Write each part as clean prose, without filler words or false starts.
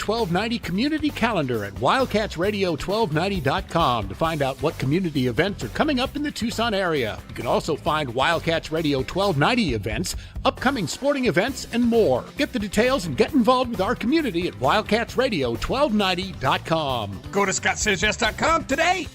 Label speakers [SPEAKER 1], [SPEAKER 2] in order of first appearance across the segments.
[SPEAKER 1] 1290 community calendar at wildcatsradio1290.com to find out what community events are coming up in the Tucson area. You can also find Wildcats Radio 1290 events, upcoming sporting events, and more. Get the details and get involved with our community at wildcatsradio1290.com.
[SPEAKER 2] Go to ScottSaysYes.com today.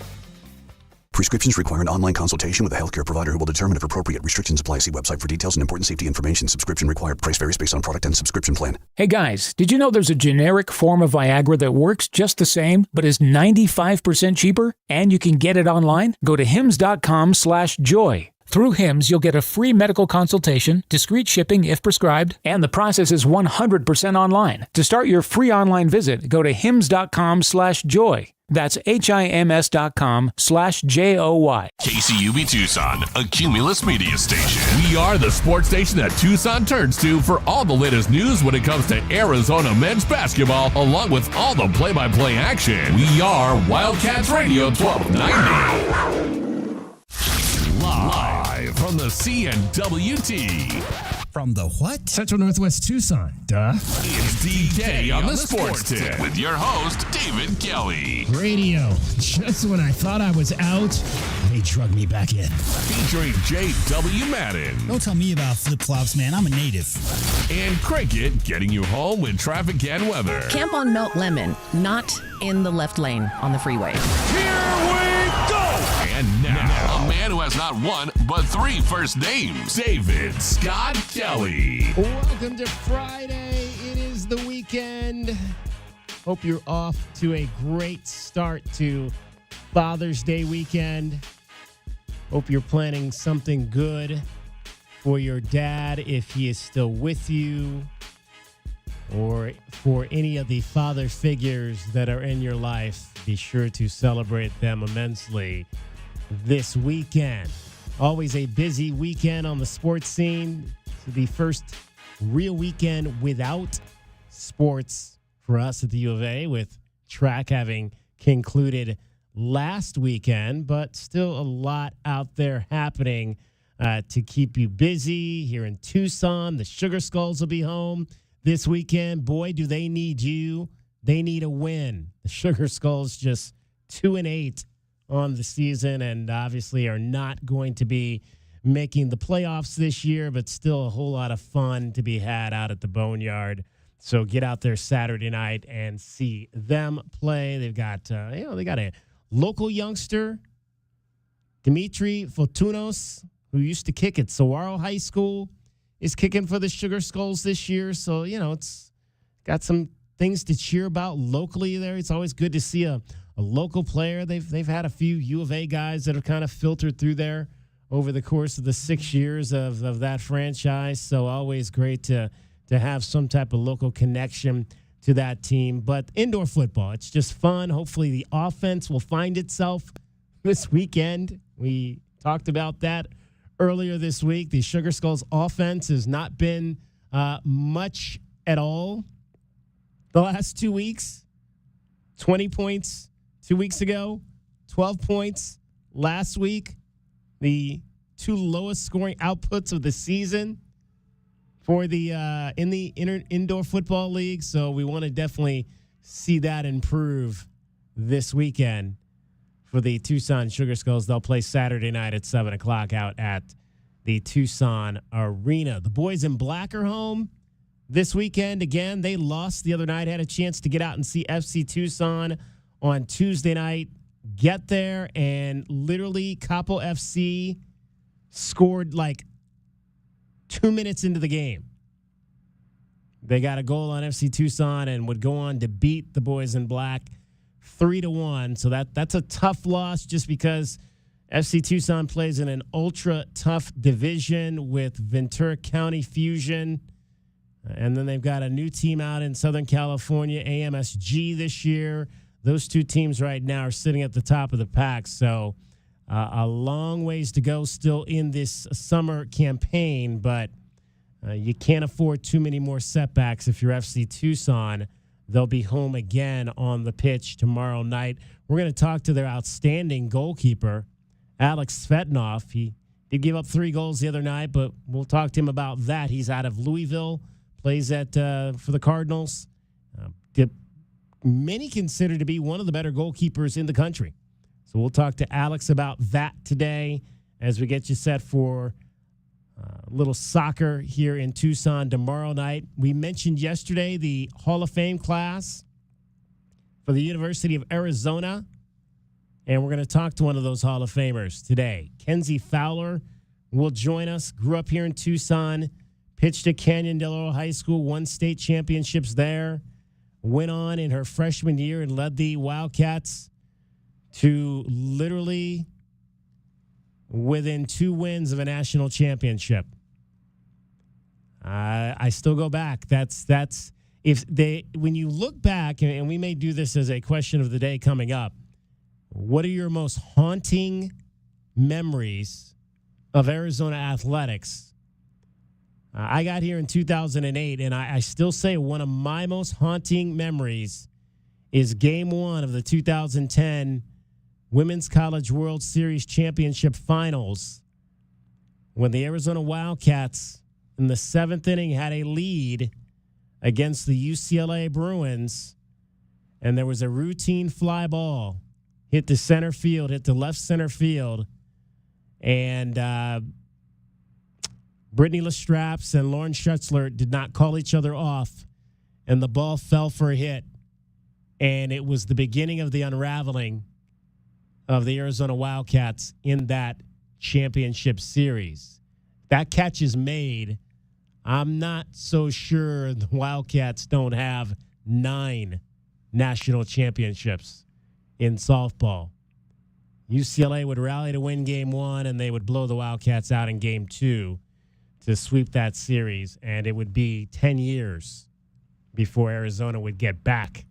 [SPEAKER 3] Prescriptions require an online consultation with a healthcare provider who will determine if appropriate. Restrictions apply. See website for details and important safety information. Subscription required. Price varies based on product and subscription plan.
[SPEAKER 4] Hey guys, did you know there's a generic form of Viagra that works just the same, but is 95% cheaper? And you can get it online? Go to hims.com/joy. Through HIMS, you'll get a free medical consultation, discreet shipping if prescribed, and the process is 100% online. To start your free online visit, go to hims.com/joy. That's HIMS.com/JOY.
[SPEAKER 5] KCUB Tucson, a Cumulus media station. We are the sports station that Tucson turns to for all the latest news when it comes to Arizona men's basketball, along with all the play-by-play action. We are Wildcats Radio 1290. Live from the CNWT.
[SPEAKER 6] From the what? Central Northwest Tucson. Duh.
[SPEAKER 5] It's D.K on the Sports Tip with your host, David Kelly.
[SPEAKER 6] Radio. Just when I thought I was out, they drug me back in.
[SPEAKER 5] Featuring J.W. Madden.
[SPEAKER 7] Don't tell me about flip-flops, man. I'm a native.
[SPEAKER 5] And Cricket getting you home with traffic and weather.
[SPEAKER 8] Camp on Melt Lemon, not in the left lane on the freeway.
[SPEAKER 5] Here we go! And now, a man who has not one, but three first names, David Scott Kelly.
[SPEAKER 6] Welcome to Friday. It is the weekend. Hope you're off to a great start to Father's Day weekend. Hope you're planning something good for your dad if he is still with you, or for any of the father figures that are in your life. Be sure to celebrate them immensely this weekend. Always a busy weekend on the sports scene. It's the first real weekend without sports for us at the U of A, with track having concluded last weekend, but still a lot out there happening to keep you busy. Here in Tucson, the Sugar Skulls will be home this weekend. Boy, do they need you. They need a win. The Sugar Skulls just 2-8 on the season, and obviously are not going to be making the playoffs this year, but still a whole lot of fun to be had out at the Boneyard. So get out there Saturday night and see them play. They've got, they got a local youngster, Dimitri Fortunos, who used to kick at Saguaro High School, is kicking for the Sugar Skulls this year. So, it's got some things to cheer about locally there. It's always good to see a local player. They've had a few U of A guys that have kind of filtered through there over the course of the 6 years of that franchise. So always great to have some type of local connection to that team. But indoor football, it's just fun. Hopefully the offense will find itself this weekend. We talked about that earlier this week. The Sugar Skulls offense has not been much at all the last 2 weeks. 20 points 2 weeks ago, 12 points last week. The two lowest scoring outputs of the season for the in the indoor football league. So we want to definitely see that improve this weekend for the Tucson Sugar Skulls. They'll play Saturday night at 7 o'clock out at the Tucson Arena. The boys in black are home this weekend. Again, they lost the other night, had a chance to get out and see FC Tucson on Tuesday night. Get there, and literally Capo FC scored like 2 minutes into the game. They got a goal on FC Tucson and would go on to beat the boys in black 3-1. So that's a tough loss, just because FC Tucson plays in an ultra tough division with Ventura County Fusion. And then they've got a new team out in Southern California, AMSG, this year. Those two teams right now are sitting at the top of the pack. So a long ways to go still in this summer campaign, but you can't afford too many more setbacks if you're FC Tucson. They'll be home again on the pitch tomorrow night. We're going to talk to their outstanding goalkeeper, Alex Svetnov. He did give up 3 goals the other night, but we'll talk to him about that. He's out of Louisville, plays for the Cardinals. many consider to be one of the better goalkeepers in the country. So we'll talk to Alex about that today as we get you set for a little soccer here in Tucson tomorrow night. We mentioned yesterday the Hall of Fame class for the University of Arizona, and we're going to talk to one of those Hall of Famers today. Kenzie Fowler will join us. Grew up here in Tucson, pitched at Canyon del Oro High School, won state championships there, went on in her freshman year and led the Wildcats to literally within 2 wins of a national championship. I still go back. That's if they when you look back, and we may do this as a question of the day coming up, what are your most haunting memories of Arizona athletics? I got here in 2008, and I still say one of my most haunting memories is Game 1 of the 2010 Women's College World Series Championship Finals when the Arizona Wildcats in the 7th inning had a lead against the UCLA Bruins, and there was a routine fly ball hit the center field, hit the left center field, and Brittany Lestraps and Lauren Schutzler did not call each other off, and the ball fell for a hit, and it was the beginning of the unraveling of the Arizona Wildcats in that championship series. That catch is made. I'm not so sure the Wildcats don't have 9 national championships in softball. UCLA would rally to win Game 1, and they would blow the Wildcats out in Game 2 to sweep that series, and it would be 10 years before Arizona would get back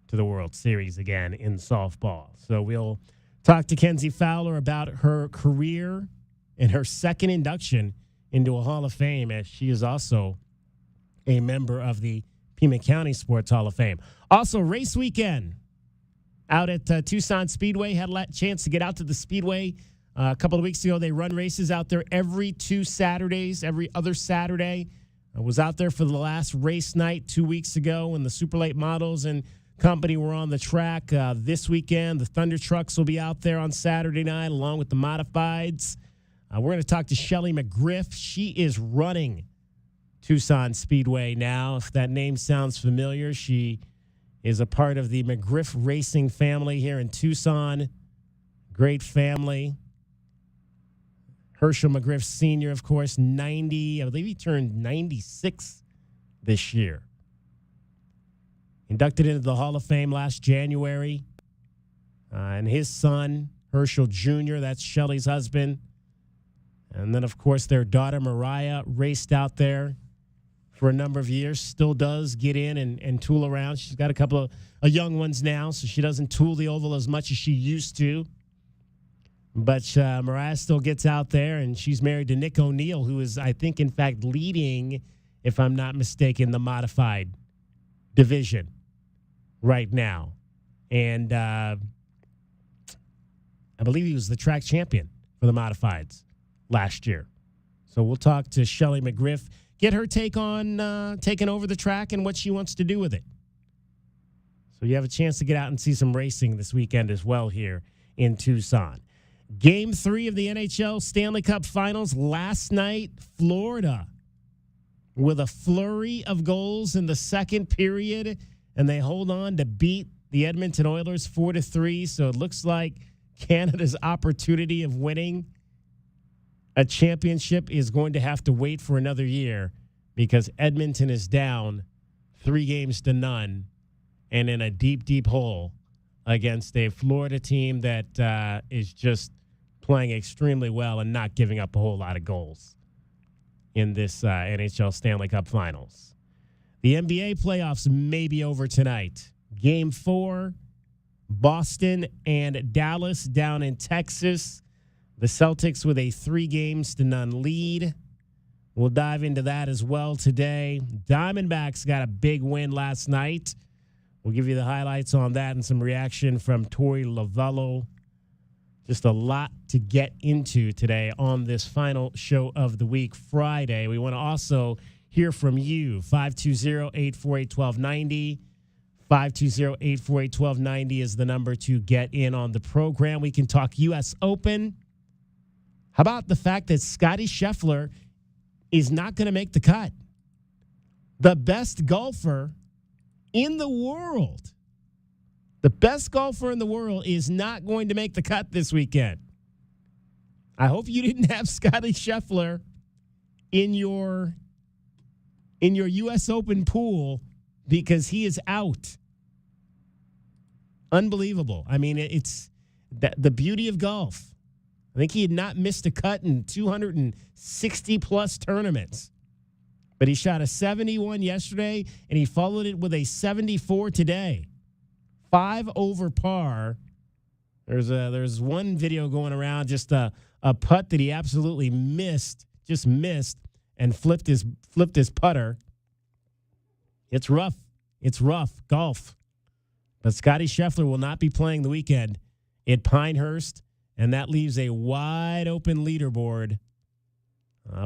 [SPEAKER 6] to the World Series again in softball. So we'll talk to Kenzie Fowler about her career and her second induction into a Hall of Fame, as she is also a member of the Pima County Sports Hall of Fame. Also, race weekend out at Tucson Speedway. Had a chance to get out to the Speedway a couple of weeks ago. They run races out there every 2 Saturdays, every other Saturday. I was out there for the last race night 2 weeks ago when the Super Late Models and company were on the track. This weekend, the Thunder Trucks will be out there on Saturday night along with the Modifieds. We're going to talk to Shelly McGriff. She is running Tucson Speedway now. If that name sounds familiar, she is a part of the McGriff Racing family here in Tucson. Great family. Herschel McGriff Sr., of course, 90. I believe he turned 96 this year. Inducted into the Hall of Fame last January. And his son, Herschel Jr., that's Shelly's husband. And then, of course, their daughter, Mariah, raced out there for a number of years, still does get in and tool around. She's got a couple of young ones now, so she doesn't tool the oval as much as she used to. But Mariah still gets out there, and she's married to Nick O'Neill, who is, I think, in fact, leading, if I'm not mistaken, the modified division right now. And I believe he was the track champion for the modifieds last year. So we'll talk to Shelly McGriff, get her take on taking over the track and what she wants to do with it. So you have a chance to get out and see some racing this weekend as well here in Tucson. Game 3 of the NHL Stanley Cup Finals last night, Florida with a flurry of goals in the second period, and they hold on to beat the Edmonton Oilers 4-3. So it looks like Canada's opportunity of winning a championship is going to have to wait for another year because Edmonton is down 3-0 and in a deep, deep hole against a Florida team that is just playing extremely well and not giving up a whole lot of goals in this NHL Stanley Cup Finals. The NBA playoffs may be over tonight. Game 4, Boston and Dallas down in Texas. The Celtics with a 3-0 lead. We'll dive into that as well today. Diamondbacks got a big win last night. We'll give you the highlights on that and some reaction from Torey Lovullo. Just a lot to get into today on this final show of the week, Friday. We want to also hear from you, 520-848-1290, 520-848-1290 is the number to get in on the program. We can talk U.S. Open. How about the fact that Scottie Scheffler is not going to make the cut? The best golfer in the world. The best golfer in the world is not going to make the cut this weekend. I hope you didn't have Scottie Scheffler in your U.S. Open pool because he is out. Unbelievable. I mean, it's the beauty of golf. I think he had not missed a cut in 260-plus tournaments. But he shot a 71 yesterday, and he followed it with a 74 today. 5 over par. There's one video going around, just a putt that he absolutely missed, and flipped his putter. It's rough. It's rough golf. But Scottie Scheffler will not be playing the weekend at Pinehurst, and that leaves a wide open leaderboard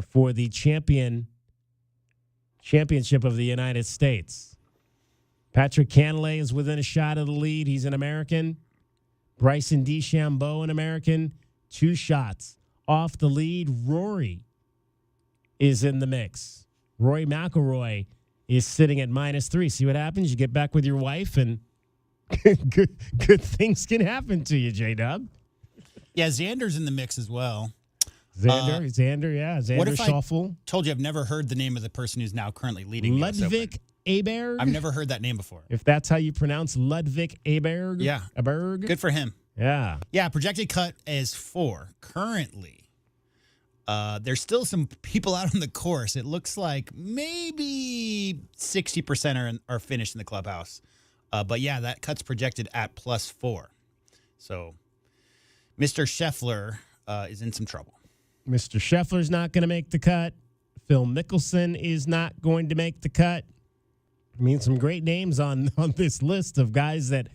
[SPEAKER 6] for the championship of the United States. Patrick Cantlay is within a shot of the lead. He's an American. Bryson DeChambeau, an American. 2 shots off the lead. Rory is in the mix. Rory McIlroy is sitting at -3. See what happens? You get back with your wife, and good things can happen to you, J-Dub.
[SPEAKER 7] Yeah, Xander's in the mix as well.
[SPEAKER 6] Xander Schauffele.
[SPEAKER 7] Told you I've never heard the name of the person who's now currently leading
[SPEAKER 6] Ludwig Aberg.
[SPEAKER 7] I've never heard that name before.
[SPEAKER 6] If that's how you pronounce Ludwig Aberg.
[SPEAKER 7] Yeah.
[SPEAKER 6] Aberg.
[SPEAKER 7] Good for him.
[SPEAKER 6] Yeah.
[SPEAKER 7] Yeah, projected cut is 4. Currently, there's still some people out on the course. It looks like maybe 60% are finished in the clubhouse. But yeah, that cut's projected at +4. So Mr. Scheffler is in some trouble.
[SPEAKER 6] Mr. Scheffler's not going to make the cut. Phil Mickelson is not going to make the cut. I mean, some great names on this list of guys that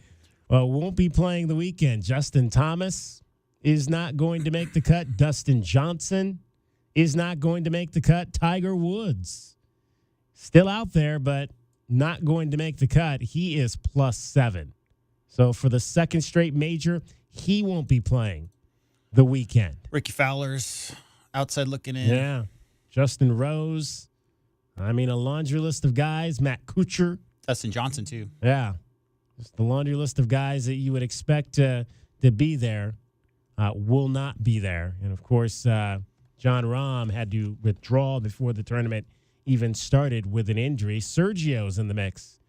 [SPEAKER 6] won't be playing the weekend. Justin Thomas is not going to make the cut. Dustin Johnson is not going to make the cut. Tiger Woods still out there, but not going to make the cut. He is +7. So for the second straight major, he won't be playing the weekend.
[SPEAKER 7] Ricky Fowler's outside looking in.
[SPEAKER 6] Yeah. Justin Rose. I mean, a laundry list of guys. Matt Kuchar.
[SPEAKER 7] Dustin Johnson, too.
[SPEAKER 6] Yeah. Just the laundry list of guys that you would expect to be there will not be there. And, of course, John Rahm had to withdraw before the tournament even started with an injury. Sergio's in the mix.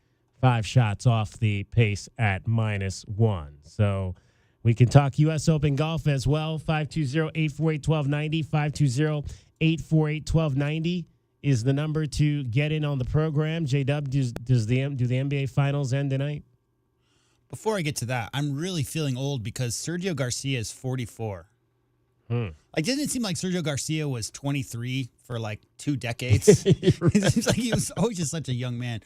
[SPEAKER 6] 5 shots off the pace at -1. So we can talk U.S. Open golf as well. 520-848-1290. 520-848-1290 is the number to get in on the program. J-Dub, do the NBA Finals end tonight?
[SPEAKER 7] Before I get to that, I'm really feeling old because Sergio Garcia is 44. Like, didn't it seem like Sergio Garcia was 23 for like 2 decades? It seems like he was always just such a young man.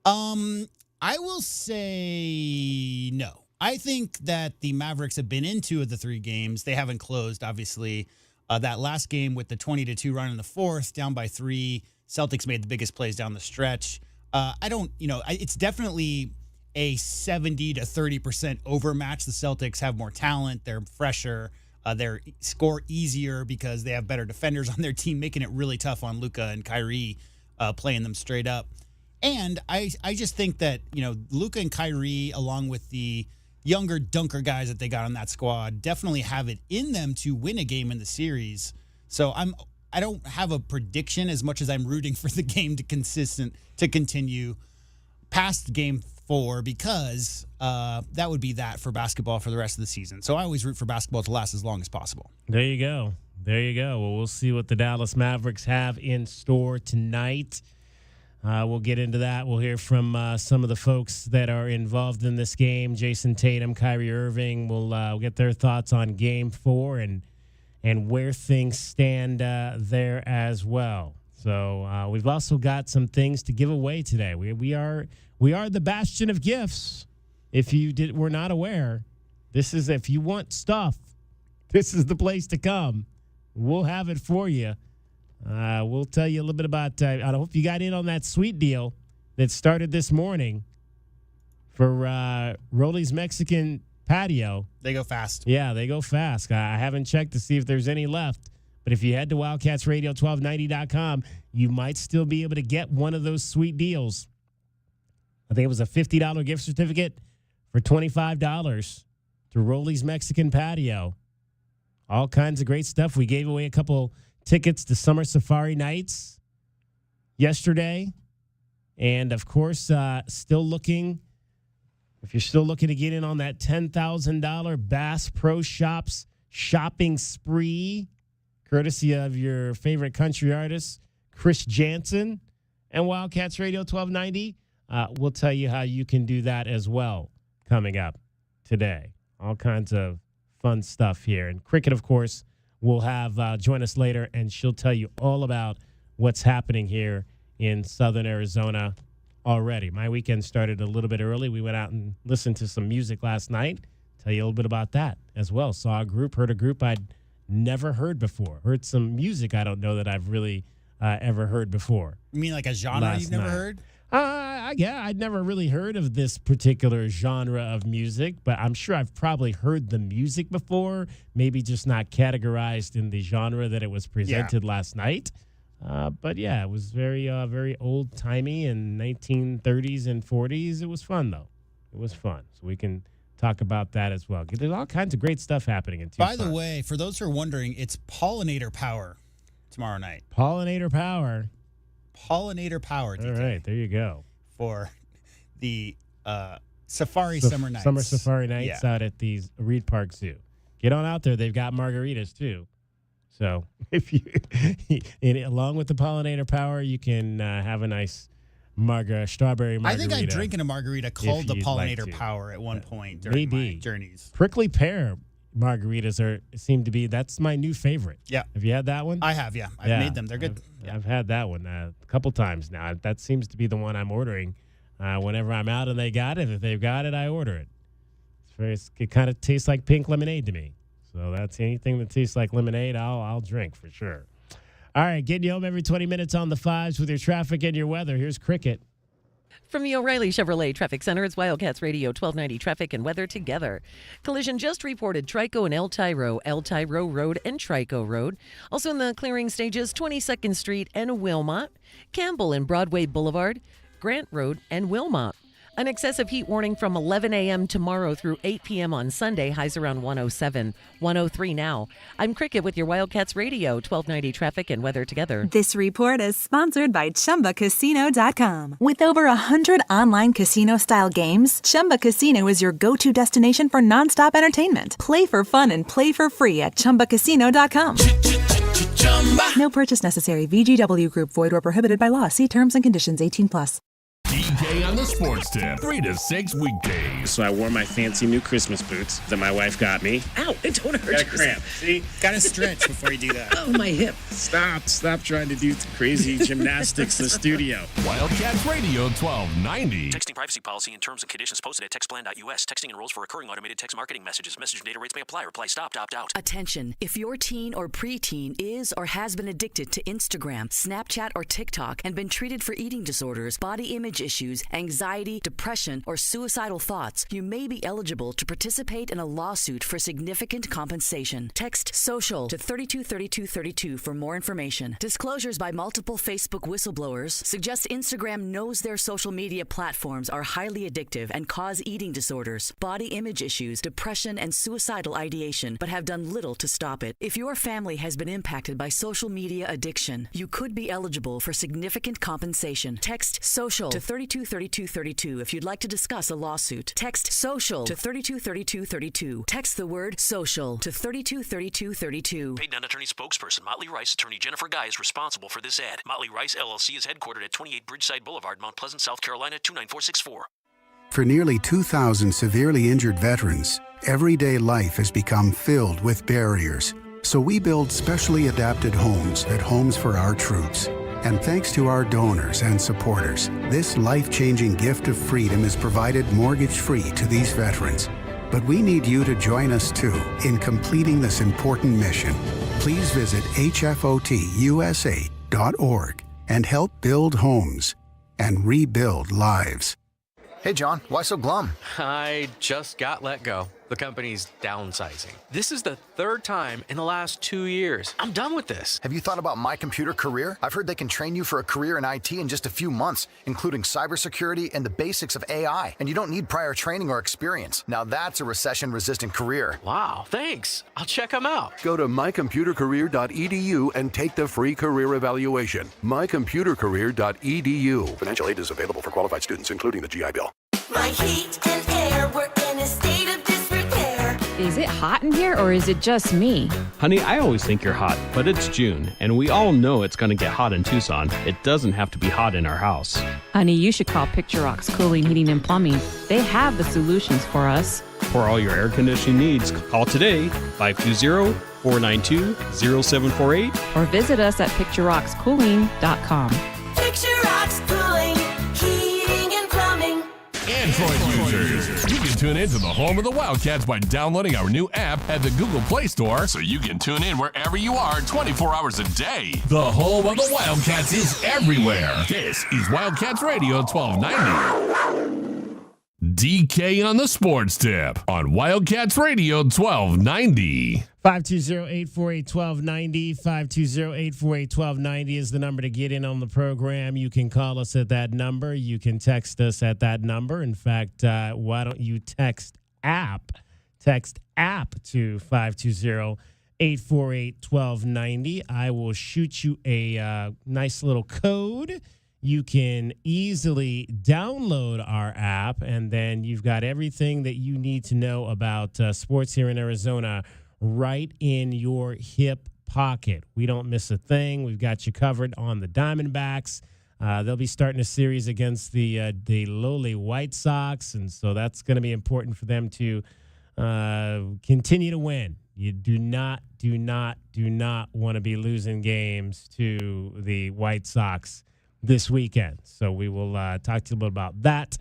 [SPEAKER 7] I will say no. I think that the Mavericks have been in 2 of the 3 games. They haven't closed, obviously. That last game with the 20-2 run in the 4th, down by 3, Celtics made the biggest plays down the stretch. It's definitely a 70 to 30% overmatch. The Celtics have more talent. They're fresher. They score easier because they have better defenders on their team, making it really tough on Luka and Kyrie, playing them straight up. And I just think that, Luka and Kyrie, along with the younger dunker guys that they got on that squad, definitely have it in them to win a game in the series. So I don't have a prediction as much as I'm rooting for the game to continue past game 4 because that would be that for basketball for the rest of the season. So I always root for basketball to last as long as possible.
[SPEAKER 6] There you go. Well, we'll see what the Dallas Mavericks have in store tonight. We'll get into that. We'll hear from some of the folks that are involved in this game. Jason Tatum, Kyrie Irving. We'll get their thoughts on Game 4 and where things stand there as well. So we've also got some things to give away today. We are the bastion of gifts. If you were not aware, if you want stuff, this is the place to come. We'll have it for you. We'll tell you a little bit about, I hope you got in on that sweet deal that started this morning for Rolly's Mexican Patio.
[SPEAKER 7] They go fast.
[SPEAKER 6] Yeah, they go fast. I haven't checked to see if there's any left. But if you head to WildcatsRadio1290.com, you might still be able to get one of those sweet deals. I think it was a $50 gift certificate for $25 to Rolly's Mexican Patio. All kinds of great stuff. We gave away a couple tickets to Summer Safari Nights yesterday. And, of course, still looking, if you're still looking to get in on that $10,000 Bass Pro Shops shopping spree, courtesy of your favorite country artist, Chris Jansen, and Wildcats Radio 1290, we'll tell you how you can do that as well coming up today. All kinds of fun stuff here. And Cricket, of course, will have join us later, and she'll tell you all about what's happening here in Southern Arizona already. My weekend started a little bit early. We went out and listened to some music last night. Tell you a little bit about that as well. Saw a group, heard a group I'd never heard before. Heard some music I don't know that I've really ever heard before.
[SPEAKER 7] You mean like a genre you've never heard?
[SPEAKER 6] Yeah, I'd never really heard of this particular genre of music, but I'm sure I've probably heard the music before, maybe just not categorized in the genre that it was presented last night. But yeah, it was very, very old-timey in 1930s and 40s. It was fun, though. It was fun. So we can talk about that as well. There's all kinds of great stuff happening in Tucson.
[SPEAKER 7] By the way, for those who are wondering, it's Pollinator Power tomorrow night.
[SPEAKER 6] Pollinator Power.
[SPEAKER 7] Pollinator Power.
[SPEAKER 6] DK, all right, there you go.
[SPEAKER 7] For the Safari Summer Nights.
[SPEAKER 6] Summer Safari Nights out at the Reed Park Zoo. Get on out there. They've got margaritas, too. So if you, along with the Pollinator Power, you can have a nice strawberry margarita.
[SPEAKER 7] I think I'm drinking a margarita called the Pollinator Power at one point during my journeys.
[SPEAKER 6] Prickly pear margaritas seem to be, that's my new favorite.
[SPEAKER 7] Yeah.
[SPEAKER 6] Have you had that one?
[SPEAKER 7] I have, yeah. I've made them. They're good.
[SPEAKER 6] I've had that one a couple times now. That seems to be the one I'm ordering whenever I'm out and they got it. If they've got it, I order it. It kind of tastes like pink lemonade to me. So that's anything that tastes like lemonade, I'll drink for sure. All right, getting you home every 20 minutes on the fives with your traffic and your weather. Here's Cricket.
[SPEAKER 8] From the O'Reilly Chevrolet Traffic Center, it's Wildcats Radio 1290 traffic and weather together. Collision just reported Trico and El Tiro Road and Trico Road. Also in the clearing stages, 22nd Street and Wilmot, Campbell and Broadway Boulevard, Grant Road and Wilmot. An excessive heat warning from 11 a.m. tomorrow through 8 p.m. on Sunday, highs around 107, 103 now. I'm Cricket with your Wildcats Radio 1290 traffic and weather together.
[SPEAKER 9] This report is sponsored by ChumbaCasino.com. With over 100 online casino-style games, Chumba Casino is your go-to destination for nonstop entertainment. Play for fun and play for free at ChumbaCasino.com. No purchase necessary. VGW Group. Void or prohibited by law. See terms and conditions. 18+.
[SPEAKER 5] D.K on the Sports Tip, 3 to 6 weekdays.
[SPEAKER 10] So I wore my fancy new Christmas boots that my wife got me.
[SPEAKER 11] Ow, it don't hurt.
[SPEAKER 10] Got a cramp. See?
[SPEAKER 7] Got to stretch before you do that.
[SPEAKER 11] Oh, my hip.
[SPEAKER 10] Stop trying to do crazy gymnastics in the studio.
[SPEAKER 5] Wildcats Radio 1290.
[SPEAKER 12] Texting privacy policy and terms and conditions posted at textplan.us. Texting enrolls for recurring automated text marketing messages. Message and data rates may apply. Reply stop, opt out.
[SPEAKER 13] Attention. If your teen or preteen is or has been addicted to Instagram, Snapchat, or TikTok and been treated for eating disorders, body image issues, anxiety, depression, or suicidal thoughts, you may be eligible to participate in a lawsuit for significant compensation. Text SOCIAL to 323232 for more information. Disclosures by multiple Facebook whistleblowers suggest Instagram knows their social media platforms are highly addictive and cause eating disorders, body image issues, depression, and suicidal ideation, but have done little to stop it. If your family has been impacted by social media addiction, you could be eligible for significant compensation. Text SOCIAL to 323232 if you'd like to discuss a lawsuit. Text SOCIAL to 323232. Text the word SOCIAL to 323232.
[SPEAKER 12] Paid non-attorney spokesperson Motley Rice attorney Jennifer Guy is responsible for this ad. Motley Rice LLC is headquartered at 28 Bridgeside Boulevard, Mount Pleasant, South Carolina 29464.
[SPEAKER 14] For nearly 2,000 severely injured veterans, everyday life has become filled with barriers. So we build specially adapted homes at Homes for Our Troops. And thanks to our donors and supporters, this life-changing gift of freedom is provided mortgage-free to these veterans. But we need you to join us, too, in completing this important mission. Please visit hfotusa.org and help build homes and rebuild lives.
[SPEAKER 11] Hey, John, why so glum?
[SPEAKER 15] I just got let go. The company's downsizing. This is the third time in the last 2 years. I'm done with this.
[SPEAKER 11] Have you thought about My Computer Career? I've heard they can train you for a career in IT in just a few months, including cybersecurity and the basics of AI. And you don't need prior training or experience. Now that's a recession-resistant career.
[SPEAKER 15] Wow, thanks. I'll check them out.
[SPEAKER 16] Go to mycomputercareer.edu and take the free career evaluation. mycomputercareer.edu. Financial aid is available for qualified students, including the GI Bill.
[SPEAKER 17] My heat and air were in a state of disrepair.
[SPEAKER 18] Is it hot in here or is it just me?
[SPEAKER 19] Honey, I always think you're hot, but it's June, and we all know it's going to get hot in Tucson. It doesn't have to be hot in our house.
[SPEAKER 18] Honey, you should call Picture Rocks Cooling, Heating, and Plumbing. They have the solutions for us.
[SPEAKER 19] For all your air conditioning needs, call today, 520-492-0748.
[SPEAKER 18] Or visit us at picturerockscooling.com.
[SPEAKER 17] Picture Rocks Cooling, Heating, and Plumbing.
[SPEAKER 5] Android users, you can tune in to the home of the Wildcats by downloading our new app at the Google Play Store so you can tune in wherever you are 24 hours a day. The home of the Wildcats is everywhere. This is Wildcats Radio 1290. DK on the Sports Tip on Wildcats Radio 1290.
[SPEAKER 6] 520-848-1290. 520-848-1290 is the number to get in on the program. You can call us at that number. You can text us at that number. In fact, why don't you text app? Text app to 520-848-1290. I will shoot you a nice little code. You can easily download our app, and then you've got everything that you need to know about sports here in Arizona right in your hip pocket. We don't miss a thing. We've got you covered on the Diamondbacks. They'll be starting a series against the lowly White Sox, and so that's going to be important for them to continue to win. You do not want to be losing games to the White Sox this weekend. So we will talk to you a little bit about that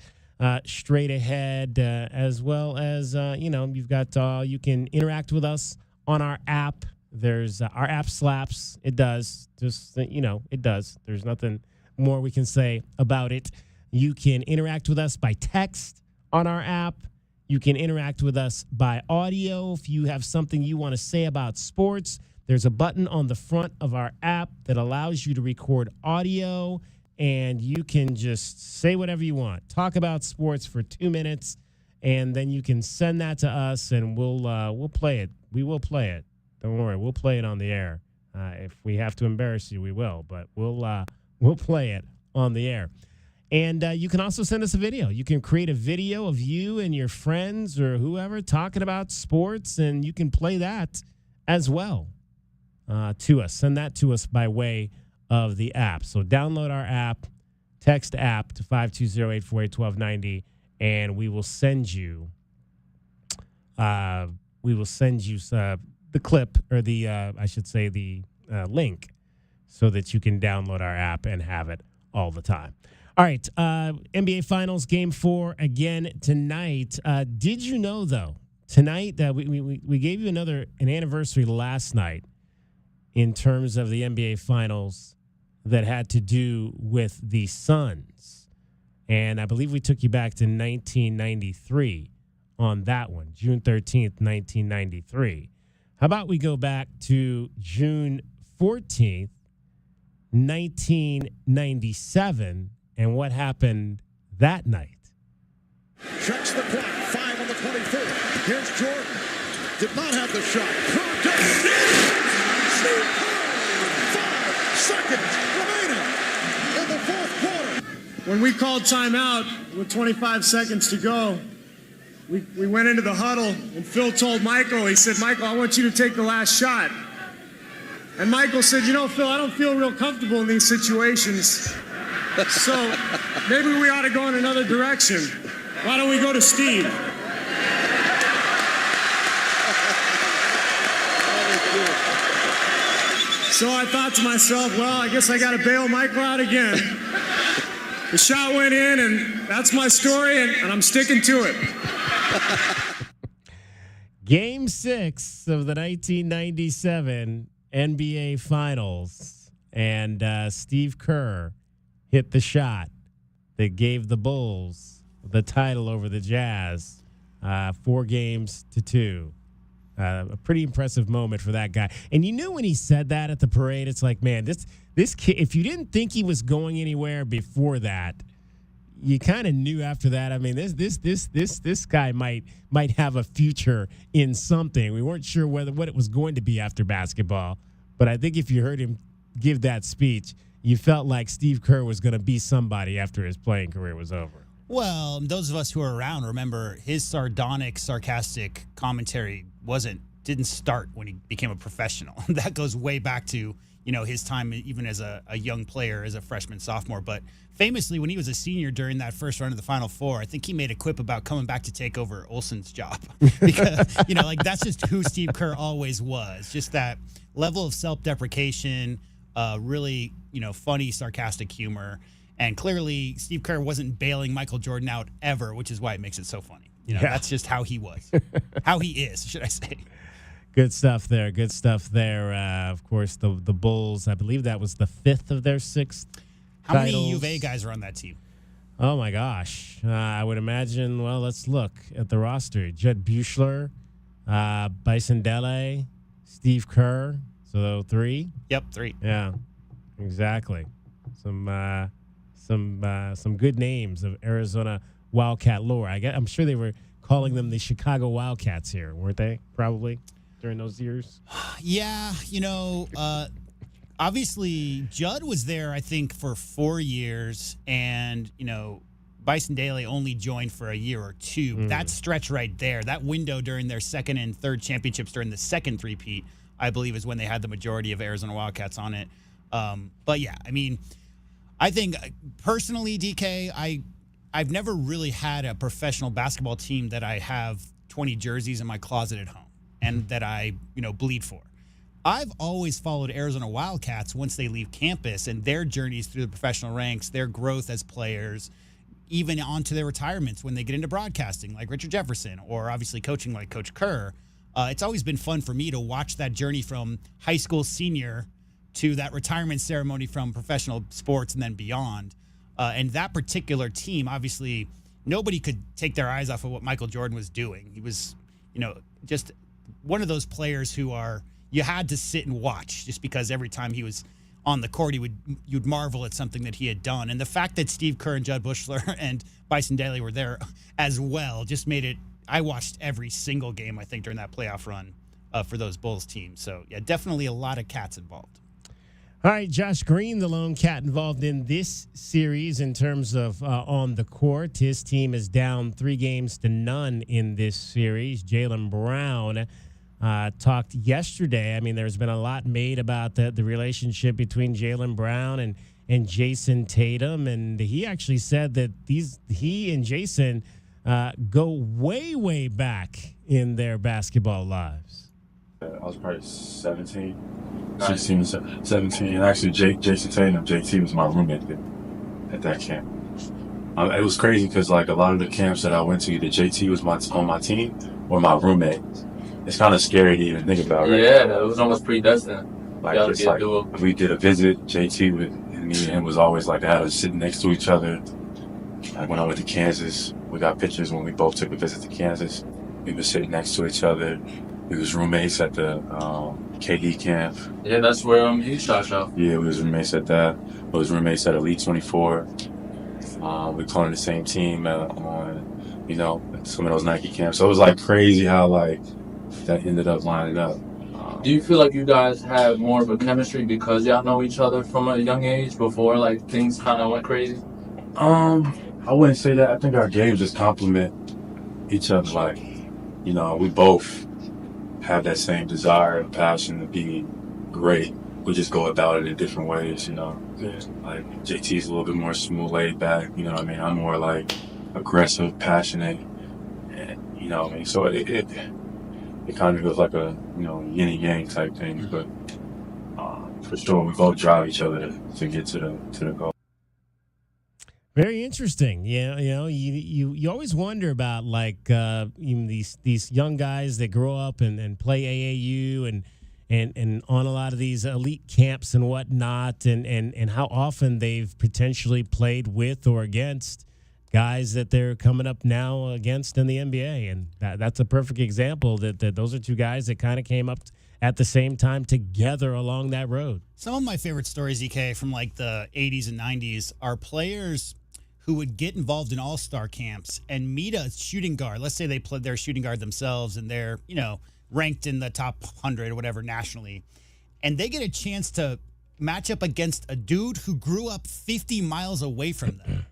[SPEAKER 6] straight ahead, as well as, you've got, you can interact with us on our app. There's our app slaps. It does. Just, it does. There's nothing more we can say about it. You can interact with us by text on our app. You can interact with us by audio. If you have something you want to say about sports, there's a button on the front of our app that allows you to record audio, and you can just say whatever you want. Talk about sports for 2 minutes, and then you can send that to us, and we'll play it. We will play it. Don't worry, we'll play it on the air. If we have to embarrass you, we will, but we'll play it on the air. And you can also send us a video. You can create a video of you and your friends or whoever talking about sports, and you can play that as well. To us. Send that to us by way of the app. So download our app, text app to 520-848-1290, and we will send you the clip, or the link, so that you can download our app and have it all the time. All right, NBA Finals Game 4 again tonight. Did you know, though, tonight that we gave you an anniversary last night in terms of the NBA Finals that had to do with the Suns. And I believe we took you back to 1993 on that one, June 13th, 1993. How about we go back to June 14th, 1997, and what happened that night?
[SPEAKER 20] Checks the clock, 5 on the 24th. Here's Jordan. Did not have the shot. Kerr does it. 5 seconds remaining in the fourth quarter.
[SPEAKER 21] When we called timeout with 25 seconds to go, we went into the huddle, and Phil told Michael, he said, "Michael, I want you to take the last shot." And Michael said, Phil, I don't feel real comfortable in these situations. So maybe we ought to go in another direction. Why don't we go to Steve? So I thought to myself, well, I guess I got to bail Michael out again. The shot went in, and that's my story, and I'm sticking to it.
[SPEAKER 6] Game 6 of the 1997 NBA Finals, and Steve Kerr hit the shot that gave the Bulls the title over the Jazz, 4-2. A pretty impressive moment for that guy. And you knew when he said that at the parade, it's like, man, this kid, if you didn't think he was going anywhere before that, you kind of knew after that. I mean, this guy might have a future in something. We weren't sure what it was going to be after basketball, but I think if you heard him give that speech, you felt like Steve Kerr was going to be somebody after his playing career was over.
[SPEAKER 7] Well, those of us who are around remember his sardonic, sarcastic commentary didn't start when he became a professional. That goes way back to, his time even as a young player, as a freshman, sophomore. But famously, when he was a senior during that first run of the Final Four, I think he made a quip about coming back to take over Olsen's job. Because, that's just who Steve Kerr always was. Just that level of self-deprecation, really, funny, sarcastic humor. And clearly, Steve Kerr wasn't bailing Michael Jordan out ever, which is why it makes it so funny. That's just how he was. How he is, should I say.
[SPEAKER 6] Good stuff there. Of course, the Bulls, I believe that was the 5th of their 6th
[SPEAKER 7] How
[SPEAKER 6] titles.
[SPEAKER 7] many U of A guys are on that team?
[SPEAKER 6] Oh, my gosh. I would imagine, well, let's look at the roster. Jed Buechler, Bison Dele, Steve Kerr. So 3?
[SPEAKER 7] Yep, 3.
[SPEAKER 6] Yeah, exactly. Some good names of Arizona Wildcat lore. I'm sure they were calling them the Chicago Wildcats here, weren't they? Probably during those years.
[SPEAKER 7] Yeah, obviously Judd was there, I think, for 4 years, and Bison Dele only joined for a year or two. That stretch right there, that window during their second and third championships during the second three-peat, I believe, is when they had the majority of Arizona Wildcats on it. But yeah, I mean, I think personally, DK, I've never really had a professional basketball team that I have 20 jerseys in my closet at home and that I, bleed for. I've always followed Arizona Wildcats once they leave campus and their journeys through the professional ranks, their growth as players, even onto their retirements when they get into broadcasting like Richard Jefferson or obviously coaching like Coach Kerr. It's always been fun for me to watch that journey from high school senior to that retirement ceremony from professional sports and then beyond. And that particular team, obviously, nobody could take their eyes off of what Michael Jordan was doing. He was, just one of those players who you had to sit and watch just because every time he was on the court, you'd marvel at something that he had done. And the fact that Steve Kerr and Judd Buechler and Bison Dele were there as well just made it, I watched every single game, I think, during that playoff run for those Bulls teams. So, yeah, definitely a lot of cats involved.
[SPEAKER 6] All right, Josh Green, the lone cat involved in this series in terms of on the court. His team is down 3-0 in this series. Jaylen Brown talked yesterday. I mean, there's been a lot made about the relationship between Jaylen Brown and Jason Tatum, and he actually said that he and Jason go way, way back in their basketball lives.
[SPEAKER 1] I was probably 16, 17. And actually, Jason Tatum, JT, was my roommate at that camp. It was crazy because, like, a lot of the camps that I went to, either JT was on my team or my roommate. It's kind of scary to even think about, right?
[SPEAKER 22] Yeah, it was almost predestined.
[SPEAKER 1] Like, it's like we did a visit, JT and me and him was always like, I was sitting next to each other. Like, when I went to Kansas, we got pictures when we both took a visit to Kansas. We were sitting next to each other. We was roommates at the KD camp.
[SPEAKER 22] Yeah, that's where he shot out.
[SPEAKER 1] Yeah, we was roommates at that. We was roommates at Elite 24. We played on the same team at some of those Nike camps. So it was like crazy how like that ended up lining up.
[SPEAKER 22] Do you feel like you guys have more of a chemistry because y'all know each other from a young age before like things kind of went crazy?
[SPEAKER 1] I wouldn't say that. I think our games just complement each other. Like, we both have that same desire and passion to be great. We just go about it in different ways, Like JT's a little bit more smooth, laid back, you know what I mean? I'm more like aggressive, passionate, and so it kind of feels like a yin and yang type thing, but for sure we both drive each other to get to the goal.
[SPEAKER 6] Very interesting. Yeah, you always wonder about like these young guys that grow up and play AAU and on a lot of these elite camps and whatnot, and how often they've potentially played with or against guys that they're coming up now against in the NBA. And that's a perfect example that those are two guys that kind of came up at the same time together along that road.
[SPEAKER 7] Some of my favorite stories, DK, from like the 80s and 90s are players who would get involved in all-star camps and meet a shooting guard. Let's say they played their shooting guard themselves and they're, ranked in the top 100 or whatever nationally. And they get a chance to match up against a dude who grew up 50 miles away from them.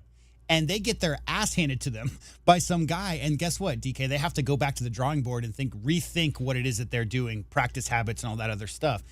[SPEAKER 7] And they get their ass handed to them by some guy. And guess what, DK? They have to go back to the drawing board and rethink what it is that they're doing, practice habits and all that other stuff.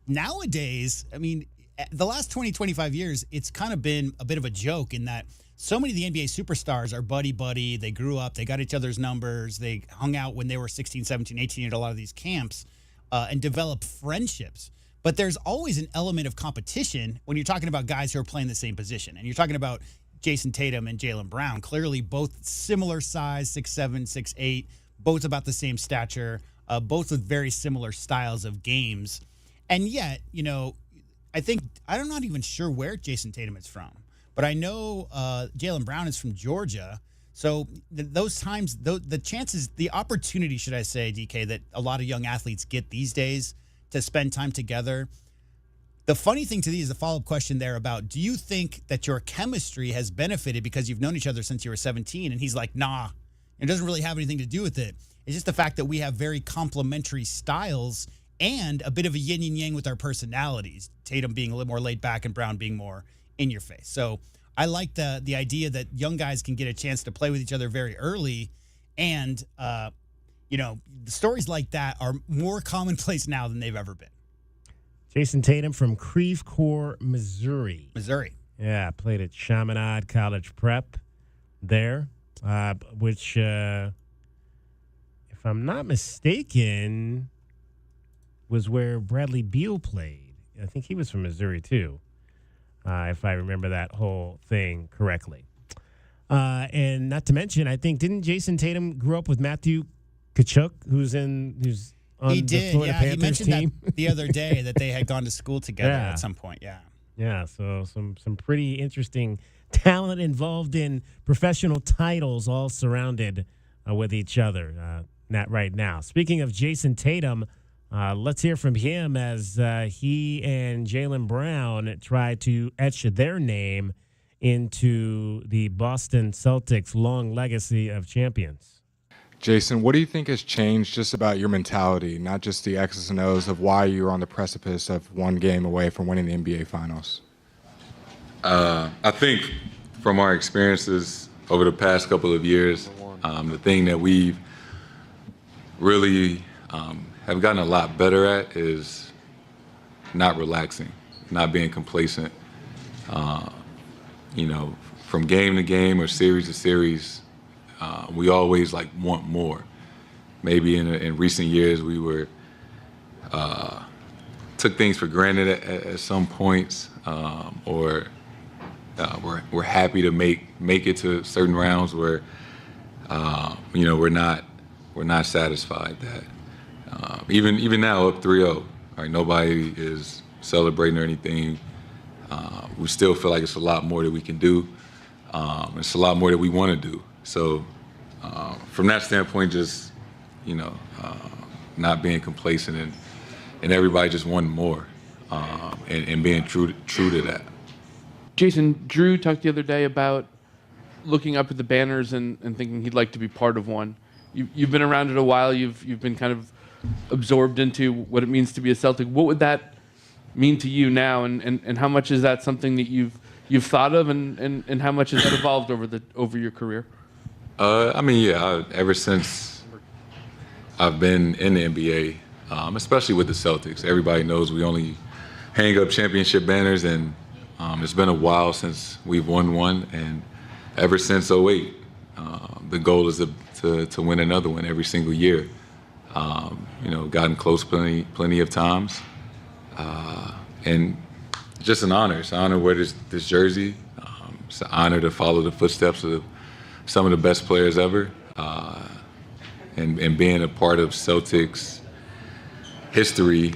[SPEAKER 7] Nowadays, I mean, the last 20, 25 years, it's kind of been a bit of a joke in that so many of the NBA superstars are buddy-buddy. They grew up. They got each other's numbers. They hung out when they were 16, 17, 18 at a lot of these camps and developed friendships. But there's always an element of competition when you're talking about guys who are playing the same position. And you're talking about Jason Tatum and Jaylen Brown, clearly both similar size, 6'7", 6'8", both about the same stature, both with very similar styles of games. And yet, I'm not even sure where Jason Tatum is from, but I know Jaylen Brown is from Georgia. So those times, the chances, the opportunity, should I say, DK, that a lot of young athletes get these days to spend time together. The funny thing to me is the follow-up question there about, do you think that your chemistry has benefited because you've known each other since you were 17? And he's like, nah, it doesn't really have anything to do with it. It's just the fact that we have very complementary styles and a bit of a yin and yang with our personalities. Tatum being a little more laid back and Brown being more in your face. So I like the idea that young guys can get a chance to play with each other very early. And, the stories like that are more commonplace now than they've ever been.
[SPEAKER 6] Jason Tatum from Creve Coeur, Missouri. Yeah, played at Chaminade College Prep there, which, if I'm not mistaken, was where Bradley Beal played. I think he was from Missouri, too, if I remember that whole thing correctly. And not to mention, I think, didn't Jason Tatum grow up with Matthew Tkachuk, who's on the Florida Panthers
[SPEAKER 7] he mentioned
[SPEAKER 6] team?
[SPEAKER 7] that the other day that they had gone to school together at some point.
[SPEAKER 6] Yeah, so some pretty interesting talent involved in professional titles, all surrounded with each other. Not right now. Speaking of Jason Tatum, let's hear from him as he and Jaylen Brown try to etch their name into the Boston Celtics' long legacy of champions.
[SPEAKER 2] Jason, what do you think has changed just about your mentality, not just the X's and O's of why you're on the precipice of one game away from winning the NBA Finals?
[SPEAKER 3] I think from our experiences over the past couple of years, the thing that we've really have gotten a lot better at is not relaxing, not being complacent. From game to game or series to series, we always want more. Maybe in recent years we took things for granted at some points, or we're happy to make it to certain rounds where we're not satisfied that even now up 3-0, right? Nobody is celebrating or anything. We still feel like it's a lot more that we can do. It's a lot more that we want to do. So from that standpoint, just, not being complacent and everybody just wanting more and being true to that.
[SPEAKER 22] Jason, Drew talked the other day about looking up at the banners and thinking he'd like to be part of one. You've been around it a while. You've been kind of absorbed into what it means to be a Celtic. What would that mean to you now, and how much is that something that you've thought of, and how much has that evolved over your career?
[SPEAKER 3] Ever since I've been in the NBA, especially with the Celtics, everybody knows we only hang up championship banners, and it's been a while since we've won one, and ever since 2008, the goal is to win another one every single year. Gotten close plenty of times, and just an honor. It's an honor to wear this jersey. It's an honor to follow the footsteps of some of the best players ever, and being a part of Celtics history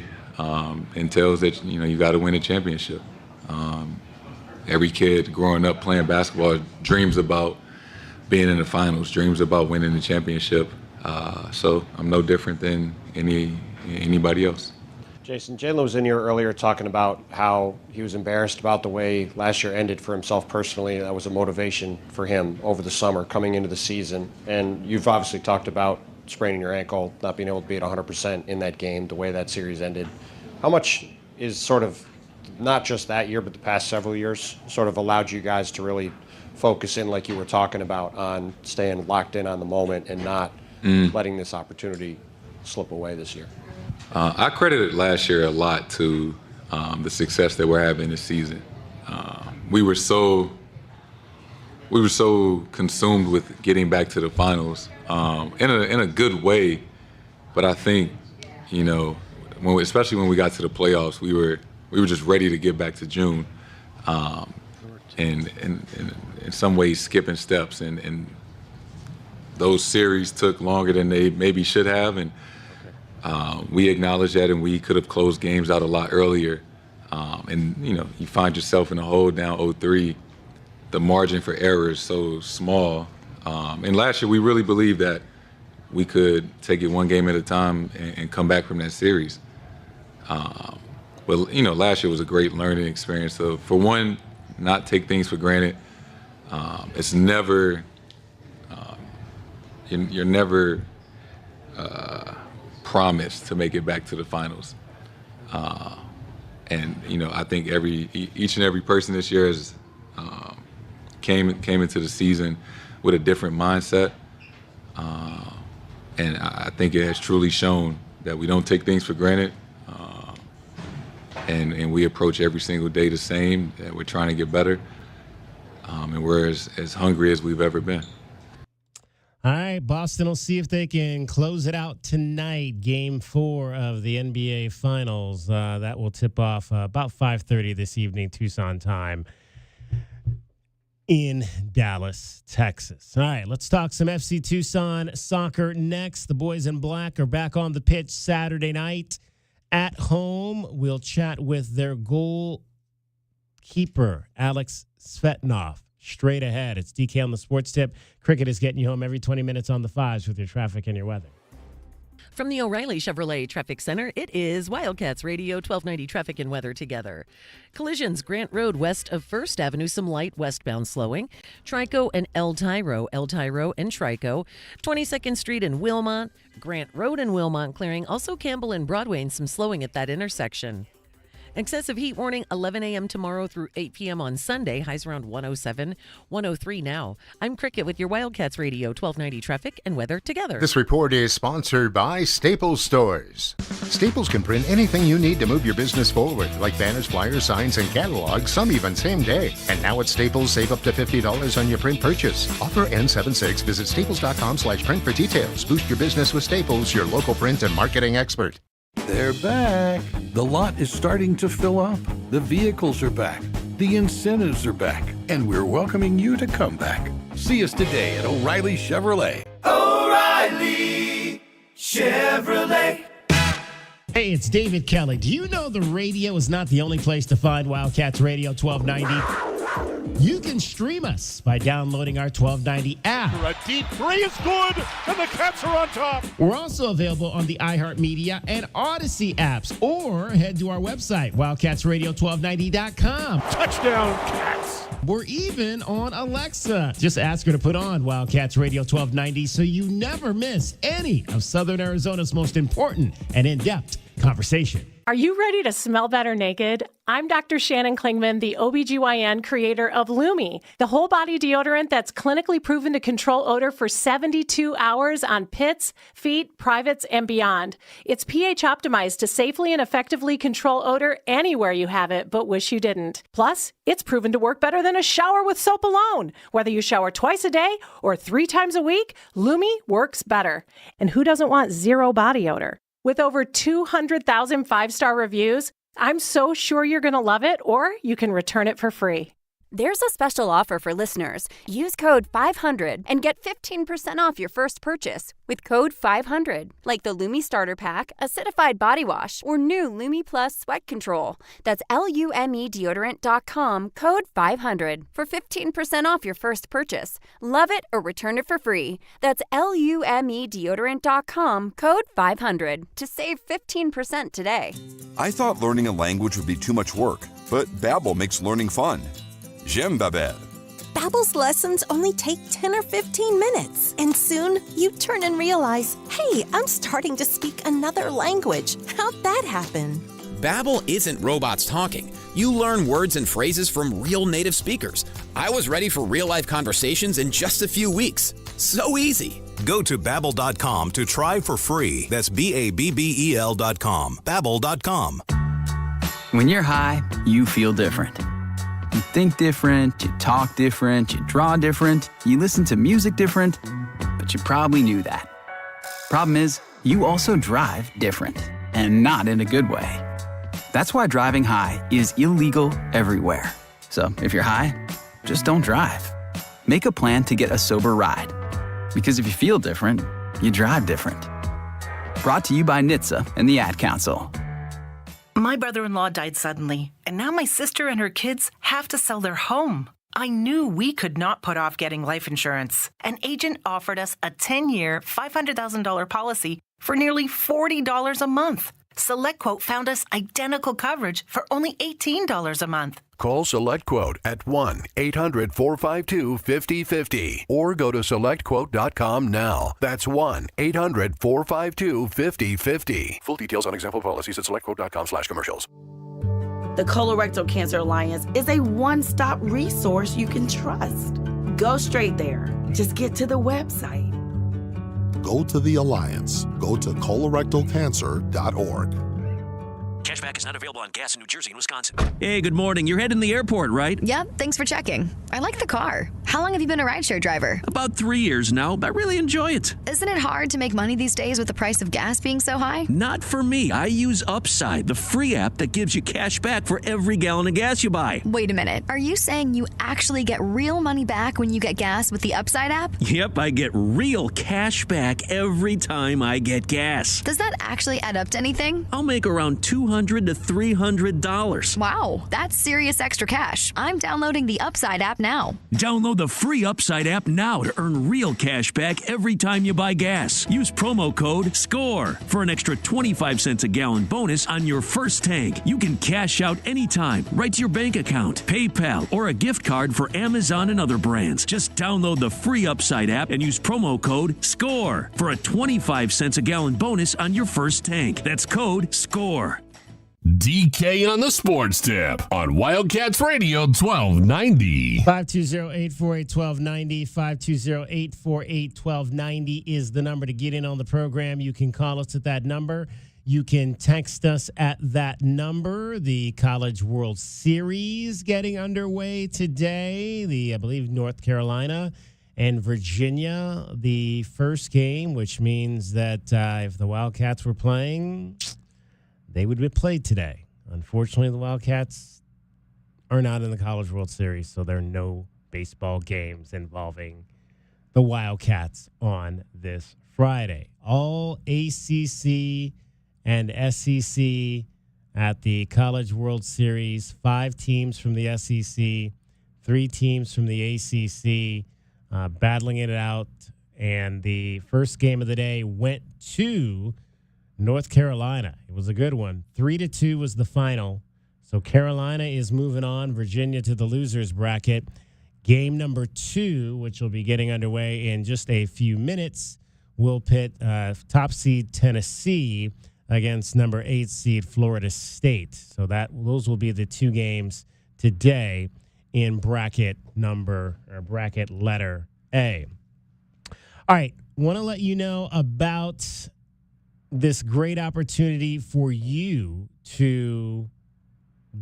[SPEAKER 3] entails that you got to win a championship. Every kid growing up playing basketball dreams about being in the finals, dreams about winning the championship. So I'm no different than anybody else.
[SPEAKER 4] Jason, Jalen was in here earlier talking about how he was embarrassed about the way last year ended for himself personally. That was a motivation for him over the summer coming into the season. And you've obviously talked about spraining your ankle, not being able to be at 100% in that game, the way that series ended. How much is sort of not just that year, but the past several years sort of allowed you guys to really focus in, like you were talking about, on staying locked in on the moment and not letting this opportunity slip away this year?
[SPEAKER 3] I credited last year a lot to the success that we're having this season. We were so consumed with getting back to the finals in a good way, but I think, you know, especially when we got to the playoffs, we were just ready to get back to June, and in some ways skipping steps, and those series took longer than they maybe should have, and we acknowledge that, and we could have closed games out a lot earlier. And, you know, you find yourself in a hole down 0-3. The margin for error is so small. And last year, we really believed that we could take it one game at a time and come back from that series. But, you know, last year was a great learning experience. So, for one, not take things for granted. It's never, you're never promised to make it back to the finals. And, you know, I think each and every person this year has came into the season with a different mindset. And I think it has truly shown that we don't take things for granted. And we approach every single day the same, that we're trying to get better. And we're as hungry as we've ever been.
[SPEAKER 6] All right, Boston will see if they can close it out tonight. Game 4 of the NBA Finals. That will tip off about 5:30 this evening, Tucson time, in Dallas, Texas. All right, let's talk some FC Tucson soccer next. The boys in black are back on the pitch Saturday night at home. We'll chat with their goalkeeper, Alex Svetnov. Straight ahead. It's D.K. on the Sports Tip. Cricket is getting you home every 20 minutes on the fives with your traffic and your weather.
[SPEAKER 8] From the O'Reilly Chevrolet Traffic Center, it is Wildcats Radio 1290 Traffic and Weather together. Collisions, Grant Road west of 1st Avenue, some light westbound slowing. Trico and El Tiro and Trico. 22nd Street in Wilmont. Grant Road in Wilmont clearing. Also Campbell and Broadway and some slowing at that intersection. Excessive heat warning 11 a.m. tomorrow through 8 p.m. on Sunday. Highs around 107, 103 now. I'm Cricket with your Wildcats Radio 1290 Traffic and Weather together.
[SPEAKER 23] This report is sponsored by Staples Stores. Staples can print anything you need to move your business forward, like banners, flyers, signs, and catalogs, some even same day. And now at Staples, save up to $50 on your print purchase. Offer ends 7/6. Visit staples.com/print for details. Boost your business with Staples, your local print and marketing expert.
[SPEAKER 24] They're back. The lot is starting to fill up. The vehicles are back. The incentives are back. And we're welcoming you to come back. See us today at O'Reilly Chevrolet.
[SPEAKER 17] O'Reilly Chevrolet.
[SPEAKER 6] Hey, it's David Kelly. Do you know the radio is not the only place to find Wildcats Radio 1290? You can stream us by downloading our 1290 app.
[SPEAKER 20] A deep three is good, and the Cats are on top.
[SPEAKER 6] We're also available on the iHeartMedia and Odyssey apps, or head to our website, wildcatsradio1290.com.
[SPEAKER 20] Touchdown, Cats.
[SPEAKER 6] We're even on Alexa. Just ask her to put on Wildcats Radio 1290 so you never miss any of Southern Arizona's most important and in-depth conversation.
[SPEAKER 25] Are you ready to smell better naked? I'm Dr. Shannon Klingman, the OBGYN creator of Lumi, the whole body deodorant that's clinically proven to control odor for 72 hours on pits, feet, privates, and beyond. It's pH optimized to safely and effectively control odor anywhere you have it, but wish you didn't. Plus, it's proven to work better than a shower with soap alone. Whether you shower twice a day or 3 times a week, Lumi works better. And who doesn't want zero body odor? With over 200,000 5-star reviews, I'm so sure you're going to love it, or you can return it for free.
[SPEAKER 9] There's a special offer for listeners. Use code 500 and get 15% off your first purchase with code 500, like the Lumi Starter Pack, Acidified Body Wash, or new Lumi Plus Sweat Control. That's LUME Deodorant.com, code 500 for 15% off your first purchase. Love it or return it for free. That's LUME Deodorant.com, code 500 to save 15% today.
[SPEAKER 10] I thought learning a language would be too much work, but Babbel makes learning fun. J'aime Babbel.
[SPEAKER 17] Babbel's lessons only take 10 or 15 minutes, and soon you turn and realize, hey, I'm starting to speak another language. How'd that happen?
[SPEAKER 12] Babbel isn't robots talking. You learn words and phrases from real native speakers. I was ready for real-life conversations in just a few weeks. So easy.
[SPEAKER 13] Go to Babbel.com to try for free. That's Babbel.com. Babbel.com.
[SPEAKER 14] When you're high, you feel different. You think different, you talk different, you draw different, you listen to music different, but you probably knew that. Problem is, you also drive different, and not in a good way. That's why driving high is illegal everywhere. So if you're high, just don't drive. Make a plan to get a sober ride. Because if you feel different, you drive different. Brought to you by NHTSA and the Ad Council.
[SPEAKER 26] My brother-in-law died suddenly, and now my sister and her kids have to sell their home. I knew we could not put off getting life insurance. An agent offered us a 10-year, $500,000 policy for nearly $40 a month. SelectQuote found us identical coverage for only $18 a month.
[SPEAKER 16] Call SelectQuote at 1-800-452-5050 or go to SelectQuote.com now. That's 1-800-452-5050. Full details on example policies at SelectQuote.com/commercials.
[SPEAKER 27] The Colorectal Cancer Alliance is a one-stop resource you can trust. Go straight there. Just get to the website.
[SPEAKER 28] Go to the Alliance. Go to colorectalcancer.org.
[SPEAKER 29] Cashback is not available on gas in New Jersey and Wisconsin.
[SPEAKER 30] Hey, good morning. You're heading to the airport, right?
[SPEAKER 31] Yep, thanks for checking. I like the car. How long have you been a rideshare driver?
[SPEAKER 30] About 3 years now, but I really enjoy it.
[SPEAKER 31] Isn't it hard to make money these days with the price of gas being so high?
[SPEAKER 30] Not for me. I use Upside, the free app that gives you cash back for every gallon of gas you buy.
[SPEAKER 31] Wait a minute. Are you saying you actually get real money back when you get gas with the Upside app?
[SPEAKER 30] Yep, I get real cash back every time I get gas.
[SPEAKER 31] Does that actually add up to anything?
[SPEAKER 30] I'll make around $200 to $300.
[SPEAKER 31] Wow, that's serious extra cash. I'm downloading the Upside app now.
[SPEAKER 30] Download the free Upside app now to earn real cash back every time you buy gas. Use promo code SCORE for an extra 25 cents a gallon bonus on your first tank. You can cash out anytime, right to your bank account, PayPal, or a gift card for Amazon and other brands. Just download the free Upside app and use promo code SCORE for a 25 cents a gallon bonus on your first tank. That's code SCORE.
[SPEAKER 5] DK on the Sports Tip on Wildcats Radio 1290.
[SPEAKER 6] 520-848-1290. 520-848-1290 is the number to get in on the program. You can call us at that number. You can text us at that number. The College World Series getting underway today. I believe North Carolina and Virginia, the first game, which means that if the Wildcats were playing, they would be played today. Unfortunately, the Wildcats are not in the College World Series, so there are no baseball games involving the Wildcats on this Friday. All ACC and SEC at the College World Series. 5 teams from the SEC, 3 teams from the ACC battling it out. And the first game of the day went to North Carolina. It was a good one. 3-2 was the final. So Carolina is moving on. Virginia to the losers bracket. Game number 2, which will be getting underway in just a few minutes, will pit top seed Tennessee against number 8 seed Florida State. So those will be the 2 games today in bracket letter A. All right, want to let you know about this great opportunity for you to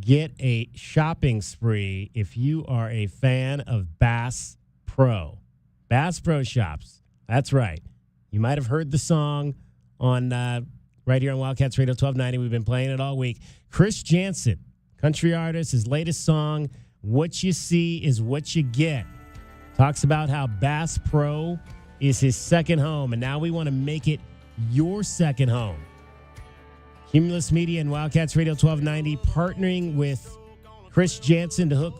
[SPEAKER 6] get a shopping spree if you are a fan of Bass Pro. Bass Pro Shops. That's right. You might have heard the song on right here on Wildcats Radio 1290. We've been playing it all week. Chris Jansen, country artist, his latest song What you see is what you get. Talks about how Bass Pro is his second home, and now we want to make it your second home. Cumulus Media and Wildcats Radio 1290 partnering with Chris Jansen to hook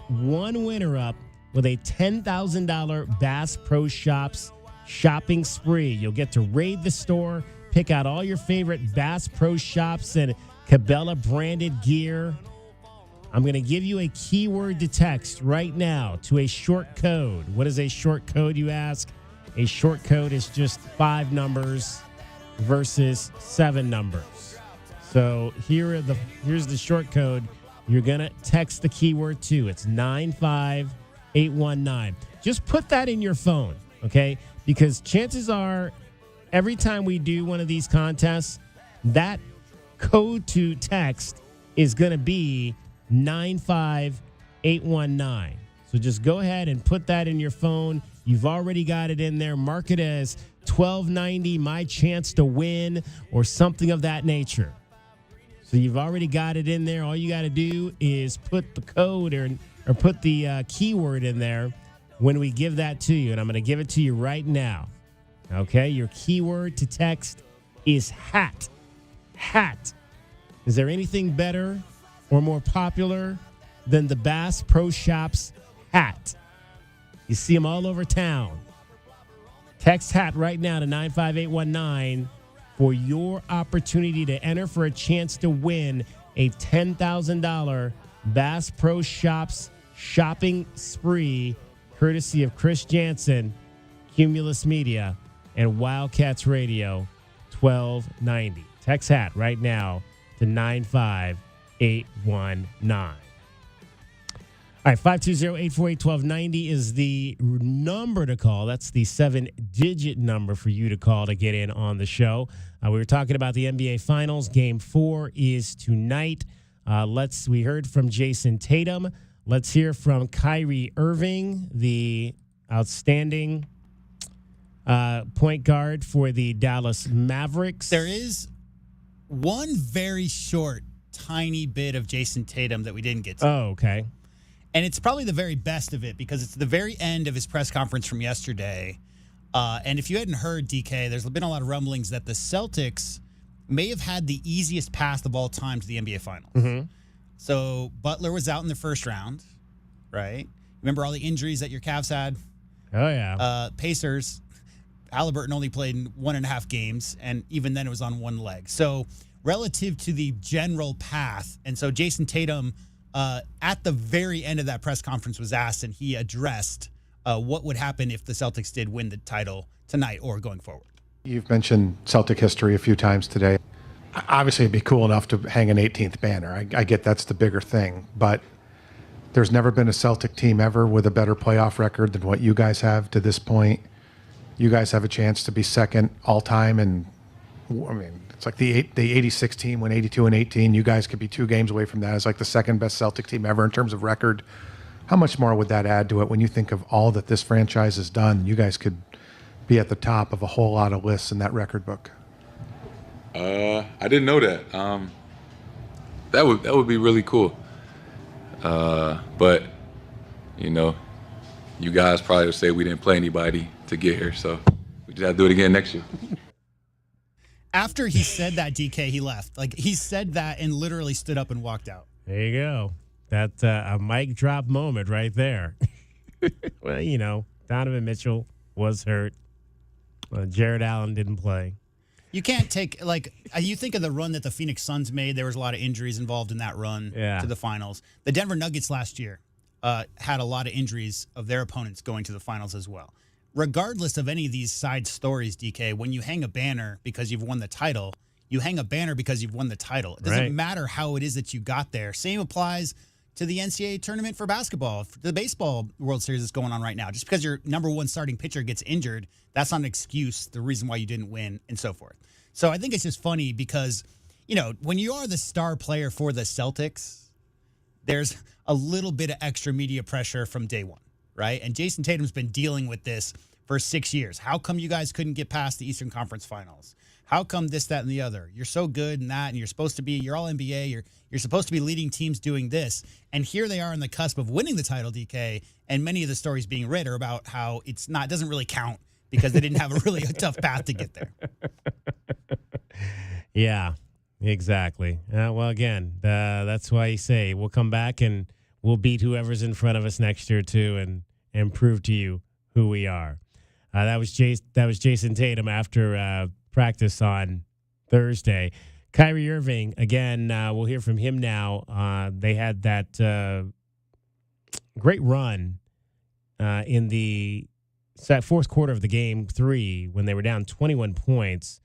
[SPEAKER 6] one winner up with a $10,000 Bass Pro Shops shopping spree. You'll get to raid the store, pick out all your favorite Bass Pro Shops and Cabela branded gear. I'm going to give you a keyword to text right now to a short code. What is a short code, you ask? A short code is just 5 numbers versus 7 numbers. So here's the short code. You're going to text the keyword to. It's 95819. Just put that in your phone, okay? Because chances are every time we do one of these contests, that code to text is going to be 95819. So just go ahead and put that in your phone. You've already got it in there. Mark it as 1290, my chance to win, or something of that nature. So you've already got it in there. All you got to do is put the code or put the keyword in there when we give that to you. And I'm going to give it to you right now. Okay, your keyword to text is hat. Hat. Is there anything better or more popular than the Bass Pro Shops hat? You see them all over town. Text hat right now to 95819 for your opportunity to enter for a chance to win a $10,000 Bass Pro Shops shopping spree, courtesy of Chris Jansen, Cumulus Media, and Wildcats Radio 1290. Text hat right now to 95819. All right, 520-848-1290 is the number to call. That's the 7-digit number for you to call to get in on the show. We were talking about the NBA Finals. Game 4 is tonight. We heard from Jason Tatum. Let's hear from Kyrie Irving, the outstanding point guard for the Dallas Mavericks.
[SPEAKER 1] There is one very short, tiny bit of Jason Tatum that we didn't get to.
[SPEAKER 6] Oh, okay.
[SPEAKER 1] And it's probably the very best of it because it's the very end of his press conference from yesterday. And if you hadn't heard, DK, there's been a lot of rumblings that the Celtics may have had the easiest path of all time to the NBA Finals.
[SPEAKER 6] Mm-hmm.
[SPEAKER 1] So Butler was out in the first round, right? Remember all the injuries that your Cavs had?
[SPEAKER 6] Oh, yeah.
[SPEAKER 1] Pacers, Halliburton only played in 1.5 games, and even then it was on one leg. So relative to the general path, and so Jason Tatum at the very end of that press conference was asked, and he addressed what would happen if the Celtics did win the title tonight or going forward.
[SPEAKER 2] You've mentioned Celtic history a few times today. Obviously, it'd be cool enough to hang an 18th banner. I get that's the bigger thing, but there's never been a Celtic team ever with a better playoff record than what you guys have to this point. You guys have a chance to be second all time, and I mean, it's like the 86 team went 82-18. You guys could be 2 games away from that as like the second best Celtic team ever in terms of record. How much more would that add to it when you think of all that this franchise has done? You guys could be at the top of a whole lot of lists in that record book.
[SPEAKER 3] I didn't know that. That would be really cool. But you know, you guys probably would say we didn't play anybody to get here, so we just have to do it again next year.
[SPEAKER 1] After he said that, DK, he left. Like, he said that and literally stood up and walked out.
[SPEAKER 6] There you go. That's a mic drop moment right there. Well, you know, Donovan Mitchell was hurt. Jared Allen didn't play.
[SPEAKER 1] You can't take, like, you think of the run that the Phoenix Suns made. There was a lot of injuries involved in that run to the finals. The Denver Nuggets last year had a lot of injuries of their opponents going to the finals as well. Regardless of any of these side stories, DK, when you hang a banner because you've won the title, you hang a banner because you've won the title. It doesn't matter how it is that you got there. Same applies to the NCAA tournament for basketball, for the baseball World Series that's going on right now. Just because your number one starting pitcher gets injured, that's not an excuse, the reason why you didn't win, and so forth. So I think it's just funny because, you know, when you are the star player for the Celtics, there's a little bit of extra media pressure from day one, right? And Jason Tatum's been dealing with this for 6 years. How come you guys couldn't get past the Eastern Conference Finals? How come this, that, and the other? You're so good in that, and you're all NBA. You're supposed to be leading teams doing this. And here they are on the cusp of winning the title, DK, and many of the stories being read are about how it doesn't really count because they didn't have a really tough path to get there.
[SPEAKER 6] Yeah, exactly. Well, again, that's why you say we'll come back and we'll beat whoever's in front of us next year, too, and prove to you who we are. That was Jason Tatum after practice on Thursday. Kyrie Irving, again, we'll hear from him now. They had that great run in the fourth quarter of the game 3 when they were down 21 points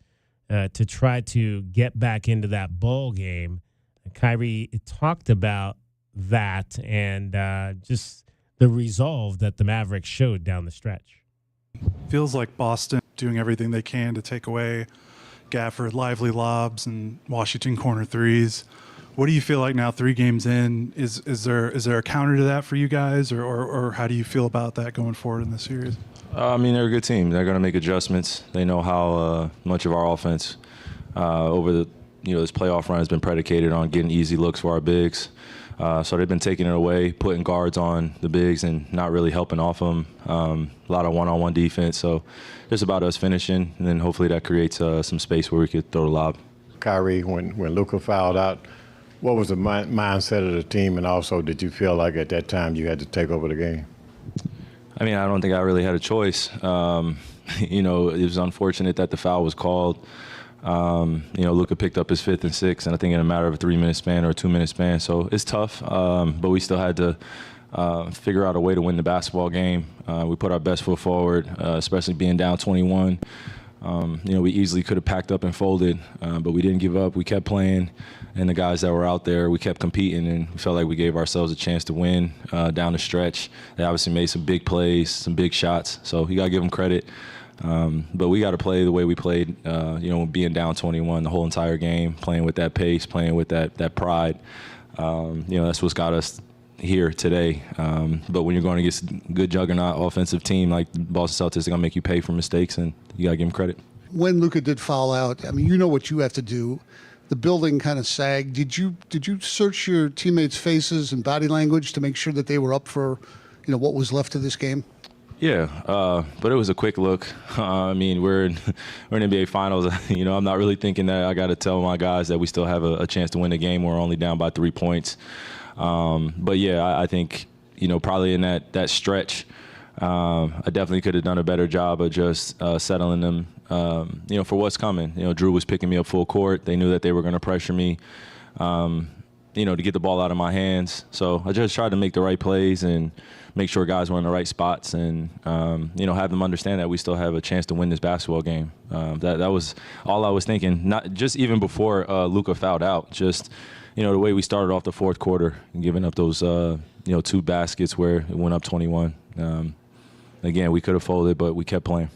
[SPEAKER 6] to try to get back into that ball game. Kyrie talked about that and just the resolve that the Mavericks showed down the stretch.
[SPEAKER 4] Feels like Boston doing everything they can to take away Gafford lively lobs and Washington corner threes. What do you feel like now, 3 games in? Is there a counter to that for you guys, or how do you feel about that going forward in the series?
[SPEAKER 7] I mean, they're a good team. They're going to make adjustments. They know how much of our offense over this playoff run has been predicated on getting easy looks for our bigs. So they've been taking it away, putting guards on the bigs and not really helping off them. A lot of one-on-one defense. So just about us finishing, and then hopefully that creates some space where we could throw the lob.
[SPEAKER 8] Kyrie, when Luka fouled out, what was the mindset of the team, and also did you feel like at that time you had to take over the game?
[SPEAKER 7] I mean, I don't think I really had a choice. It was unfortunate that the foul was called. Luka picked up his 5th and 6th, and I think in a matter of a 3-minute span or a 2-minute span. So it's tough, but we still had to figure out a way to win the basketball game. We put our best foot forward, especially being down 21. We easily could have packed up and folded, but we didn't give up. We kept playing, and the guys that were out there, we kept competing, and we felt like we gave ourselves a chance to win down the stretch. They obviously made some big plays, some big shots, so you got to give them credit. But we got to play the way we played, being down 21 the whole entire game, playing with that pace, playing with that pride. That's what's got us here today. But when you're going against a good juggernaut offensive team like the Boston Celtics, they're going to make you pay for mistakes, and you got to give them credit.
[SPEAKER 11] When Luka did foul out, I mean, you know what you have to do. The building kind of sagged. Did you search your teammates' faces and body language to make sure that they were up for, what was left of this game?
[SPEAKER 7] Yeah, but it was a quick look. We're in NBA Finals. I'm not really thinking that I got to tell my guys that we still have a chance to win the game. We're only down by 3 points. But yeah, I think probably in that stretch, I definitely could have done a better job of just settling them, for what's coming. Drew was picking me up full court. They knew that they were going to pressure me, to get the ball out of my hands. So I just tried to make the right plays and make sure guys were in the right spots and, have them understand that we still have a chance to win this basketball game. That was all I was thinking, not just even before Luka fouled out, just, the way we started off the fourth quarter and giving up those, 2 baskets where it went up 21. Again, we could have folded, but we kept playing.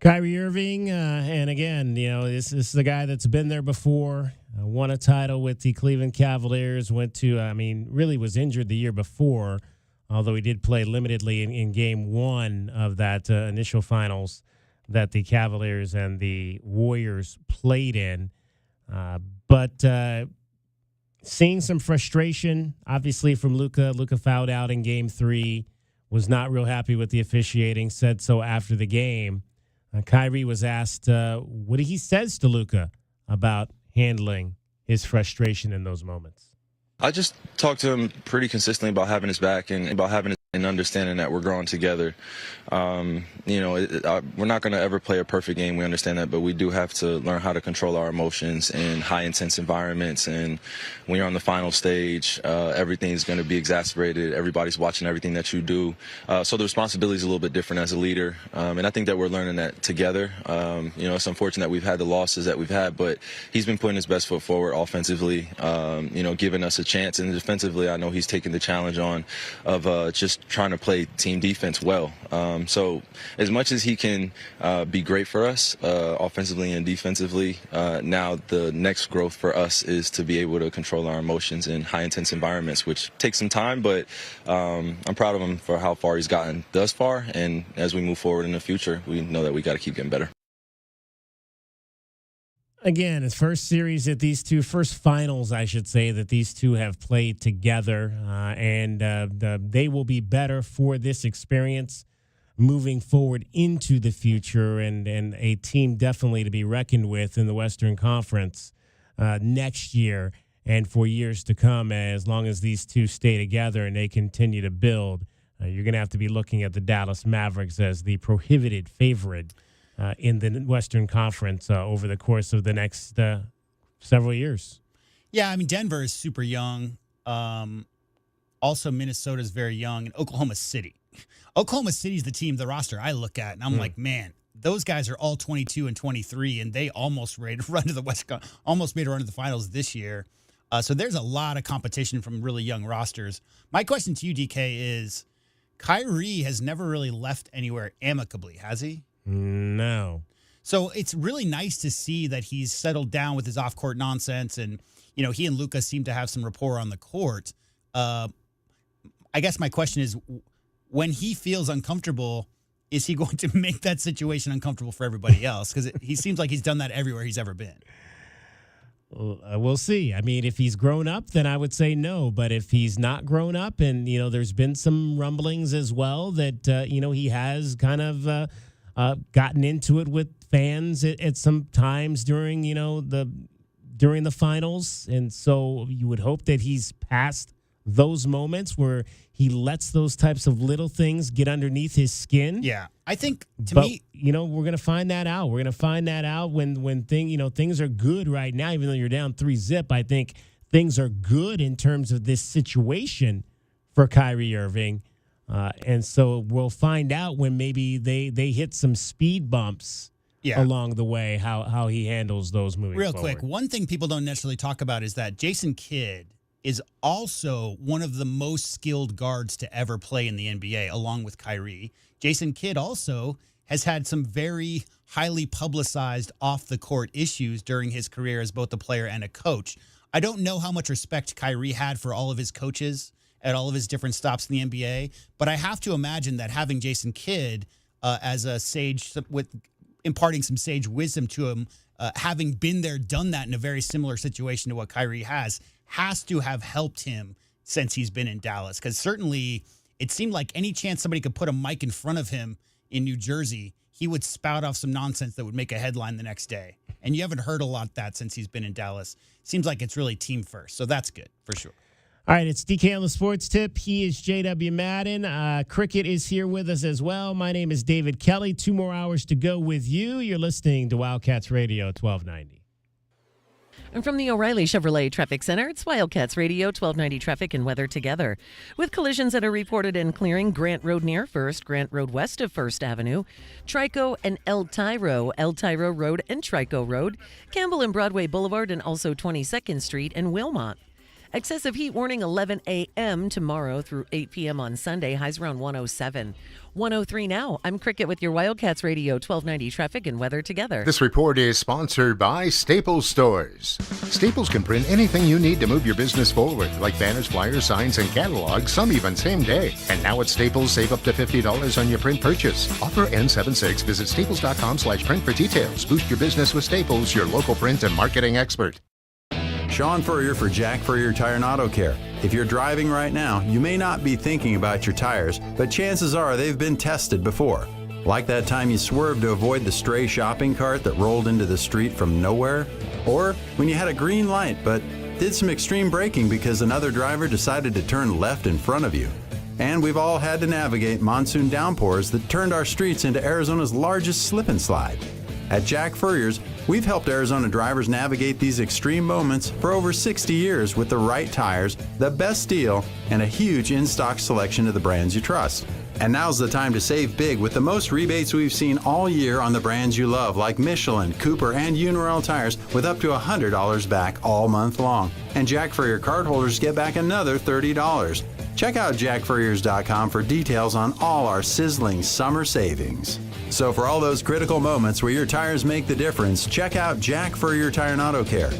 [SPEAKER 6] Kyrie Irving, and again, this is the guy that's been there before, won a title with the Cleveland Cavaliers, really was injured the year before, although he did play limitedly in game 1 of that initial finals that the Cavaliers and the Warriors played in. But seeing some frustration, obviously, from Luka. Luka fouled out in game 3, was not real happy with the officiating, said so after the game. Kyrie was asked what he says to Luka about handling his frustration in those moments.
[SPEAKER 15] I just talked to him pretty consistently about having his back and understanding that we're growing together. We're not going to ever play a perfect game. We understand that, but we do have to learn how to control our emotions in high-intense environments. And when you're on the final stage, everything's going to be exacerbated. Everybody's watching everything that you do. So the responsibility is a little bit different as a leader. And I think that we're learning that together. It's unfortunate that we've had the losses that we've had, but he's been putting his best foot forward offensively, giving us a chance. And defensively, I know he's taking the challenge on of just trying to play team defense well. So as much as he can be great for us offensively and defensively, now the next growth for us is to be able to control our emotions in high-intense environments, which takes some time, but I'm proud of him for how far he's gotten thus far, and as we move forward in the future, we know that we got to keep getting better.
[SPEAKER 6] Again, his first finals, I should say, that these two have played together, and they will be better for this experience moving forward into the future, and a team definitely to be reckoned with in the Western Conference next year and for years to come. As long as these two stay together and they continue to build, you're going to have to be looking at the Dallas Mavericks as the prohibited favorite in the Western Conference over the course of the next several years.
[SPEAKER 1] Yeah, I mean, Denver is super young. Also, Minnesota is very young. And Oklahoma City. Oklahoma City is the roster I look at, and I'm like, man, those guys are all 22 and 23, and they almost made a run to the finals this year. So there's a lot of competition from really young rosters. My question to you, DK, is Kyrie has never really left anywhere amicably, has he?
[SPEAKER 6] No.
[SPEAKER 1] So it's really nice to see that he's settled down with his off-court nonsense, and he and Luka seem to have some rapport on the court. I guess my question is, when he feels uncomfortable, is he going to make that situation uncomfortable for everybody else? Because he seems like he's done that everywhere he's ever been.
[SPEAKER 6] We'll see. I mean, if he's grown up, then I would say no. But if he's not grown up, and there's been some rumblings as well that he has kind of gotten into it with fans at some times during the finals, and so you would hope that he's past those moments where he lets those types of little things get underneath his skin.
[SPEAKER 1] Yeah, I think
[SPEAKER 6] we're going to find that out. We're going to find that out when things are good right now. Even though you're down 3-0, I think things are good in terms of this situation for Kyrie Irving. And so we'll find out when maybe they hit some speed bumps along the way, how he handles those moving
[SPEAKER 1] Real
[SPEAKER 6] forward.
[SPEAKER 1] quick, one thing people don't necessarily talk about is that Jason Kidd is also one of the most skilled guards to ever play in the NBA, along with Kyrie. Jason Kidd also has had some very highly publicized off-the-court issues during his career as both a player and a coach. I don't know how much respect Kyrie had for all of his coaches at all of his different stops in the NBA, but I have to imagine that having Jason Kidd as a sage, with imparting some sage wisdom to him, having been there, done that in a very similar situation to what Kyrie has to have helped him since he's been in Dallas. Because certainly it seemed like any chance somebody could put a mic in front of him in New Jersey, he would spout off some nonsense that would make a headline the next day. And you haven't heard a lot of that since he's been in Dallas. Seems like it's really team first. So that's good, for sure.
[SPEAKER 6] All right, it's DK on the Sports Tip. He is J.W. Madden. Cricket is here with us as well. My name is David Kelly. 2 more hours to go with you. You're listening to Wildcats Radio 1290.
[SPEAKER 9] And from the O'Reilly Chevrolet Traffic Center, it's Wildcats Radio 1290 traffic and weather together. With collisions that are reported and clearing Grant Road near First, Grant Road west of First Avenue, Trico and El Tiro Road and Trico Road, Campbell and Broadway Boulevard, and also 22nd Street and Wilmot. Excessive heat warning 11 a.m. tomorrow through 8 p.m. on Sunday. Highs around 107. 103 now. I'm Cricket with your Wildcats Radio 1290 traffic and weather together.
[SPEAKER 10] This report is sponsored by Staples Stores. Staples can print anything you need to move your business forward, like banners, flyers, signs, and catalogs, some even same day. And now at Staples, save up to $50 on your print purchase. Offer ends 7/6. Visit staples.com/print for details. Boost your business with Staples, your local print and marketing expert.
[SPEAKER 17] Sean Furrier for Jack Furrier Tire and Auto Care. If you're driving right now, you may not be thinking about your tires, but chances are they've been tested before. Like that time you swerved to avoid the stray shopping cart that rolled into the street from nowhere? Or when you had a green light but did some extreme braking because another driver decided to turn left in front of you. And we've all had to navigate monsoon downpours that turned our streets into Arizona's largest slip and slide. At Jack Furrier's, we've helped Arizona drivers navigate these extreme moments for over 60 years with the right tires, the best steel, and a huge in-stock selection of the brands you trust. And now's the time to save big with the most rebates we've seen all year on the brands you love, like Michelin, Cooper, and Uniroyal tires, with up to $100 back all month long. And Jack Furrier cardholders get back another $30. Check out jackfurriers.com for details on all our sizzling summer savings. So for all those critical moments where your tires make the difference, check out Jack Furrier Tire and Auto Care.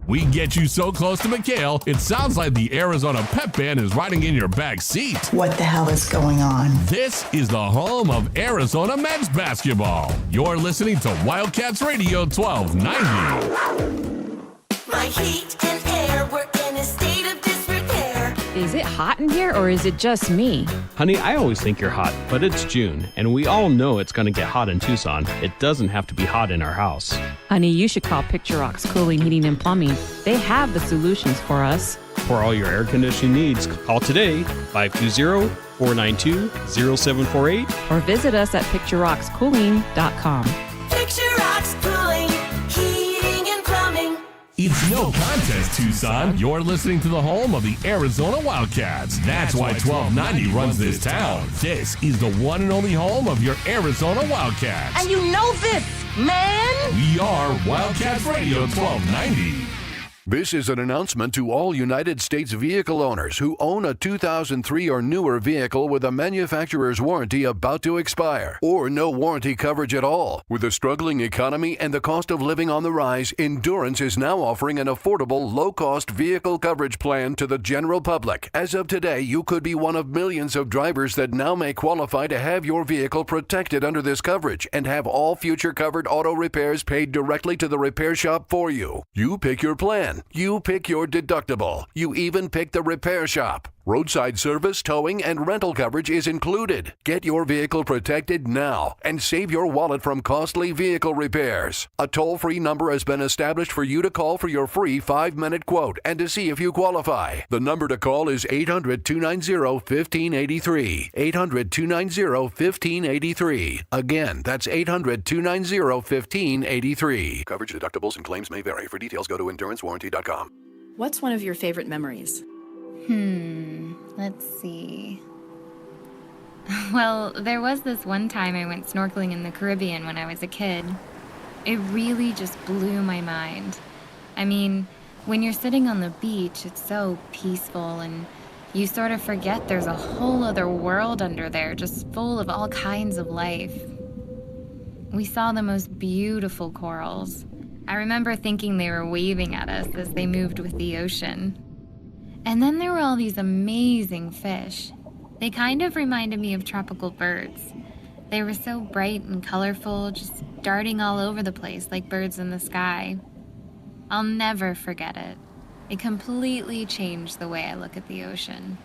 [SPEAKER 5] We get you so close to McHale, it sounds like the Arizona Pep Band is riding in your back seat.
[SPEAKER 27] What the hell is going on?
[SPEAKER 5] This is the home of Arizona men's basketball. You're listening to Wildcats Radio 1290.
[SPEAKER 12] My heat and air were in a state of disrepair.
[SPEAKER 13] Is it hot in here or is it just me?
[SPEAKER 14] Honey, I always think you're hot, but it's June, and we all know it's going to get hot in Tucson. It doesn't have to be hot in our house.
[SPEAKER 13] Honey, you should call Picture Rocks Cooling, Heating, and Plumbing. They have the solutions for us.
[SPEAKER 14] For all your air conditioning needs, call today, 520-492-0748.
[SPEAKER 13] Or visit us at picturerockscooling.com.
[SPEAKER 12] Picture Rocks Cooling, Heating, and Plumbing.
[SPEAKER 5] It's no contest, Tucson. You're listening to the home of the Arizona Wildcats. That's why 1290 runs this town. This is the one and only home of your Arizona Wildcats.
[SPEAKER 12] And you know this, man.
[SPEAKER 5] We are Wildcats Radio 1290.
[SPEAKER 16] This is an announcement to all United States vehicle owners who own a 2003 or newer vehicle with a manufacturer's warranty about to expire, or no warranty coverage at all. With a struggling economy and the cost of living on the rise, Endurance is now offering an affordable, low-cost vehicle coverage plan to the general public. As of today, you could be one of millions of drivers that now may qualify to have your vehicle protected under this coverage and have all future covered auto repairs paid directly to the repair shop for you. You pick your plan. You pick your deductible. You even pick the repair shop. Roadside service, towing, and rental coverage is included. Get your vehicle protected now and save your wallet from costly vehicle repairs. A toll-free number has been established for you to call for your free 5-minute quote and to see if you qualify. The number to call is 800-290-1583. 800-290-1583. Again, that's 800-290-1583. Coverage, deductibles, and claims may vary. For details, go to endurancewarranty.com.
[SPEAKER 18] What's one of your favorite memories?
[SPEAKER 19] Let's see. Well, there was this one time I went snorkeling in the Caribbean when I was a kid. It really just blew my mind. I mean, when you're sitting on the beach, it's so peaceful and you sort of forget there's a whole other world under there just full of all kinds of life. We saw the most beautiful corals. I remember thinking they were waving at us as they moved with the ocean. And then there were all these amazing fish. They kind of reminded me of tropical birds. They were so bright and colorful, just darting all over the place like birds in the sky. I'll never forget it. It completely changed the way I look at the ocean.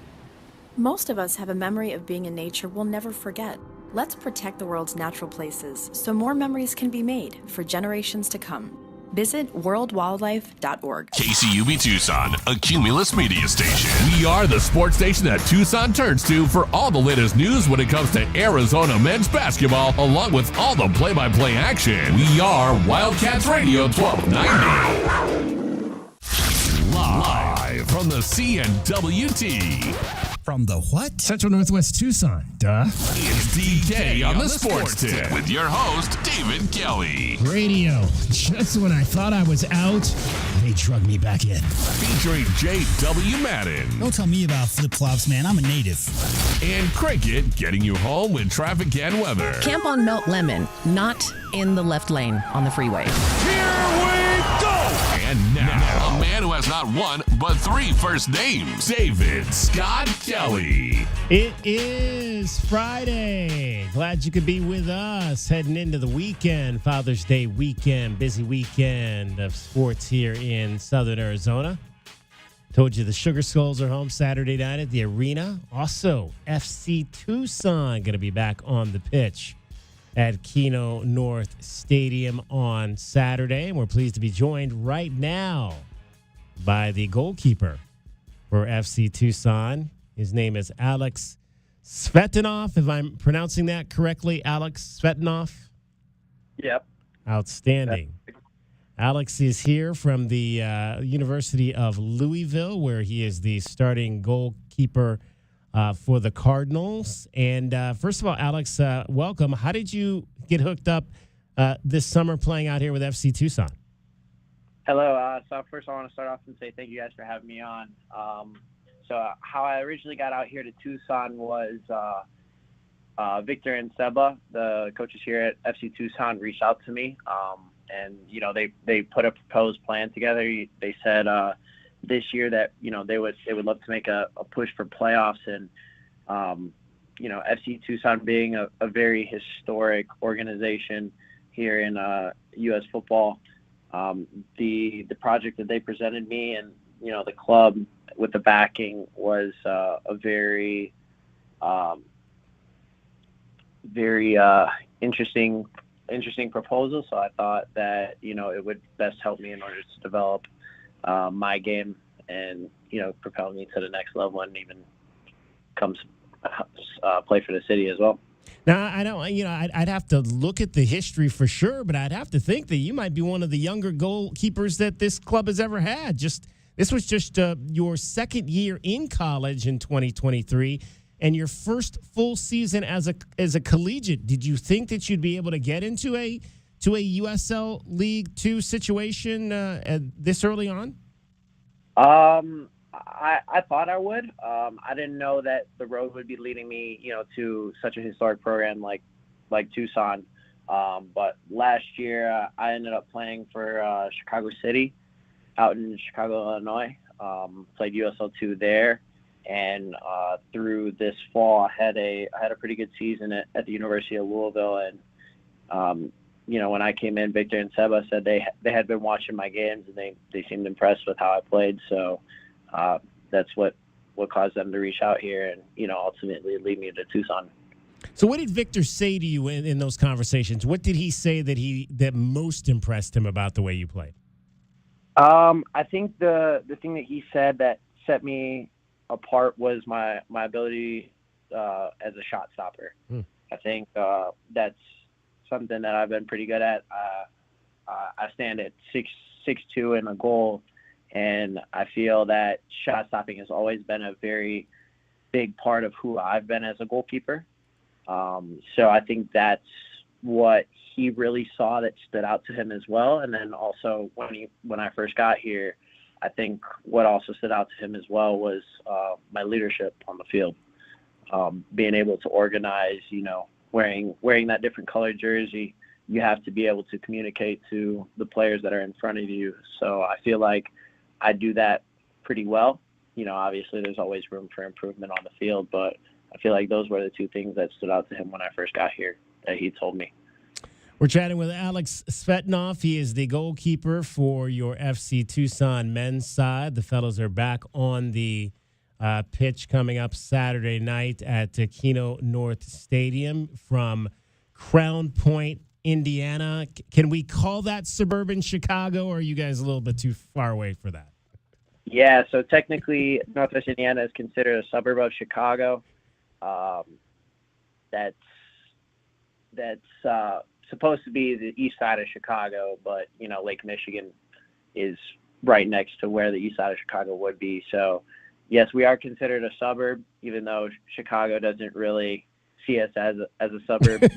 [SPEAKER 18] Most of us have a memory of being in nature we'll never forget. Let's protect the world's natural places so more memories can be made for generations to come. Visit worldwildlife.org.
[SPEAKER 5] KCUB Tucson, a Cumulus media station. We are the sports station that Tucson turns to for all the latest news when it comes to Arizona men's basketball, along with all the play-by-play action. We are Wildcats Radio 1290. Live from the CNWT.
[SPEAKER 20] From the what? Central Northwest Tucson. Duh.
[SPEAKER 5] It's D.K on the Sports Tip with your host, David Kelly.
[SPEAKER 20] Radio. Just when I thought I was out, they drug me back in.
[SPEAKER 5] Featuring J.W. Madden.
[SPEAKER 1] Don't tell me about flip-flops, man. I'm a native.
[SPEAKER 5] And Cricket getting you home with traffic and weather.
[SPEAKER 9] Camp on Melt Lemon, not in the left lane on the freeway.
[SPEAKER 5] Here we go! And now, a man who has not one, but 3 first names, David Scott Kelly.
[SPEAKER 6] It is Friday. Glad you could be with us heading into the weekend, Father's Day weekend, busy weekend of sports here in Southern Arizona. Told you the Sugar Skulls are home Saturday night at the arena. Also, FC Tucson going to be back on the pitch at Keno North Stadium on Saturday. And we're pleased to be joined right now by the goalkeeper for FC Tucson. His name is Alex Svetinov, if I'm pronouncing that correctly. Alex Svetinov?
[SPEAKER 21] Yep.
[SPEAKER 6] Outstanding. Alex is here from the University of Louisville, where he is the starting goalkeeper for the Cardinals. And first of all, Alex, welcome. How did you get hooked up this summer playing out here with FC Tucson?
[SPEAKER 2] Hello. So first I want to start off and say thank you guys for having me on. So how I originally got out here to Tucson was Victor and Seba, the coaches here at FC Tucson, reached out to me. And, they put a proposed plan together. They said this year that, they would love to make a push for playoffs. And, FC Tucson being a very historic organization here in U.S. football, the project that they presented me and, the club with the backing was a very interesting proposal. So I thought that, it would best help me in order to develop my game and, propel me to the next level and even come play for the city as well.
[SPEAKER 6] Now, I don't, I'd have to look at the history for sure, but I'd have to think that you might be one of the younger goalkeepers that this club has ever had. This was just your second year in college in 2023 and your first full season as a collegiate. Did you think that you'd be able to get into a USL League 2 situation this early on?
[SPEAKER 2] I thought I would. I didn't know that the road would be leading me, to such a historic program like Tucson. But last year I ended up playing for Chicago City out in Chicago, Illinois. Played USL 2 there, and through this fall I had a pretty good season at the University of Louisville. And when I came in, Victor and Seba said they had been watching my games and they seemed impressed with how I played. So that's what caused them to reach out here and, ultimately lead me to Tucson.
[SPEAKER 6] So what did Victor say to you in those conversations? What did he say that most impressed him about the way you played?
[SPEAKER 2] I think the thing that he said that set me apart was my ability as a shot stopper. I think that's something that I've been pretty good at. I stand at 6'2" in a goal, and I feel that shot stopping has always been a very big part of who I've been as a goalkeeper. So I think that's what he really saw that stood out to him as well. And then also when I first got here, I think what also stood out to him as well was my leadership on the field. Being able to organize, wearing that different colored jersey, you have to be able to communicate to the players that are in front of you. So I feel like I do that pretty well. Obviously there's always room for improvement on the field, but I feel like those were the two things that stood out to him when I first got here that he told me.
[SPEAKER 6] We're chatting with Alex Svetnov. He is the goalkeeper for your FC Tucson men's side. The fellows are back on the pitch coming up Saturday night at Keno North Stadium from Crown Point, Indiana. Can we call that suburban Chicago, or are you guys a little bit too far away for that?
[SPEAKER 2] Yeah, so technically Northwest Indiana is considered a suburb of Chicago. That's supposed to be the east side of Chicago, but Lake Michigan is right next to where the east side of Chicago would be. So yes, we are considered a suburb, even though Chicago doesn't really see us as a suburb.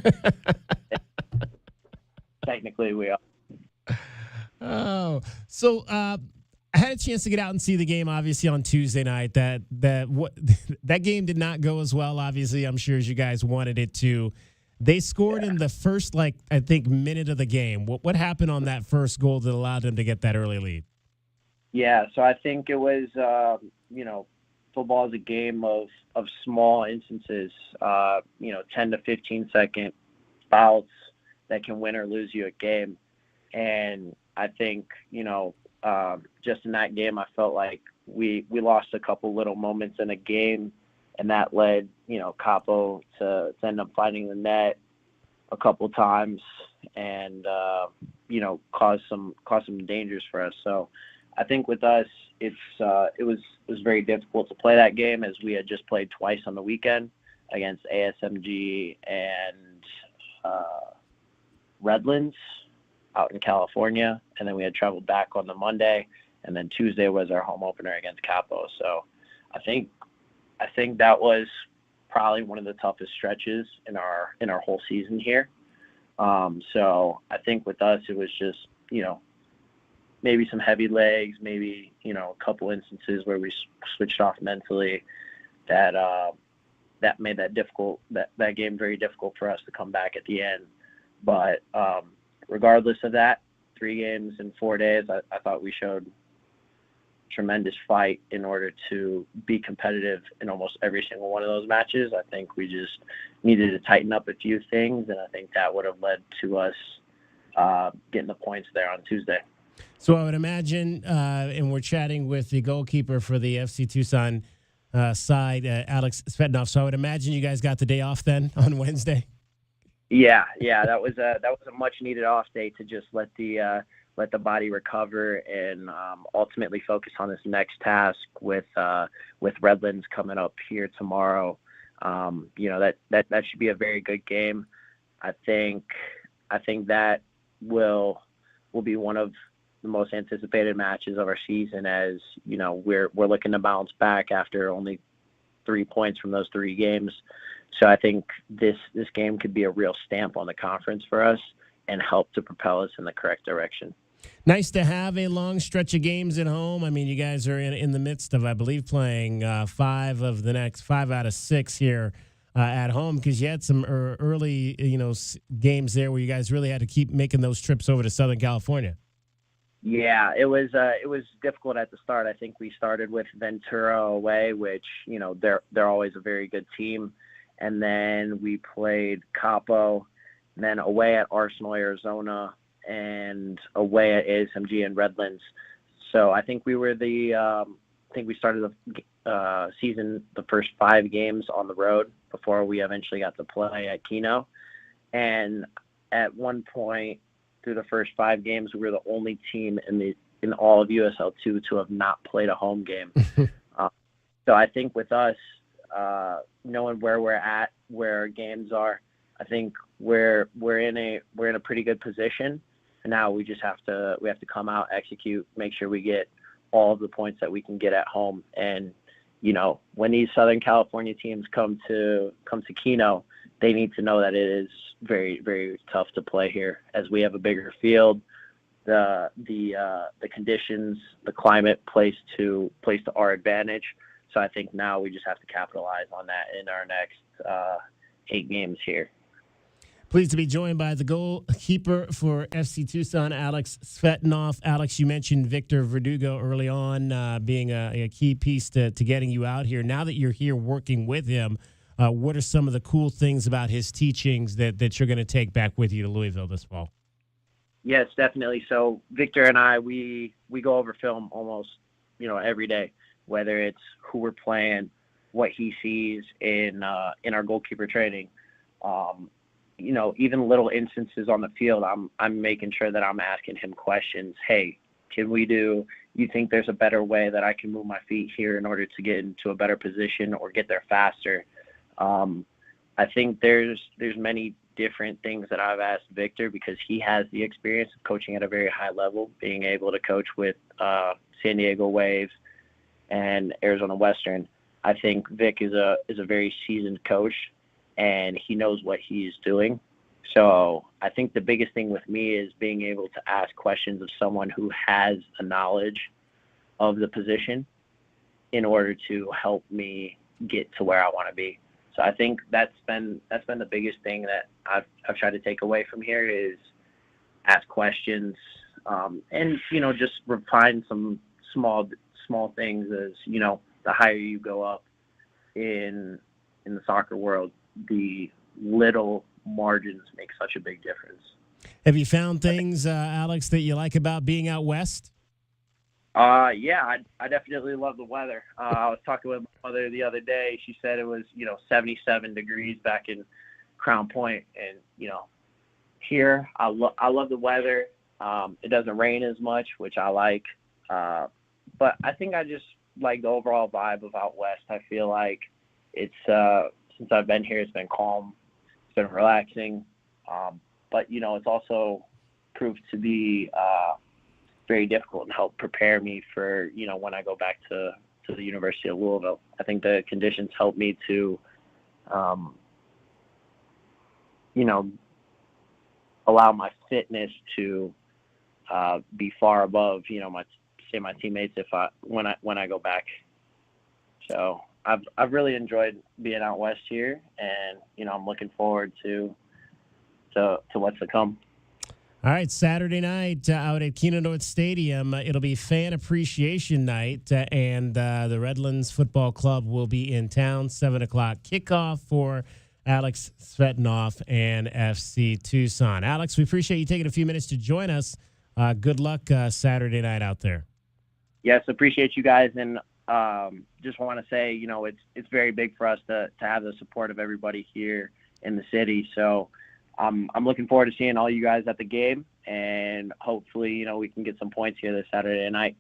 [SPEAKER 2] Technically we are.
[SPEAKER 6] Oh, so I had a chance to get out and see the game, obviously, on Tuesday night. That game did not go as well, obviously, I'm sure, as you guys wanted it to. They scored in the first, minute of the game. What happened on that first goal that allowed them to get that early lead?
[SPEAKER 2] Yeah, so I think it was, football is a game of small instances, 10 to 15 second bouts that can win or lose you a game. And I think, just in that game, I felt like we lost a couple little moments in a game, and that led, Capo to end up finding the net a couple times and, caused some dangers for us. So I think with us, it was very difficult to play that game, as we had just played twice on the weekend against ASMG and Redlands out in California, and then we had traveled back on the Monday, and then Tuesday was our home opener against Capo. So I think I think that was probably one of the toughest stretches in our whole season here. So I think with us, it was just, maybe some heavy legs, maybe, a couple instances where we switched off mentally that made that game very difficult for us to come back at the end. But regardless of that, 3 games in 4 days, I thought we showed tremendous fight in order to be competitive in almost every single one of those matches. I think we just needed to tighten up a few things, and I think that would have led to us getting the points there on Tuesday.
[SPEAKER 6] So I would imagine, and we're chatting with the goalkeeper for the FC Tucson side, Alex Svetnov. So I would imagine you guys got the day off then on Wednesday.
[SPEAKER 2] Yeah, that was a much needed off day to just let the body recover and ultimately focus on this next task with Redlands coming up here tomorrow. That should be a very good game. I think that will be one of the most anticipated matches of our season, as we're looking to bounce back after only 3 points from those 3 games. So I think this game could be a real stamp on the conference for us and help to propel us in the correct direction.
[SPEAKER 6] Nice to have a long stretch of games at home. I mean, you guys are in the midst of, I believe, playing 5 of the next 5 out of 6 here at home, because you had some early, games there where you guys really had to keep making those trips over to Southern California.
[SPEAKER 2] Yeah, it was difficult at the start. I think we started with Ventura away, which they're always a very good team, and then we played Capo, and then away at Arsenal, Arizona, and away at ASMG and Redlands. So I think we were we started the season, the first 5 games on the road before we eventually got to play at Keno. And at one point through the first 5 games, we were the only team in all of USL2 to have not played a home game. So I think with us, knowing where we're at, where our games are, I think we're in a pretty good position. And now we just have to come out, execute, make sure we get all of the points that we can get at home. And when these Southern California teams come to Keno, they need to know that it is very, very tough to play here, as we have a bigger field. The conditions, the climate plays to our advantage. So I think now we just have to capitalize on that in our next 8 games here.
[SPEAKER 6] Pleased to be joined by the goalkeeper for FC Tucson, Alex Svetnov. Alex, you mentioned Victor Verdugo early on being a key piece to getting you out here. Now that you're here working with him, what are some of the cool things about his teachings that you're going to take back with you to Louisville this fall?
[SPEAKER 2] Yes, definitely. So Victor and I, we go over film almost, every day, whether it's who we're playing, what he sees in our goalkeeper training. Even little instances on the field, I'm making sure that I'm asking him questions. Hey, you think there's a better way that I can move my feet here in order to get into a better position or get there faster? I think there's many different things that I've asked Victor, because he has the experience of coaching at a very high level, being able to coach with San Diego Wave and Arizona Western. I think Vic is a very seasoned coach, and he knows what he's doing. So I think the biggest thing with me is being able to ask questions of someone who has a knowledge of the position in order to help me get to where I want to be. So I think that's been the biggest thing that I've tried to take away from here, is ask questions, and just refine some small things. As the higher you go up in the soccer world, the little margins make such a big difference.
[SPEAKER 6] Have you found things, Alex, that you like about being out west?
[SPEAKER 2] Yeah, I definitely love the weather. I was talking with my mother the other day. She said it was 77 degrees back in Crown Point, and here I love the weather. It doesn't rain as much, which I like. But I think I just like the overall vibe of out west. I feel like it's since I've been here, it's been calm, it's been relaxing. But it's also proved to be very difficult and help prepare me for when I go back to to the University of Louisville. I think the conditions helped me to, allow my fitness to be far above, my teammates when I go back. So I've really enjoyed being out west here, and I'm looking forward to what's to come.
[SPEAKER 6] All right, Saturday night out at Keno North Stadium, it'll be Fan Appreciation Night, and the Redlands Football Club will be in town. 7 o'clock kickoff for Alex Svetnoff and FC Tucson. Alex, we appreciate you taking a few minutes to join us. Good luck Saturday night out there.
[SPEAKER 2] Yes, appreciate you guys, and just want to say, it's very big for us to have the support of everybody here in the city. So I'm looking forward to seeing all you guys at the game, and hopefully, we can get some points here this Saturday night.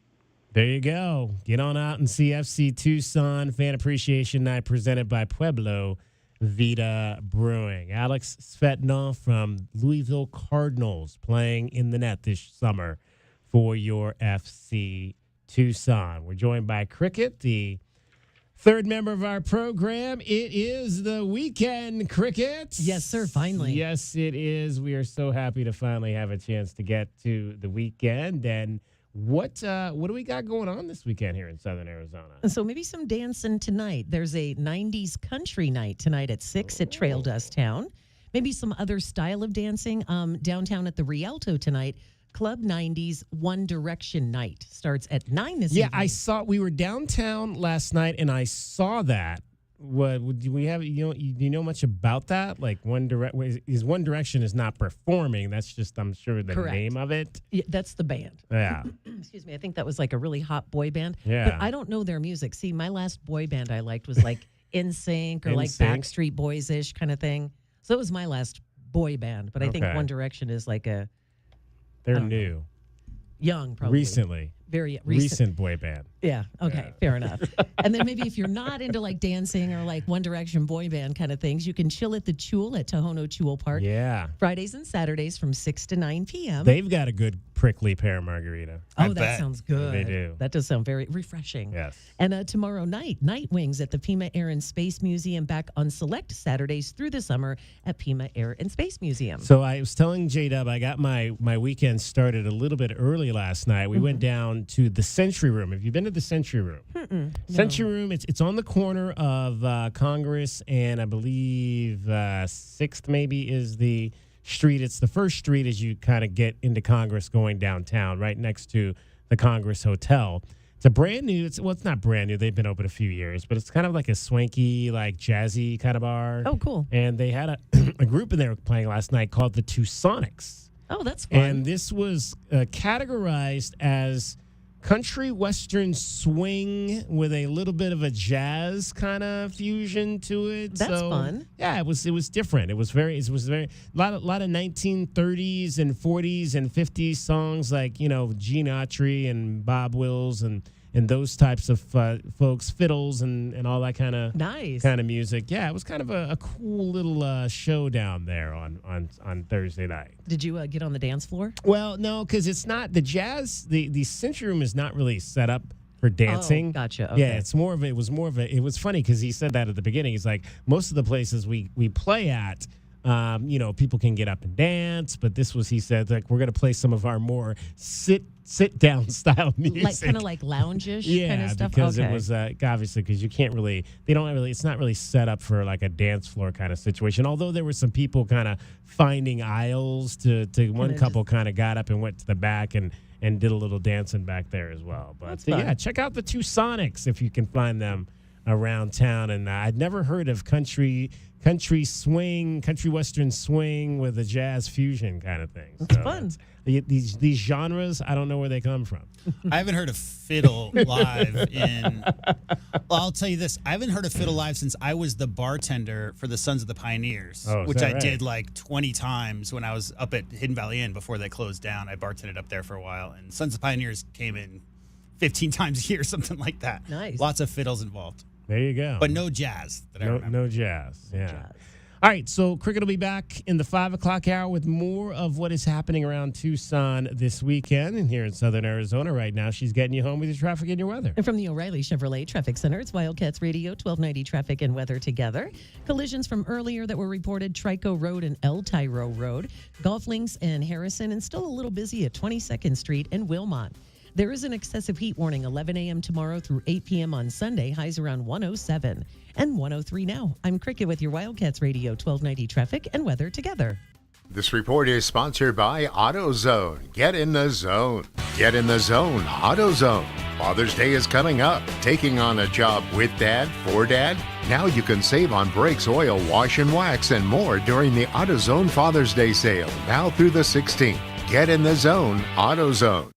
[SPEAKER 6] There you go. Get on out and see FC Tucson Fan Appreciation Night presented by Pueblo Vita Brewing. Alex Svetnoff from Louisville Cardinals playing in the net this summer for your FC Tucson. We're joined by Cricket, the third member of our program. It is the weekend, Cricket.
[SPEAKER 9] Yes, sir, finally.
[SPEAKER 6] Yes, it is. We are so happy to finally have a chance to get to the weekend. And what do we got going on this weekend here in Southern Arizona?
[SPEAKER 9] So maybe some dancing tonight. There's a 90s country night tonight at 6 at Trail Dust Town. Maybe some other style of dancing downtown at the Rialto tonight. Club 90s One Direction Night starts at 9 this evening.
[SPEAKER 6] Yeah, we were downtown last night, and I saw that. What do we have? Do you know much about that? Like One Direction is not performing. That's just, I'm sure, the
[SPEAKER 9] Correct.
[SPEAKER 6] name of it.
[SPEAKER 9] Yeah, that's the band.
[SPEAKER 6] Yeah.
[SPEAKER 9] Excuse me. I think that was like a really hot boy band.
[SPEAKER 6] Yeah.
[SPEAKER 9] But I don't know their music. See, my last boy band I liked was like NSYNC or like
[SPEAKER 6] NSYNC.
[SPEAKER 9] Backstreet Boys-ish kind of thing. So it was my last boy band. But I think
[SPEAKER 6] Okay.
[SPEAKER 9] One Direction is like a
[SPEAKER 6] They're new.
[SPEAKER 9] young, probably.
[SPEAKER 6] Recently.
[SPEAKER 9] Very
[SPEAKER 6] Recent boy band.
[SPEAKER 9] Yeah. Okay. Fair enough. And then maybe if you're not into like dancing or like One Direction boy band kind of things, you can chill at the Chul at Tohono Chul Park.
[SPEAKER 6] Yeah.
[SPEAKER 9] Fridays and Saturdays from 6 to 9 p.m.
[SPEAKER 6] They've got a good prickly pear margarita.
[SPEAKER 9] Oh, that sounds good.
[SPEAKER 6] They do.
[SPEAKER 9] That does sound very refreshing.
[SPEAKER 6] Yes.
[SPEAKER 9] And tomorrow night, Night Wings at the Pima Air and Space Museum, back on select Saturdays through the summer at Pima Air and Space Museum.
[SPEAKER 6] So I was telling J.W. I got my weekend started a little bit early last night. We went down to the Century Room. Have you been to the Century Room? Century Room, it's on the corner of Congress and I believe 6th maybe is the street. It's the first street as you kind of get into Congress going downtown, right next to the Congress Hotel. It's a brand new, it's not brand new. They've been open a few years, but it's kind of like a swanky, like jazzy kind of bar.
[SPEAKER 9] Oh, cool.
[SPEAKER 6] And they had a group in there playing last night called the Tucsonics.
[SPEAKER 9] Oh, that's fun.
[SPEAKER 6] And this was categorized as country western swing with a little bit of a jazz kind of fusion to it.
[SPEAKER 9] That's fun.
[SPEAKER 6] Yeah, it was different. It was very a lot of 1930s and 40s and 50s songs like, Gene Autry and Bob Wills and those types of folks, fiddles and all that kind of music. Yeah, it was kind of a cool little show down there on Thursday night.
[SPEAKER 9] Did you get on the dance floor?
[SPEAKER 6] Well, no, because it's not the jazz. The Century Room is not really set up for dancing.
[SPEAKER 9] Oh, gotcha. Okay.
[SPEAKER 6] Yeah, it was funny because he said that at the beginning. He's like, most of the places we play at, people can get up and dance, but he said, like, we're going to play some of our more sit down style music.
[SPEAKER 9] Like kind of like lounge-ish kind of stuff?
[SPEAKER 6] Because it was obviously because you can't really, it's not really set up for like a dance floor kind of situation. Although there were some people kind of finding aisles to one couple kind of got up and went to the back and did a little dancing back there as well. But yeah, check out the Tucsonics if you can find them around town. And I'd never heard of country western swing with a jazz fusion kind of thing.
[SPEAKER 9] It's fun.
[SPEAKER 6] These genres, I don't know where they come from.
[SPEAKER 1] I haven't heard of fiddle live I'll tell you this. I haven't heard of fiddle live since I was the bartender for the Sons of the Pioneers, which I did like 20 times when I was up at Hidden Valley Inn before they closed down. I bartended up there for a while, and Sons of the Pioneers came in 15 times a year, something like that.
[SPEAKER 9] Nice.
[SPEAKER 1] Lots of fiddles involved.
[SPEAKER 6] There you go.
[SPEAKER 1] But no jazz that I remember.
[SPEAKER 6] No jazz. Yeah. All right, so cricket will be back in the 5 o'clock hour with more of what is happening around Tucson this weekend. And here in southern Arizona right now, she's getting you home with your traffic and your weather.
[SPEAKER 9] And from the O'Reilly Chevrolet Traffic Center, it's Wildcats Radio 1290 traffic and weather together. Collisions from earlier that were reported, Trico Road and El Tiro Road, Golf Links and Harrison, and still a little busy at 22nd Street and Wilmot. There is an excessive heat warning 11 a.m. tomorrow through 8 p.m. on Sunday, highs around 107 and 103 now. I'm Cricket with your Wildcats Radio 1290 traffic and weather together.
[SPEAKER 10] This report is sponsored by AutoZone. Get in the zone. Get in the zone. AutoZone. Father's Day is coming up. Taking on a job with Dad, for Dad? Now you can save on brakes, oil, wash and wax, and more during the AutoZone Father's Day sale, now through the 16th. Get in the zone. AutoZone.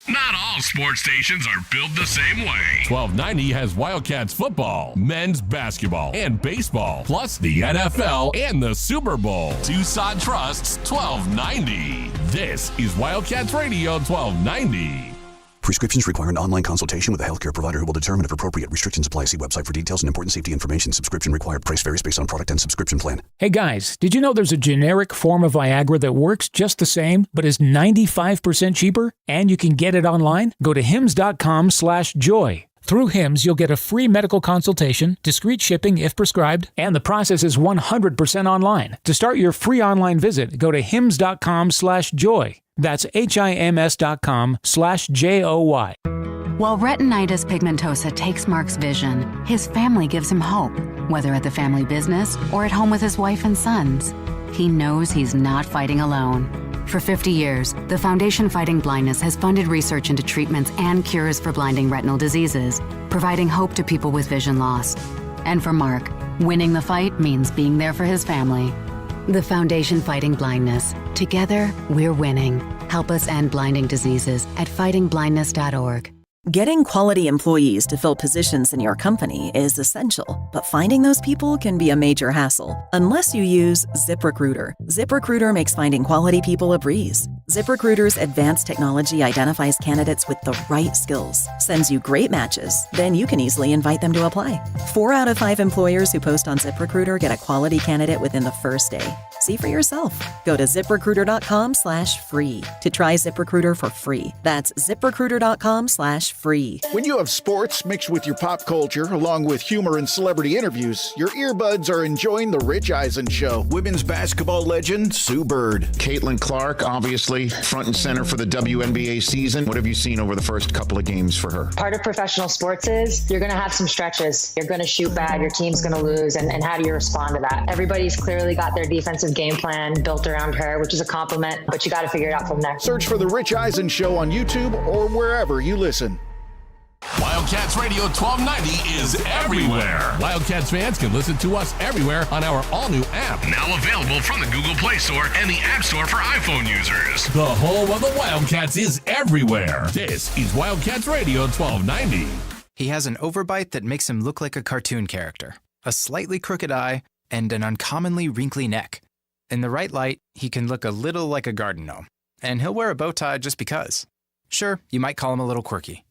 [SPEAKER 5] Not all sports stations are built the same way. 1290 has Wildcats football, men's basketball, and baseball, plus the NFL and the Super Bowl. Tucson trusts 1290. This is Wildcats Radio 1290.
[SPEAKER 3] Prescriptions require an online consultation with a healthcare provider who will determine if appropriate restrictions apply. See website for details and important safety information. Subscription required. Price varies based on product and subscription plan.
[SPEAKER 21] Hey guys, did you know there's a generic form of Viagra that works just the same, but is 95% cheaper? And you can get it online? Go to hims.com/joy. Through Hims, you'll get a free medical consultation, discreet shipping if prescribed, and the process is 100% online. To start your free online visit, go to hims.com/joy. That's HIMS.com/JOY.
[SPEAKER 22] While retinitis pigmentosa takes Mark's vision, his family gives him hope, whether at the family business or at home with his wife and sons. He knows he's not fighting alone. For 50 years, the Foundation Fighting Blindness has funded research into treatments and cures for blinding retinal diseases, providing hope to people with vision loss. And for Mark, winning the fight means being there for his family. The Foundation Fighting Blindness. Together, we're winning. Help us end blinding diseases at fightingblindness.org.
[SPEAKER 23] Getting quality employees to fill positions in your company is essential, but finding those people can be a major hassle unless you use ZipRecruiter. ZipRecruiter makes finding quality people a breeze. ZipRecruiter's advanced technology identifies candidates with the right skills, sends you great matches, then you can easily invite them to apply. 4 out of 5 employers who post on ZipRecruiter get a quality candidate within the first day. See for yourself. Go to ZipRecruiter.com/free to try ZipRecruiter for free. That's ZipRecruiter.com/free.
[SPEAKER 24] When you have sports mixed with your pop culture, along with humor and celebrity interviews, your earbuds are enjoying The Rich Eisen Show. Women's basketball legend, Sue Bird.
[SPEAKER 25] Caitlin Clark, obviously, front and center for the WNBA season. What have you seen over the first couple of games for her?
[SPEAKER 26] Part of professional sports is you're going to have some stretches. You're going to shoot bad. Your team's going to lose. And how do you respond to that? Everybody's clearly got their defensive game plan built around her, which is a compliment, but you got to figure it out from there.
[SPEAKER 24] Search for The Rich Eisen Show on YouTube or wherever you listen.
[SPEAKER 5] Wildcats Radio 1290 is everywhere. Wildcats fans can listen to us everywhere on our all-new app. Now available from the Google Play Store and the App Store for iPhone users. The home of the Wildcats is everywhere. This is Wildcats Radio 1290.
[SPEAKER 28] He has an overbite that makes him look like a cartoon character, a slightly crooked eye, and an uncommonly wrinkly neck. In the right light, he can look a little like a garden gnome, and he'll wear a bow tie just because. Sure, you might call him a little quirky,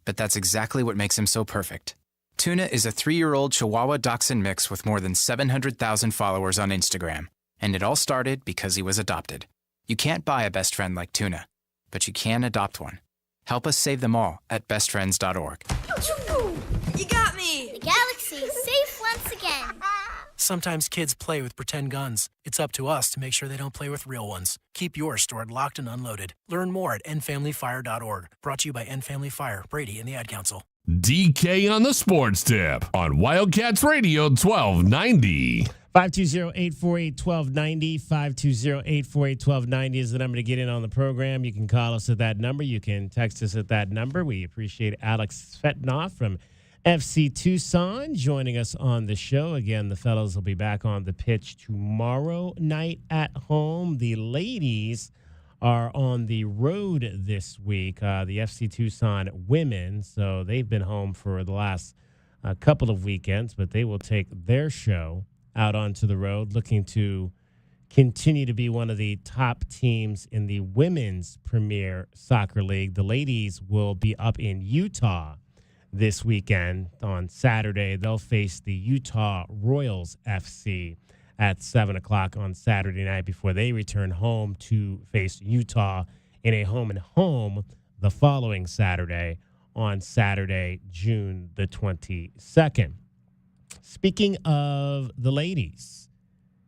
[SPEAKER 28] but that's exactly what makes him so perfect. Tuna is a 3-year-old Chihuahua Dachshund mix with more than 700,000 followers on Instagram, and it all started because he was adopted. You can't buy a best friend like Tuna, but you can adopt one. Help us save them all at bestfriends.org.
[SPEAKER 12] You got me! The galaxy is safe once again.
[SPEAKER 29] Sometimes kids play with pretend guns. It's up to us to make sure they don't play with real ones. Keep yours stored locked and unloaded. Learn more at endfamilyfire.org. Brought to you by End Family Fire, Brady, and the Ad Council.
[SPEAKER 5] DK on the Sports Tip on Wildcats Radio 1290.
[SPEAKER 6] 520-848-1290. 520-848-1290 is the number to get in on the program. You can call us at that number. You can text us at that number. We appreciate Alex Fetnoff from FC Tucson joining us on the show. Again, the fellows will be back on the pitch tomorrow night at home. The ladies are on the road this week, the FC Tucson women. So they've been home for the last couple of weekends, but they will take their show out onto the road, looking to continue to be one of the top teams in the Women's Premier Soccer League. The ladies will be up in Utah this weekend. On Saturday, they'll face the Utah Royals FC at 7 o'clock on Saturday night before they return home to face Utah in a home-and-home the following Saturday on Saturday, June the 22nd. Speaking of the ladies,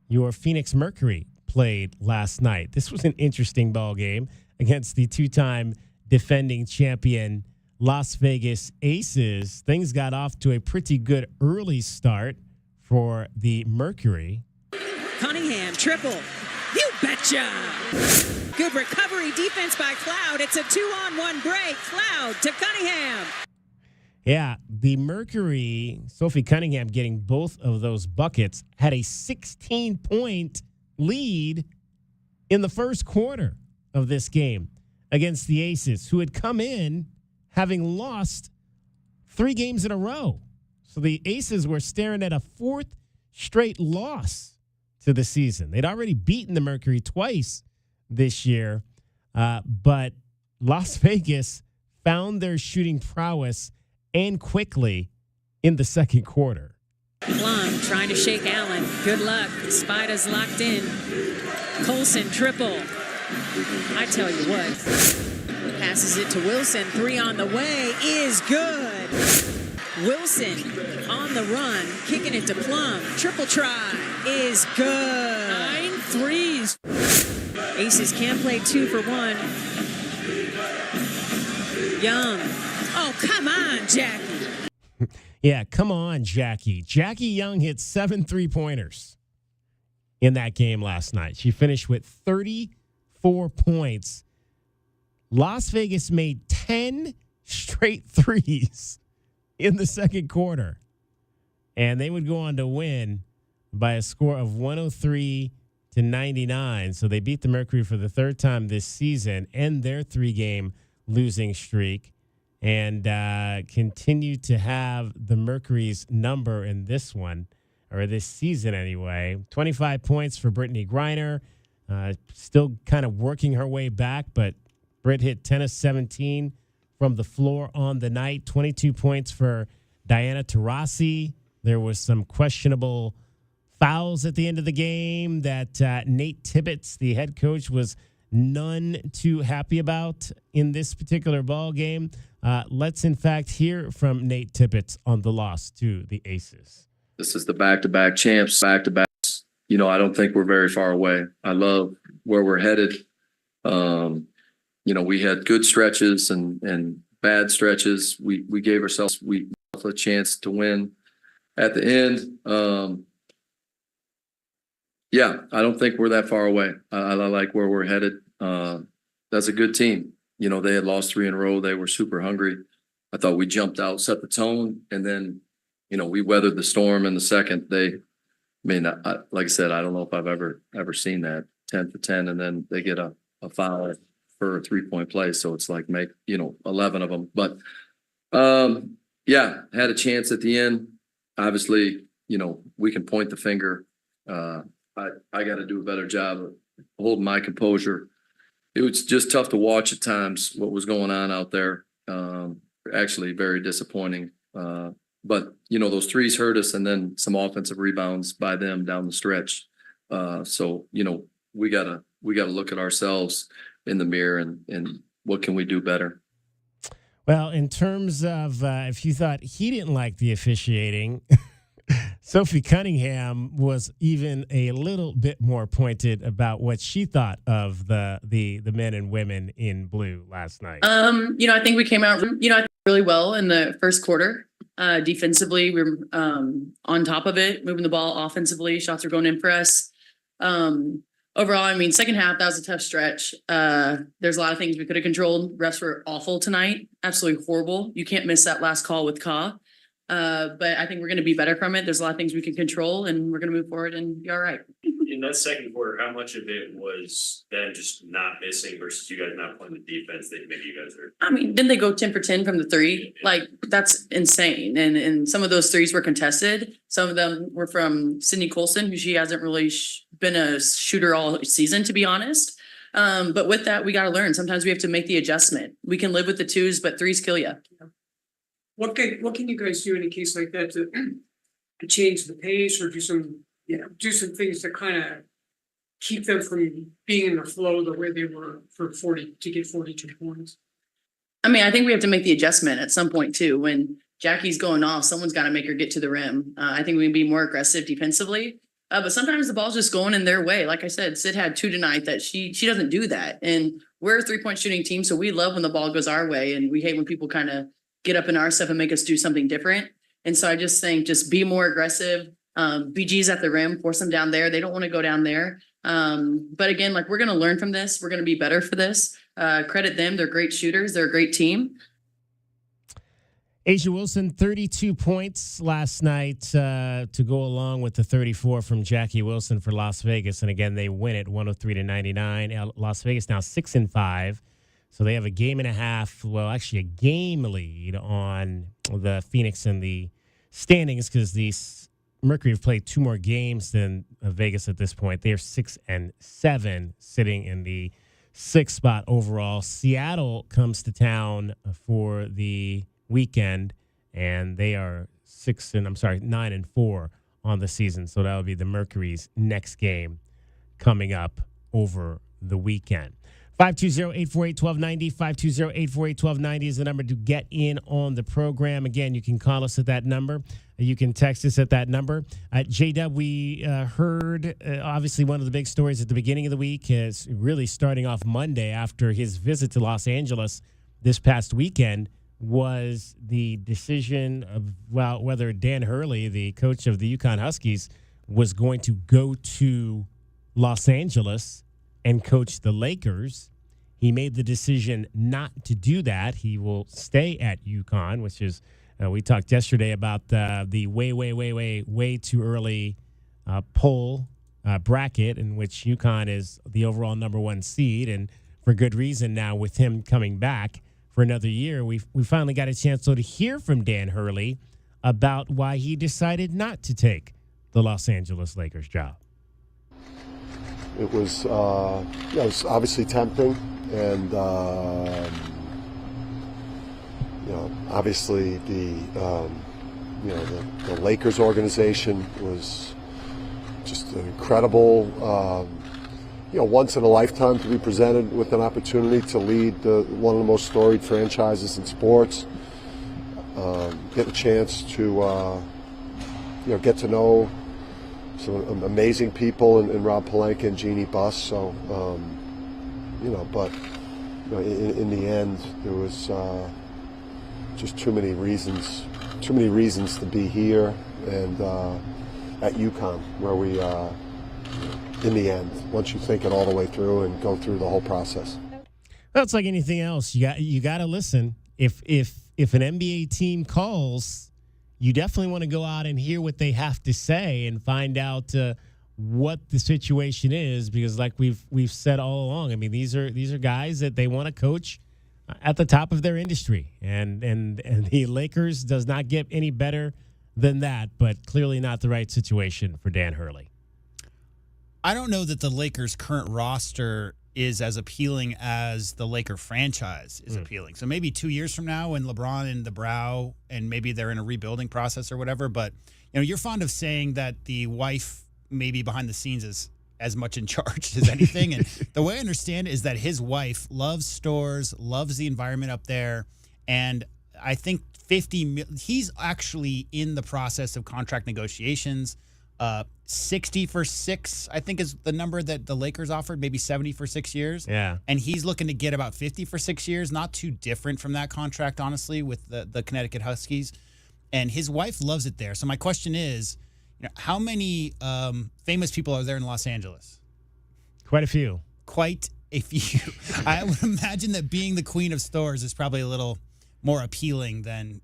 [SPEAKER 6] your Phoenix Mercury played last night. This was an interesting ball game against the two-time defending champion Las Vegas Aces. Things got off to a pretty good early start for the Mercury.
[SPEAKER 4] Cunningham, triple. You betcha! Good recovery defense by Cloud. It's a 2-on-1 break. Cloud to Cunningham.
[SPEAKER 6] Yeah, the Mercury, Sophie Cunningham getting both of those buckets, had a 16-point lead in the first quarter of this game against the Aces, who had come in having lost 3 games in a row. So the Aces were staring at a 4th straight loss to the season. They'd already beaten the Mercury twice this year, but Las Vegas found their shooting prowess and quickly in the second quarter.
[SPEAKER 4] Plum trying to shake Allen. Good luck. Spida's locked in. Colson triple. I tell you what. Passes it to Wilson. 3 on the way is good. Wilson on the run. Kicking it to Plum. Triple try is good. 9 threes. Aces can play 2 for 1. Young. Oh, come on, Jackie.
[SPEAKER 6] Yeah, come on, Jackie. Jackie Young hit 7 3-pointers in that game last night. She finished with 34 points. Las Vegas made 10 straight threes in the second quarter. And they would go on to win by a score of 103-99. So they beat the Mercury for the 3rd time this season, end their 3-game losing streak, and continue to have the Mercury's number in this one, or this season anyway. 25 points for Brittany Griner. Still kind of working her way back, but Britt hit 10 of 17 from the floor on the night. 22 points for Diana Taurasi. There was some questionable fouls at the end of the game that Nate Tibbetts, the head coach, was none too happy about in this particular ball game. Let's, in fact, hear from Nate Tibbetts on the loss to the Aces.
[SPEAKER 7] This is the back-to-back champs, back-to-backs. You know, I don't think we're very far away. I love where we're headed. You know, we had good stretches and bad stretches. We gave ourselves a chance to win at the end. Yeah, I don't think we're that far away. I like where we're headed. That's a good team. You know, they had lost 3 in a row. They were super hungry. I thought we jumped out, set the tone, and then, you know, we weathered the storm in the second. Like I said, I don't know if I've ever seen that 10 for 10, and then they get a foul for a 3-point play. So it's like 11 of them. But yeah, had a chance at the end. Obviously, you know, we can point the finger. I got to do a better job of holding my composure. It was just tough to watch at times what was going on out there. Actually, very disappointing. But, you know, those threes hurt us, and then some offensive rebounds by them down the stretch. So, you know, we gotta look at ourselves in the mirror and what can we do better.
[SPEAKER 6] Well, in terms of if you thought he didn't like the officiating, Sophie Cunningham was even a little bit more pointed about what she thought of the men and women in blue last night.
[SPEAKER 8] You know, I think we came out, really well in the first quarter. Defensively, we were on top of it, moving the ball offensively. Shots were going in for us. Overall, I mean, second half, that was a tough stretch. There's a lot of things we could have controlled. Refs were awful tonight, absolutely horrible. You can't miss that last call with Ka. But I think we're going to be better from it. There's a lot of things we can control, and we're going to move forward and be all right.
[SPEAKER 11] In that second quarter, how much of it was them just not missing versus you guys not playing the defense that maybe you guys are?
[SPEAKER 8] I mean, didn't they go 10 for 10 from the 3? Like, that's insane. And some of those threes were contested. Some of them were from Sydney Colson, who she hasn't really been a shooter all season, to be honest. But with that, we got to learn. Sometimes we have to make the adjustment. We can live with the 2s, but 3s kill you.
[SPEAKER 13] What can you guys do in a case like that to change the pace or do some do some things to kind of keep them from being in the flow the way they were to get 42 points?
[SPEAKER 8] I mean, I think we have to make the adjustment at some point too. When Jackie's going off, someone's got to make her get to the rim. I think we can be more aggressive defensively. But sometimes the ball's just going in their way. Like I said, Sid had 2 tonight that she doesn't do that. And we're a 3-point shooting team, so we love when the ball goes our way, and we hate when people kind of get up in our stuff and make us do something different. And so I just think just be more aggressive. BG's at the rim, force them down there. They don't want to go down there. But again, like, we're going to learn from this. We're going to be better for this. Credit them. They're great shooters. They're a great team.
[SPEAKER 6] A'ja Wilson, 32 points last night to go along with the 34 from Jackie Wilson for Las Vegas. And again, they win it 103-99. Las Vegas now 6-5. So they have a game and a half, well, actually a game lead on the Phoenix in the standings, because the Mercury have played 2 more games than Vegas at this point. They are 6-7, sitting in the 6th spot overall. Seattle comes to town for the weekend, and they are 9-4 on the season. So that will be the Mercury's next game coming up over the weekend. 520-848-1290, 520-848-1290 is the number to get in on the program. Again, you can call us at that number. You can text us at that number. J.W., we heard, obviously, one of the big stories at the beginning of the week is really starting off Monday after his visit to Los Angeles this past weekend, was the decision of, well, whether Dan Hurley, the coach of the UConn Huskies, was going to go to Los Angeles and coach the Lakers. He made the decision not to do that. He will stay at UConn, which is, we talked yesterday about the way too early poll bracket, in which UConn is the overall number 1 seed, and for good reason. Now, with him coming back for another year, we finally got a chance to hear from Dan Hurley about why he decided not to take the Los Angeles Lakers job.
[SPEAKER 14] It was obviously tempting, and obviously the Lakers organization was just incredible. Once in a lifetime to be presented with an opportunity to lead one of the most storied franchises in sports. Get a chance to get to know some amazing people in Rob Pelinka and Jeannie Buss. So, but in the end, there was just too many reasons to be here and at UConn, where we, in the end, once you think it all the way through and go through the whole process.
[SPEAKER 6] Well, it's like anything else. You got to listen. If an NBA team calls, you definitely want to go out and hear what they have to say and find out what the situation is, because like we've said all along, I mean, these are guys that they want to coach at the top of their industry, and the Lakers does not get any better than that, but clearly not the right situation for Dan Hurley.
[SPEAKER 1] I don't know that the Lakers' current roster is as appealing as the Laker franchise is appealing. So maybe 2 years from now, when LeBron and the Brow, and maybe they're in a rebuilding process or whatever, but you're fond of saying that the wife maybe behind the scenes is as much in charge as anything. And the way I understand it is that his wife loves stores, loves the environment up there, and I think he's actually in the process of contract negotiations. 60 for 6, I think, is the number that the Lakers offered, maybe 70 for 6 years.
[SPEAKER 6] Yeah.
[SPEAKER 1] And he's looking to get about 50 for 6 years, not too different from that contract, honestly, with the Connecticut Huskies. And his wife loves it there. So my question is, how many famous people are there in Los Angeles?
[SPEAKER 6] Quite a few.
[SPEAKER 1] Quite a few. I would imagine that being the queen of stores is probably a little more appealing than,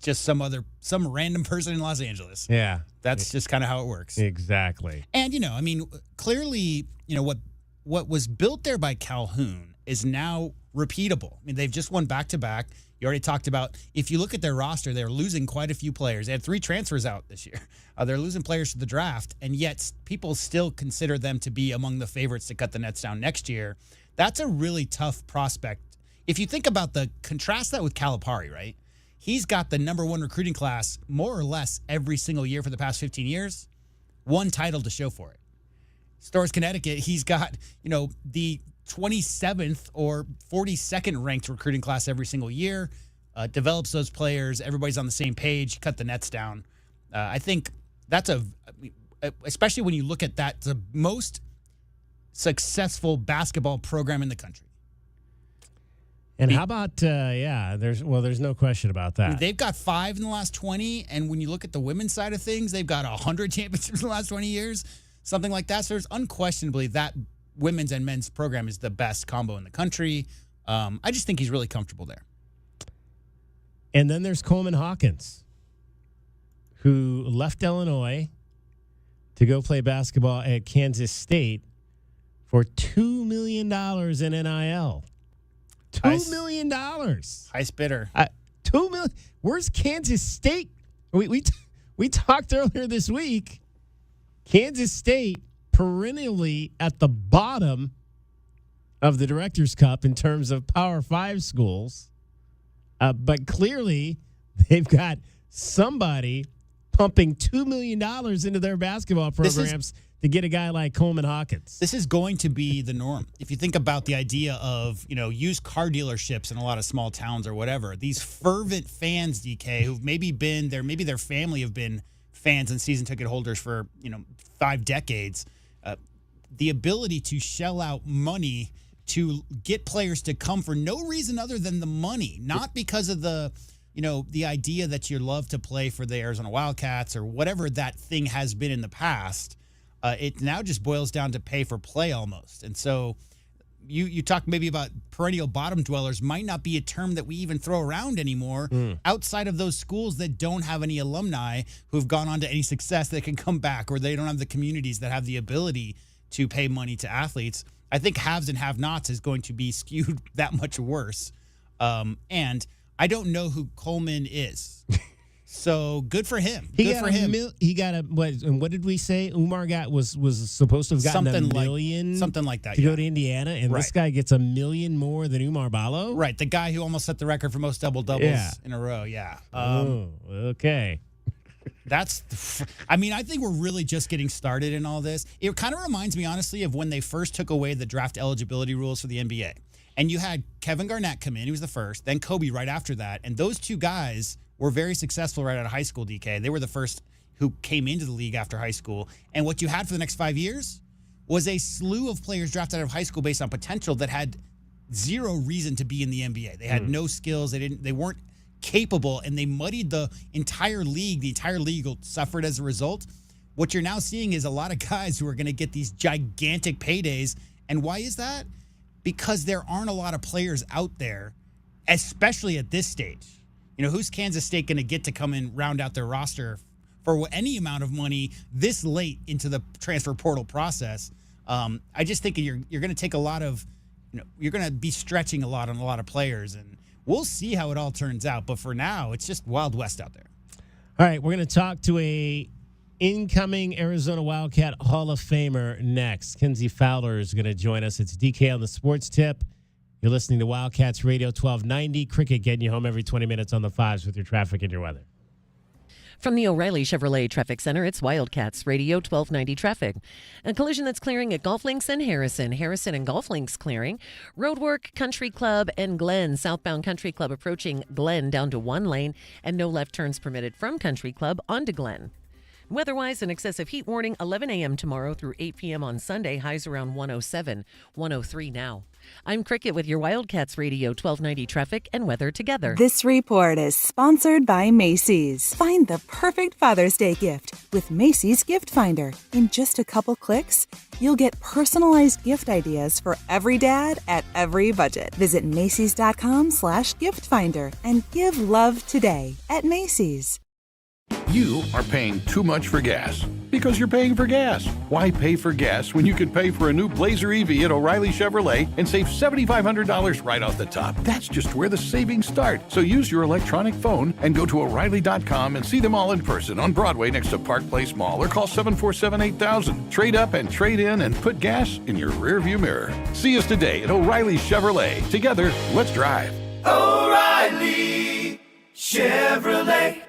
[SPEAKER 1] just some random person in Los Angeles.
[SPEAKER 6] Yeah.
[SPEAKER 1] That's just kind of how it works.
[SPEAKER 6] Exactly.
[SPEAKER 1] And, clearly, what was built there by Calhoun is now repeatable. I mean, they've just won back-to-back. You already talked about, if you look at their roster, they're losing quite a few players. They had 3 transfers out this year. They're losing players to the draft, and yet people still consider them to be among the favorites to cut the Nets down next year. That's a really tough prospect. If you think about contrast that with Calipari, right? He's got the number 1 recruiting class more or less every single year for the past 15 years. one title to show for it. Storrs, Connecticut, he's got, the 27th or 42nd ranked recruiting class every single year, develops those players. Everybody's on the same page, cut the nets down. I think that's especially when you look at that, the most successful basketball program in the country.
[SPEAKER 6] And how about, there's no question about that.
[SPEAKER 1] They've got 5 in the last 20, and when you look at the women's side of things, they've got 100 championships in the last 20 years, something like that. So there's unquestionably that women's and men's program is the best combo in the country. I just think he's really comfortable there.
[SPEAKER 6] And then there's Coleman Hawkins, who left Illinois to go play basketball at Kansas State for $2 million in NIL. $2 million.
[SPEAKER 1] Highest bidder.
[SPEAKER 6] $2 million. Where's Kansas State? We talked earlier this week. Kansas State perennially at the bottom of the Directors' Cup in terms of Power 5 schools. But clearly, they've got somebody pumping $2 million into their basketball programs to get a guy like Coleman Hawkins.
[SPEAKER 1] This is going to be the norm. If you think about the idea of, used car dealerships in a lot of small towns or whatever, these fervent fans, DK, who've maybe been there, maybe their family have been fans and season ticket holders for, 5 decades, the ability to shell out money to get players to come for no reason other than the money, not because of the idea that you love to play for the Arizona Wildcats or whatever that thing has been in the past. It now just boils down to pay for play almost. And so you talk maybe about perennial bottom dwellers might not be a term that we even throw around anymore outside of those schools that don't have any alumni who've gone on to any success that can come back, or they don't have the communities that have the ability to pay money to athletes. I think haves and have-nots is going to be skewed that much worse. And I don't know who Coleman is. So good for him. He
[SPEAKER 6] got what did we say? Umar was supposed to have gotten a million,
[SPEAKER 1] something like that,
[SPEAKER 6] to go to Indiana, and this guy gets $1 million more than Umar Ballo.
[SPEAKER 1] Right, the guy who almost set the record for most double-doubles in a row. Yeah.
[SPEAKER 6] Okay.
[SPEAKER 1] I think we're really just getting started in all this. It kind of reminds me, honestly, of when they first took away the draft eligibility rules for the NBA. And you had Kevin Garnett come in. He was the first. Then Kobe right after that. And those two guys were very successful right out of high school, DK. They were the first who came into the league after high school. And what you had for the next 5 years was a slew of players drafted out of high school based on potential that had zero reason to be in the NBA. They had no skills. They weren't capable, and they muddied the entire league. The entire league suffered as a result. What you're now seeing is a lot of guys who are going to get these gigantic paydays. And why is that? Because there aren't a lot of players out there, especially at this stage. Who's Kansas State going to get to come and round out their roster for any amount of money this late into the transfer portal process? I just think you're going to take a lot of, you're going to be stretching a lot on a lot of players, and we'll see how it all turns out. But for now, it's just Wild West out there.
[SPEAKER 6] All right, we're going to talk to a incoming Arizona Wildcat Hall of Famer next. Kenzie Fowler is going to join us. It's DK on the Sports Tip. You're listening to Wildcats Radio 1290. Cricket getting you home every 20 minutes on the fives with your traffic and your weather.
[SPEAKER 2] From the O'Reilly Chevrolet Traffic Center, it's Wildcats Radio 1290 traffic. A collision that's clearing at Golf Links and Harrison and Golf Links clearing. Roadwork, Country Club, and Glen. Southbound Country Club approaching Glen down to 1 lane, and no left turns permitted from Country Club onto Glen. Weather-wise, an excessive heat warning, 11 a.m. tomorrow through 8 p.m. on Sunday, highs around 107, 103 now. I'm Cricket with your Wildcats Radio 1290 traffic and weather together.
[SPEAKER 9] This report is sponsored by Macy's. Find the perfect Father's Day gift with Macy's Gift Finder. In just a couple clicks, you'll get personalized gift ideas for every dad at every budget. Visit Macy's.com/gift finder and give love today at Macy's.
[SPEAKER 15] You are paying too much for gas because you're paying for gas. Why pay for gas when you can pay for a new Blazer EV at O'Reilly Chevrolet and save $7,500 right off the top? That's just where the savings start. So use your electronic phone and go to O'Reilly.com and see them all in person on Broadway next to Park Place Mall, or call 747-8000. Trade up and trade in and put gas in your rearview mirror. See us today at O'Reilly Chevrolet. Together, let's drive.
[SPEAKER 16] O'Reilly Chevrolet.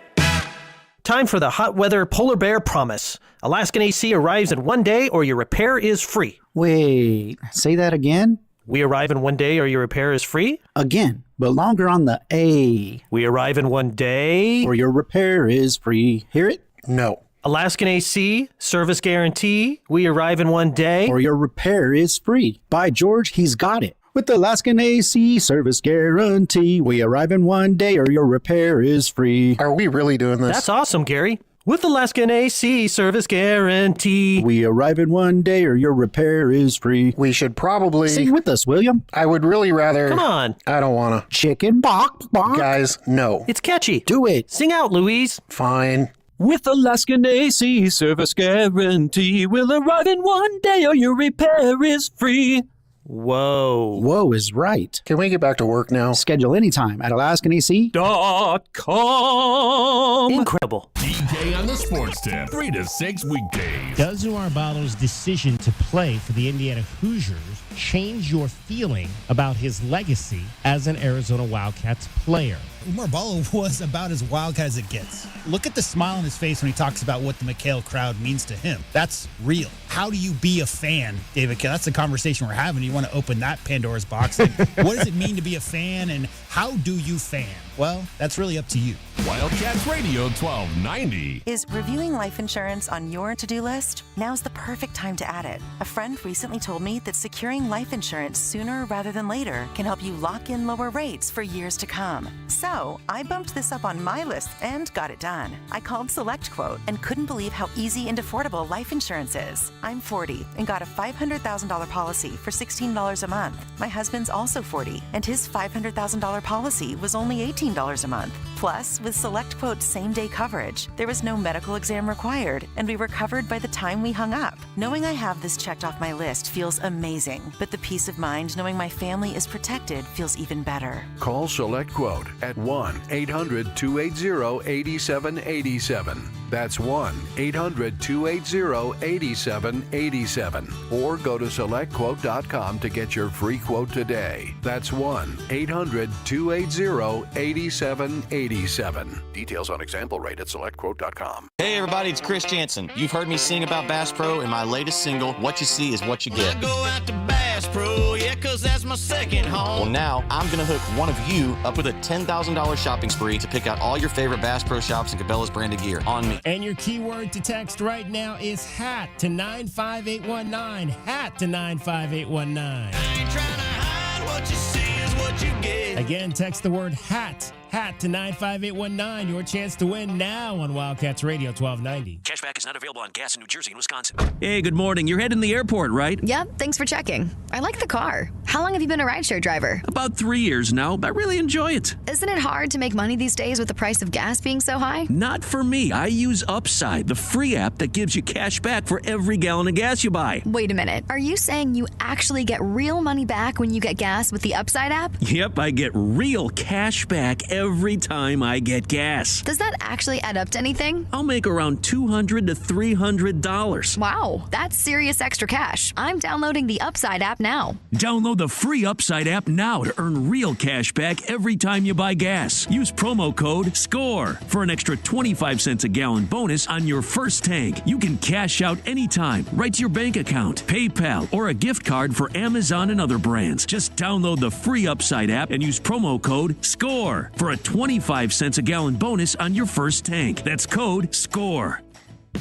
[SPEAKER 3] Time for the hot weather polar bear promise. Alaskan AC arrives in 1 day or your repair is free.
[SPEAKER 10] Wait, say that again?
[SPEAKER 3] We arrive in 1 day or your repair is free?
[SPEAKER 10] Again, but longer on the A.
[SPEAKER 3] We arrive in 1 day
[SPEAKER 10] or your repair is free. Hear it? No.
[SPEAKER 3] Alaskan AC, service guarantee. We arrive in 1 day
[SPEAKER 10] or your repair is free. By George, he's got it. With the Alaskan AC service guarantee, we arrive in 1 day or your repair is free. Are we really doing this?
[SPEAKER 3] That's awesome, Gary. With Alaskan AC service guarantee,
[SPEAKER 10] we arrive in 1 day or your repair is free. We should probably sing with us, William. I would really rather.
[SPEAKER 3] Come on.
[SPEAKER 10] I don't want to. Chicken bok bok. Guys, no.
[SPEAKER 3] It's catchy.
[SPEAKER 10] Do it.
[SPEAKER 3] Sing out, Louise.
[SPEAKER 10] Fine.
[SPEAKER 3] With Alaskan AC service guarantee, we'll arrive in 1 day or your repair is free. Whoa.
[SPEAKER 10] Whoa is right. Can we get back to work now? Schedule anytime at AlaskanAC.com.
[SPEAKER 3] Incredible.
[SPEAKER 5] D.K on the Sports Tip, 3 to 6 weekdays.
[SPEAKER 6] Does Umar Ballo's decision to play for the Indiana Hoosiers change your feeling about his legacy as an Arizona Wildcats player?
[SPEAKER 1] Umar Ballo was about as Wildcat as it gets. Look at the smile on his face when he talks about what the McHale crowd means to him. That's real. How do you be a fan, David? That's the conversation we're having. You want to open that Pandora's box. Like, what does it mean to be a fan, and how do you fan? Well, that's really up to you.
[SPEAKER 5] Wildcats Radio 1290.
[SPEAKER 16] Is reviewing life insurance on your to-do list? Now's the perfect time to add it. A friend recently told me that securing life insurance sooner rather than later can help you lock in lower rates for years to come. So I bumped this up on my list and got it done. I called SelectQuote and couldn't believe how easy and affordable life insurance is. I'm 40 and got a $500,000 policy for $16 a month. My husband's also 40 and his $500,000 policy was only $18 a month. Plus, with SelectQuote's same-day coverage, there was no medical exam required, and we were covered by the time we hung up. Knowing I have this checked off my list feels amazing, but the peace of mind knowing my family is protected feels even better.
[SPEAKER 15] Call SelectQuote at 1-800-280-8787. That's 1-800-280-8787. Or go to SelectQuote.com to get your free quote today. That's 1-800-280-8787. Details on example rate at SelectQuote.com.
[SPEAKER 17] Hey everybody, it's Chris Jansen. You've heard me sing about Bass Pro in my latest single, What You See Is What You Get.
[SPEAKER 18] I go out to Bass Pro, yeah, 'cause that's my second home.
[SPEAKER 17] Well, now I'm going to hook one of you up with a $10,000 shopping spree to pick out all your favorite Bass Pro shops and Cabela's branded gear on me.
[SPEAKER 6] And your keyword to text right now is HAT to 95819. HAT to 95819.
[SPEAKER 18] I ain't trying to hide, what you see is what you get.
[SPEAKER 6] Again, text the word HAT to 95819. Your chance to win now on Wildcats Radio 1290.
[SPEAKER 29] Cashback is not available on gas in New Jersey and Wisconsin.
[SPEAKER 19] Hey, good morning. You're heading to the airport, right?
[SPEAKER 20] Yep, thanks for checking. I like the car. How long have you been a rideshare driver?
[SPEAKER 19] About 3 years now. I really enjoy it.
[SPEAKER 20] Isn't it hard to make money these days with the price of gas being so high?
[SPEAKER 19] Not for me. I use Upside, the free app that gives you cash back for every gallon of gas you buy.
[SPEAKER 20] Wait a minute. Are you saying you actually get real money back when you get gas with the Upside app?
[SPEAKER 19] Yep, I get real cash back every time I get gas.
[SPEAKER 20] Does that actually add up to anything?
[SPEAKER 19] I'll make around $200 to $300.
[SPEAKER 20] Wow, that's serious extra cash. I'm downloading the Upside app now.
[SPEAKER 19] Download the free Upside app now to earn real cash back every time you buy gas. Use promo code SCORE for an extra 25 cents a gallon bonus on your first tank. You can cash out anytime, right to your bank account, PayPal, or a gift card for Amazon and other brands. Just download the free Upside app and use promo code SCORE for a 25 cents a gallon bonus on your first tank. That's code SCORE.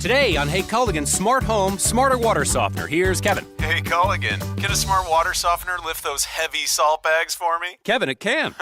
[SPEAKER 21] Today on Hey Culligan's Smart Home, Smarter Water Softener, here's Kevin.
[SPEAKER 27] Hey Culligan, can a smart water softener lift those heavy salt bags for me?
[SPEAKER 21] Kevin, it can.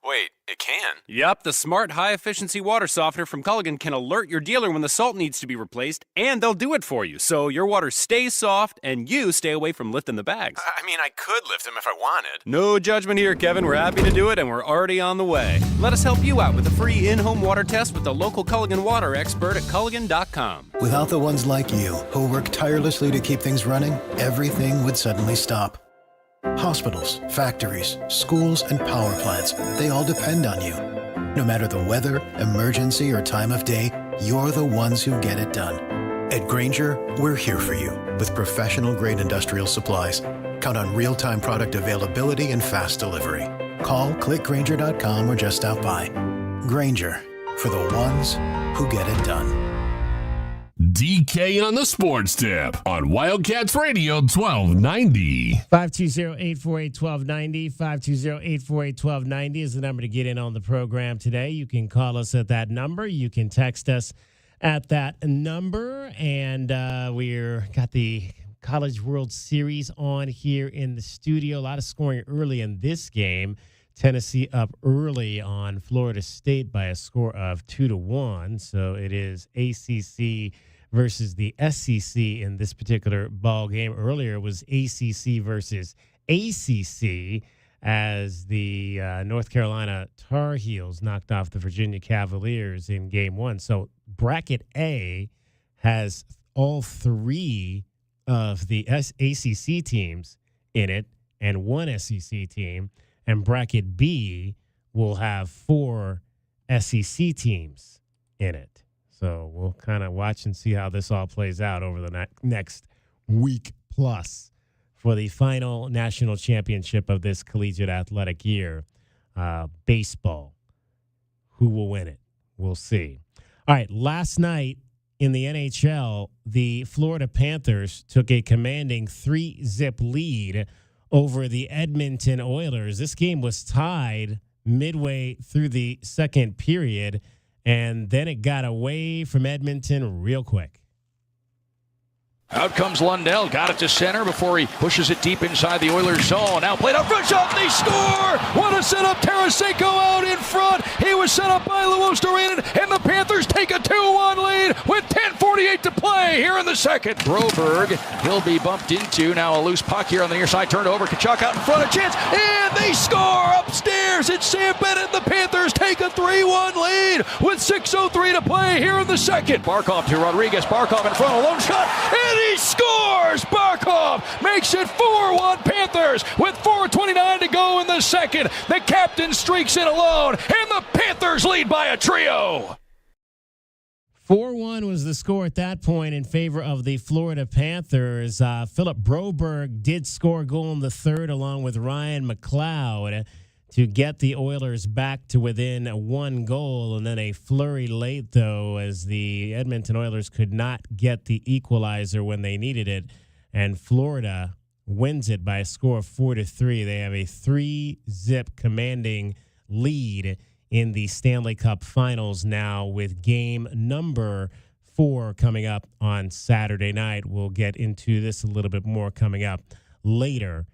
[SPEAKER 27] Wait, it can?
[SPEAKER 21] Yep, the smart high-efficiency water softener from Culligan can alert your dealer when the salt needs to be replaced, and they'll do it for you, so your water stays soft and you stay away from lifting the bags.
[SPEAKER 27] I mean, I could lift them if I wanted.
[SPEAKER 21] No judgment here, Kevin. We're happy to do it, and we're already on the way. Let us help you out with a free in-home water test with the local Culligan water expert at Culligan.com.
[SPEAKER 30] Without the ones like you, who work tirelessly to keep things running, everything would suddenly stop. Hospitals, factories, schools, and power plants, they all depend on you. No matter the weather, emergency, or time of day, you're the ones who get it done. At Grainger, we're here for you with professional-grade industrial supplies. Count on real-time product availability and fast delivery. Call, click Grainger.com, or just stop by. Grainger, for the ones who get it done.
[SPEAKER 5] DK on the Sports Tip on Wildcats Radio 1290.
[SPEAKER 6] 520-848-1290. 520-848-1290 is the number to get in on the program today. You can call us at that number. You can text us at that number. And we're got the College World Series on here in the studio. A lot of scoring early in this game. Tennessee up early on Florida State by a score of 2-1. So it is ACC versus the SEC in this particular ball game. Earlier it was ACC versus ACC as the North Carolina Tar Heels knocked off the Virginia Cavaliers in game one. So bracket A has all three of the ACC teams in it and one SEC team. And bracket B will have 4 SEC teams in it. So we'll kind of watch and see how this all plays out over the next week plus for the final national championship of this collegiate athletic year. Baseball. Who will win it? We'll see. All right, last night in the NHL, the Florida Panthers took a commanding 3-zip lead over the Edmonton Oilers. This game was tied midway through the second period, and then it got away from Edmonton real quick.
[SPEAKER 4] Out comes Lundell, got it to center before he pushes it deep inside the Oilers zone. Now played up front shot, and they score! What a setup, Tarasenko out in front. He was set up by Luostarinen, and the Panthers take a 2-1 lead with 10:48 to play here in the second. Broberg, he'll be bumped into. Now a loose puck here on the near side, turned over. Kachuk out in front, a chance, and they score upstairs. It's Sam Bennett, and the Panthers take a 3-1 lead with 6:03 to play here in the second. Barkov to Rodriguez, Barkov in front, a lone shot, and he scores! Barkov makes it 4-1 Panthers with 4:29 to go in the second. The captain streaks in alone, and the Panthers lead by a trio.
[SPEAKER 6] 4-1 was the score at that point in favor of the Florida Panthers. Philip Broberg did score a goal in the third along with Ryan McLeod to get the Oilers back to within 1 goal, and then a flurry late, though, as the Edmonton Oilers could not get the equalizer when they needed it, and Florida wins it by a score of 4-3. They have a 3-zip commanding lead in the Stanley Cup Finals now, with game number 4 coming up on Saturday night. We'll get into this a little bit more coming up later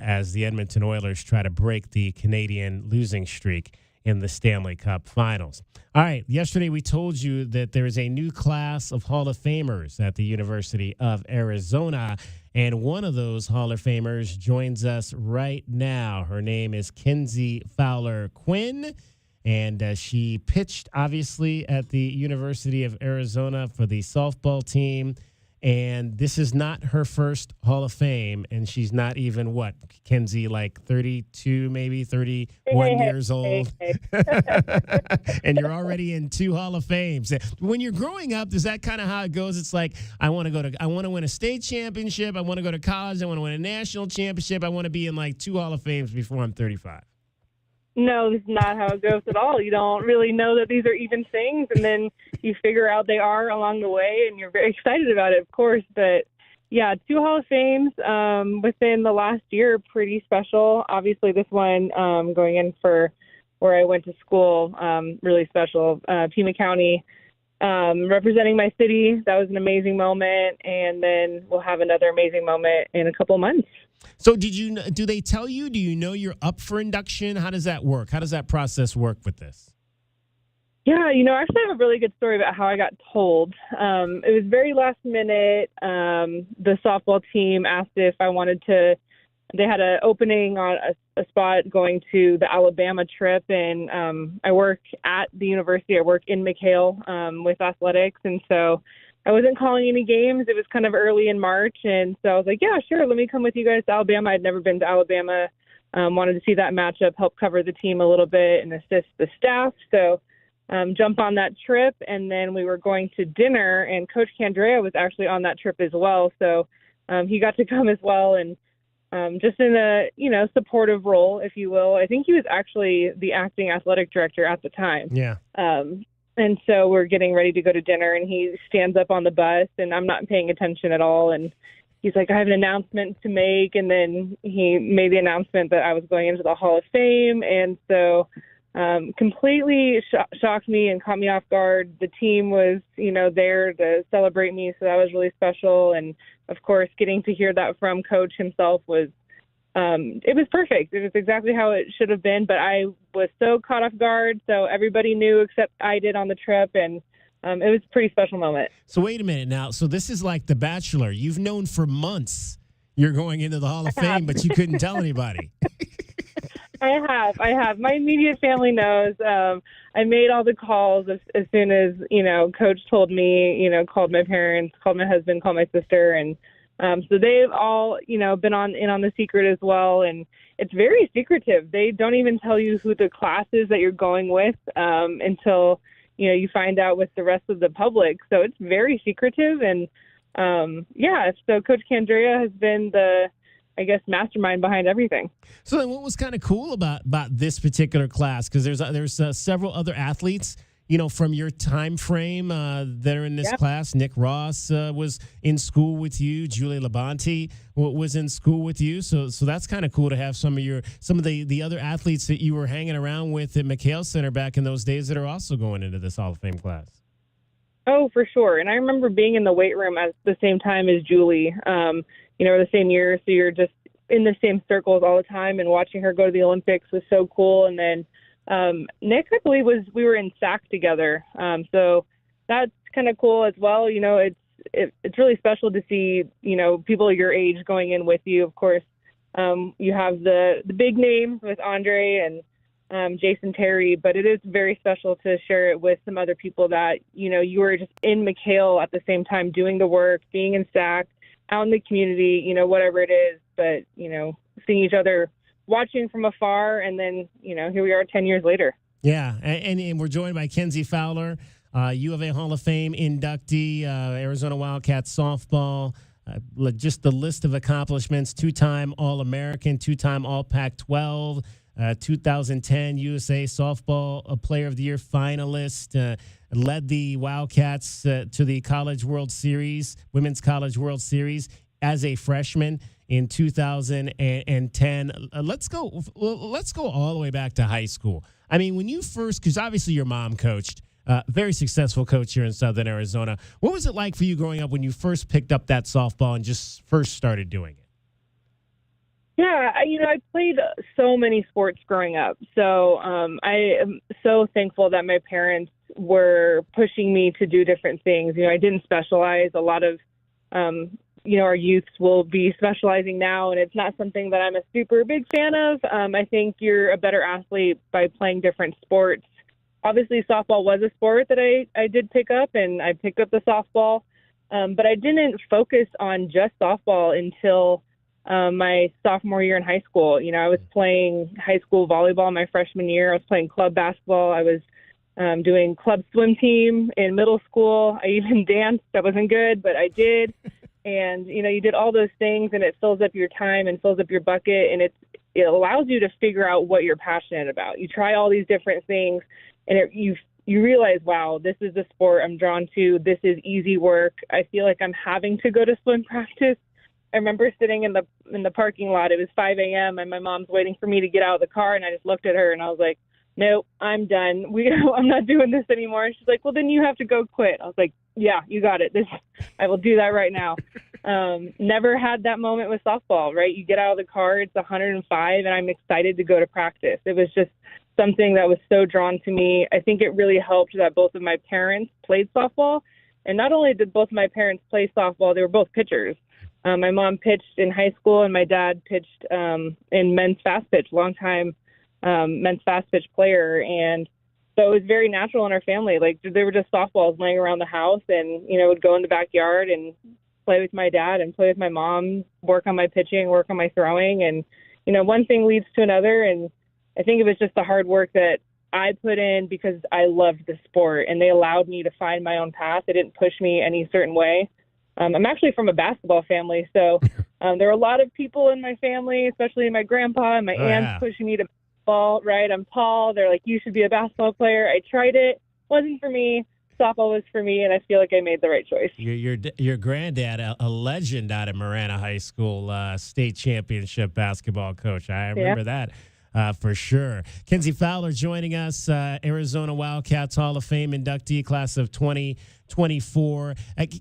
[SPEAKER 6] as the Edmonton Oilers try to break the Canadian losing streak in the Stanley Cup Finals. All right, yesterday we told you that there is a new class of Hall of Famers at the University of Arizona, and one of those Hall of Famers joins us right now. Her name is Kenzie Fowler Quinn, and she pitched, obviously, at the University of Arizona for the softball team. And this is not her first Hall of Fame, and she's not even, what, Kenzie, like 32, maybe 31 years old? And you're already in 2 Hall of Fames. When you're growing up, is that kind of how it goes? It's like, I want to win a state championship, I want to go to college, I want to win a national championship, I want to be in like 2 Hall of Fames before I'm 35.
[SPEAKER 7] No, this is not how it goes at all. You don't really know that these are even things, and then you figure out they are along the way, and you're very excited about it, of course. But, yeah, 2 Hall of Fames within the last year, pretty special. Obviously, this one going in for where I went to school, really special. Pima County, representing my city, that was an amazing moment, and then we'll have another amazing moment in a couple months.
[SPEAKER 6] So do they tell you, do you know you're up for induction? How does that work? How does that process work with this?
[SPEAKER 7] Yeah, I actually have a really good story about how I got told. It was very last minute. The softball team asked if I wanted to, they had an opening on a spot going to the Alabama trip, and I work at the university. I work in McHale with athletics, and so I wasn't calling any games. It was kind of early in March, and so I was like, yeah, sure, let me come with you guys to Alabama. I'd never been to Alabama. Wanted to see that matchup, help cover the team a little bit and assist the staff. So jump on that trip, and then we were going to dinner, and Coach Candrea was actually on that trip as well. So he got to come as well, and just in a, supportive role, if you will. I think he was actually the acting athletic director at the time.
[SPEAKER 6] Yeah.
[SPEAKER 7] And so we're getting ready to go to dinner, and he stands up on the bus, and I'm not paying attention at all. And he's like, I have an announcement to make. And then he made the announcement that I was going into the Hall of Fame. And so completely shocked me and caught me off guard. The team was, there to celebrate me. So that was really special. And of course, getting to hear that from Coach himself was, it was perfect. It was exactly how it should have been, but I was so caught off guard. So everybody knew except I did on the trip. And it was a pretty special moment.
[SPEAKER 6] So wait a minute now. So this is like The Bachelor. You've known for months you're going into the Hall of Fame, but you couldn't tell anybody.
[SPEAKER 7] I have. My immediate family knows. I made all the calls as soon as, Coach told me, called my parents, called my husband, called my sister. And so they've all, been in on the secret as well. And it's very secretive. They don't even tell you who the class is that you're going with until, you find out with the rest of the public. So it's very secretive. And, so Coach Candrea has been the, mastermind behind everything.
[SPEAKER 6] So then what was kind of cool about this particular class? Because there's several other athletes, from your time frame that are in this class. Nick Ross was in school with you. Julie Labonte was in school with you. So that's kind of cool to have some of the other athletes that you were hanging around with at McHale Center back in those days that are also going into this Hall of Fame class.
[SPEAKER 7] Oh, for sure. And I remember being in the weight room at the same time as Julie, the same year. So you're just in the same circles all the time, and watching her go to the Olympics was so cool. And then Nick, I believe, we were in SAC together. So that's kind of cool as well. It's really special to see, people your age going in with you. Of course, you have the big names with Andre and Jason Terry, but it is very special to share it with some other people that, you were just in McHale at the same time doing the work, being in SAC, out in the community, whatever it is, but, seeing each other, watching from afar, and then, here we are 10 years later.
[SPEAKER 6] Yeah, and we're joined by Kenzie Fowler, U of A Hall of Fame inductee, Arizona Wildcats softball, just the list of accomplishments, two-time All-American, two-time All-Pac-12, 2010 USA Softball Player of the Year finalist, led the Wildcats to the College World Series, Women's College World Series as a freshman in 2010. Let's go all the way back to high school. I mean, when you first, because obviously your mom coached, very successful coach here in Southern Arizona. What was it like for you growing up when you first picked up that softball and just first started doing it?
[SPEAKER 7] Yeah, I played so many sports growing up. So I am so thankful that my parents were pushing me to do different things. I didn't specialize. A lot of, our youths will be specializing now, and it's not something that I'm a super big fan of. I think you're a better athlete by playing different sports. Obviously, softball was a sport that I did pick up, and I picked up the softball. But I didn't focus on just softball until my sophomore year in high school. I was playing high school volleyball my freshman year. I was playing club basketball. I was doing club swim team in middle school. I even danced. I wasn't good, but I did. And, you did all those things, and it fills up your time and fills up your bucket, and it allows you to figure out what you're passionate about. You try all these different things, and you realize, wow, this is the sport I'm drawn to. This is easy work. I feel like I'm having to go to swim practice. I remember sitting in the parking lot. It was 5 a.m. and my mom's waiting for me to get out of the car, and I just looked at her and I was like, nope, I'm done. I'm not doing this anymore. And she's like, well, then you have to go quit. I was like, yeah, you got it. I will do that right now. Never had that moment with softball, right? You get out of the car, it's 105, and I'm excited to go to practice. It was just something that was so drawn to me. I think it really helped that both of my parents played softball. And not only did both of my parents play softball, they were both pitchers. My mom pitched in high school, and my dad pitched in men's fast pitch, longtime men's fast pitch player. And so it was very natural in our family. Like, there were just softballs laying around the house, and, would go in the backyard and play with my dad and play with my mom, work on my pitching, work on my throwing. And, one thing leads to another. And I think it was just the hard work that I put in because I loved the sport, and they allowed me to find my own path. They didn't push me any certain way. I'm actually from a basketball family, so there were a lot of people in my family, especially my grandpa and my aunts pushing me to basketball, right? I'm tall. They're like, you should be a basketball player. I tried it. wasn't for me. Softball was for me, and I feel like I made the right choice.
[SPEAKER 6] Your granddad, a legend out at Marana High School, state championship basketball coach. I remember that for sure. Kenzie Fowler joining us, Arizona Wildcats Hall of Fame inductee, class of 2024.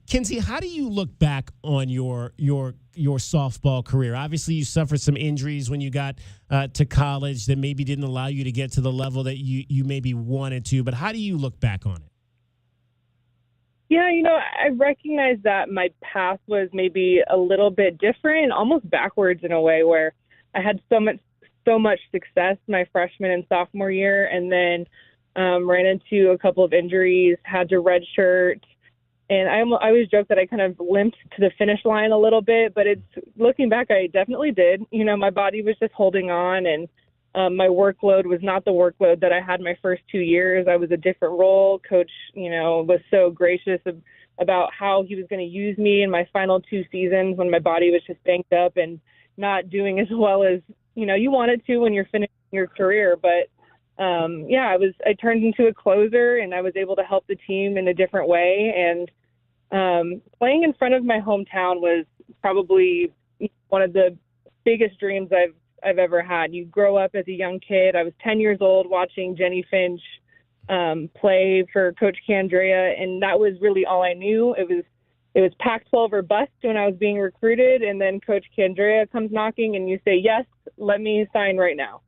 [SPEAKER 6] Kenzie, how do you look back on your softball career? Obviously, you suffered some injuries when you got to college that maybe didn't allow you to get to the level that you maybe wanted to. But how do you look back on it?
[SPEAKER 7] Yeah, I recognize that my path was maybe a little bit different, almost backwards in a way, where I had so much success my freshman and sophomore year, and then ran into a couple of injuries, had to redshirt, and I always joke that I kind of limped to the finish line a little bit, but looking back, I definitely did. My body was just holding on, and my workload was not the workload that I had my first 2 years. I was a different role. Coach, was so gracious about how he was going to use me in my final 2 seasons when my body was just banged up and not doing as well as, you wanted to when you're finishing your career. But, I turned into a closer, and I was able to help the team in a different way. And playing in front of my hometown was probably one of the biggest dreams I've ever had. You grow up as a young kid. I was 10 years old watching Jenny Finch play for Coach Candrea, and that was really all I knew. It was Pac-12 or bust when I was being recruited, and then Coach Candrea comes knocking, and you say, yes, let me sign right now.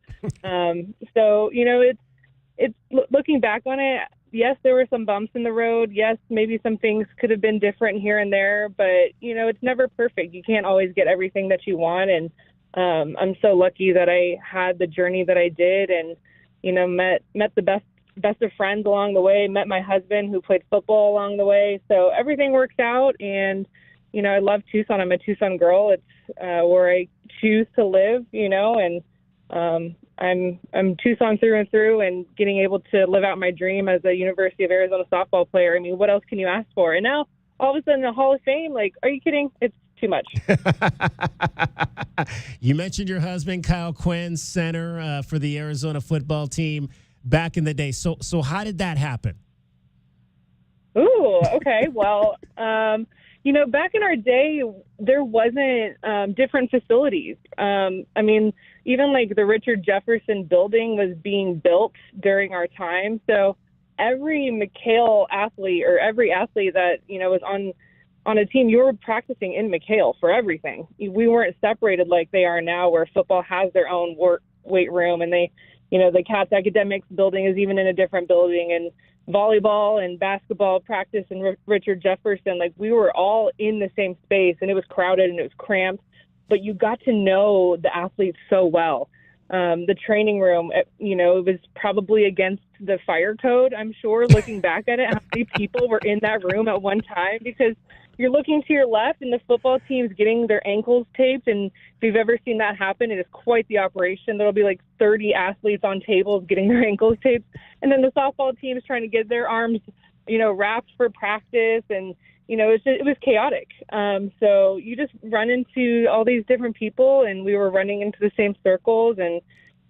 [SPEAKER 7] So, it's looking back on it, yes, there were some bumps in the road. Yes, maybe some things could have been different here and there, but, it's never perfect. You can't always get everything that you want, and I'm so lucky that I had the journey that I did, and met the best of friends along the way. Met my husband who played football along the way, so everything works out. And I love Tucson. I'm a Tucson girl. It's where I choose to live. And I'm Tucson through and through, and getting able to live out my dream as a University of Arizona softball player. I mean, what else can you ask for? And now all of a sudden the Hall of Fame. Like, are you kidding? It's too much.
[SPEAKER 6] You mentioned your husband, Kyle Quinn, center for the Arizona football team back in the day. So how did that happen?
[SPEAKER 7] Ooh, okay. Well, back in our day, there wasn't different facilities. I mean, even like the Richard Jefferson building was being built during our time. So every McHale athlete, or every athlete that, was on a team, you were practicing in McHale for everything. We weren't separated like they are now, where football has their own weight room, and the Cats academics building is even in a different building, and volleyball and basketball practice in Richard Jefferson. Like, we were all in the same space, and it was crowded and it was cramped, but you got to know the athletes so well. The training room, it was probably against the fire code, I'm sure, looking back at it, how many people were in that room at one time, because you're looking to your left and the football team's getting their ankles taped. And if you've ever seen that happen, it is quite the operation. There'll be like 30 athletes on tables getting their ankles taped. And then the softball team is trying to get their arms, wrapped for practice. And, it was chaotic. So you just run into all these different people, and we were running into the same circles and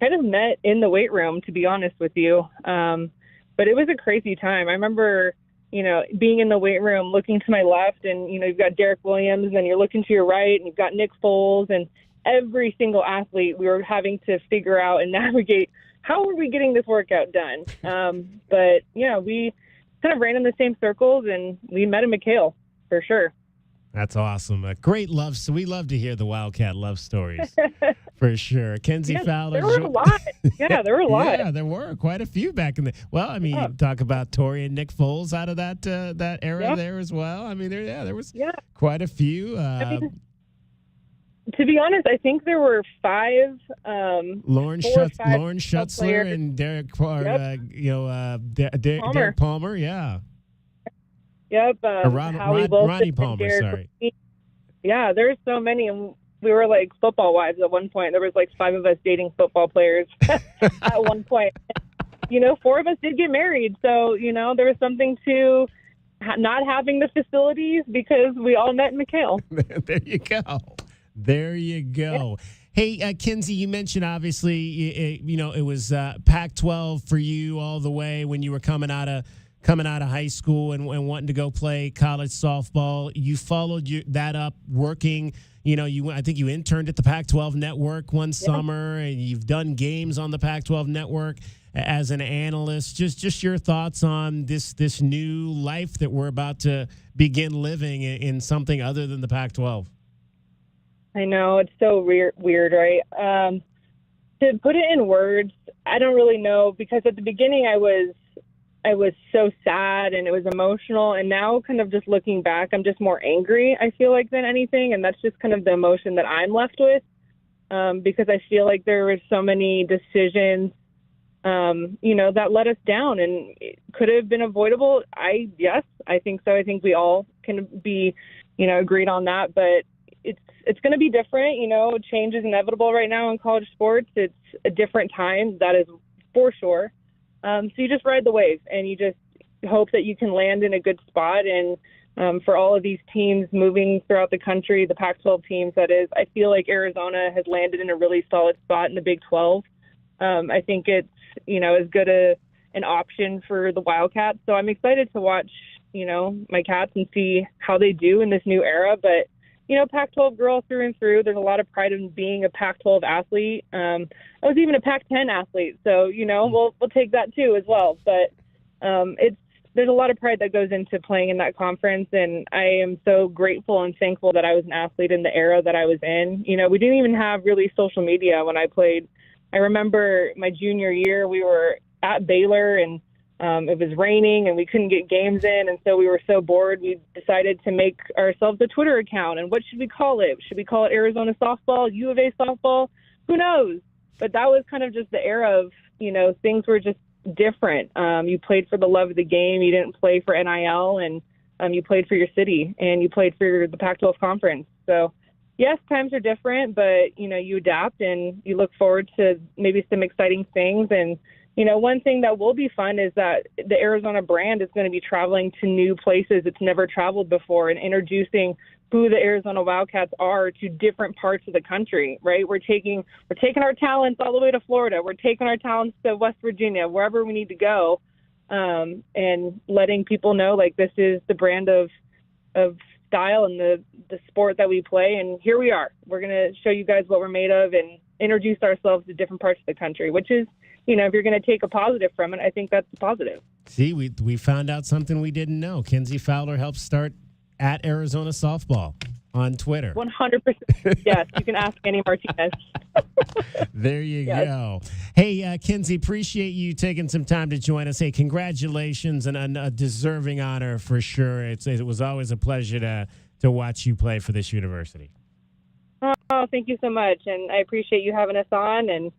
[SPEAKER 7] kind of met in the weight room, to be honest with you. But it was a crazy time. I remember, being in the weight room, looking to my left, and, you've got Derek Williams, and then you're looking to your right, and you've got Nick Foles, and every single athlete we were having to figure out and navigate, how are we getting this workout done? But, we kind of ran in the same circles, and we met in McHale, for sure.
[SPEAKER 6] That's awesome. Great love. So we love to hear the Wildcat love stories, for sure. Kenzie Fowler.
[SPEAKER 7] There were a lot. Yeah, there were a lot.
[SPEAKER 6] Yeah, there were quite a few back in the. Well, I mean, you talk about Tori and Nick Foles out of that era there as well. I mean, there was quite a few.
[SPEAKER 7] To be honest, I think there were 5.
[SPEAKER 6] Lauren Schutzler and Derek, Derek Palmer. Yeah.
[SPEAKER 7] Yep.
[SPEAKER 6] Ronnie Palmer, sorry.
[SPEAKER 7] Yeah, there's so many. And we were like football wives at one point. There was like 5 of us dating football players at one point. 4 of us did get married. So, there was something to not having the facilities, because we all met in McHale.
[SPEAKER 6] There you go. Yeah. Hey, Kenzie, you mentioned obviously, it was Pac-12 for you all the way when you were coming out of coming out of high school and wanting to go play college softball. You followed that up working. I think you interned at the Pac-12 Network one summer, and you've done games on the Pac-12 Network as an analyst. Just your thoughts on this new life that we're about to begin living in something other than the Pac-12.
[SPEAKER 7] I know, it's so weird, right? To put it in words, I don't really know, because at the beginning I was so sad and it was emotional, and now kind of just looking back, I'm just more angry, I feel like, than anything, and that's just kind of the emotion that I'm left with, because I feel like there were so many decisions, that let us down, and it could have been avoidable. Yes, I think so. I think we all can be, agreed on that, but it's going to be different. Change is inevitable right now in college sports. It's a different time, that is for sure. So you just ride the wave, and you just hope that you can land in a good spot. And for all of these teams moving throughout the country, the Pac-12 teams, that is, I feel like Arizona has landed in a really solid spot in the Big 12. I think it's, as good an option for the Wildcats. So I'm excited to watch, my Cats and see how they do in this new era. But Pac-12 girl through and through. There's a lot of pride in being a Pac-12 athlete. I was even a Pac-10 athlete, so we'll take that too as well. But there's a lot of pride that goes into playing in that conference, and I am so grateful and thankful that I was an athlete in the era that I was in. We didn't even have really social media when I played. I remember my junior year, we were at Baylor, and it was raining and we couldn't get games in, and so we were so bored we decided to make ourselves a Twitter account. And what should we call it? Should we call it Arizona softball, U of A softball? Who knows? But that was kind of just the era of, things were just different. You played for the love of the game. You didn't play for NIL, and you played for your city, and you played for the Pac-12 conference. So yes, times are different, but you adapt and you look forward to maybe some exciting things. And one thing that will be fun is that the Arizona brand is going to be traveling to new places it's never traveled before, and introducing who the Arizona Wildcats are to different parts of the country, right? We're taking our talents all the way to Florida. We're taking our talents to West Virginia, wherever we need to go, and letting people know, like, this is the brand of style and the sport that we play. And here we are. We're going to show you guys what we're made of and introduce ourselves to different parts of the country, which is, if you're going to take a positive from it, I think that's a positive.
[SPEAKER 6] See, we found out something we didn't know. Kenzie Fowler helped start at Arizona Softball on Twitter.
[SPEAKER 7] 100%. Yes, you can ask Annie Martinez.
[SPEAKER 6] There you go. Hey, Kenzie, appreciate you taking some time to join us. Hey, congratulations, and a deserving honor for sure. It was always a pleasure to watch you play for this university.
[SPEAKER 7] Oh, thank you so much, and I appreciate you having us on. And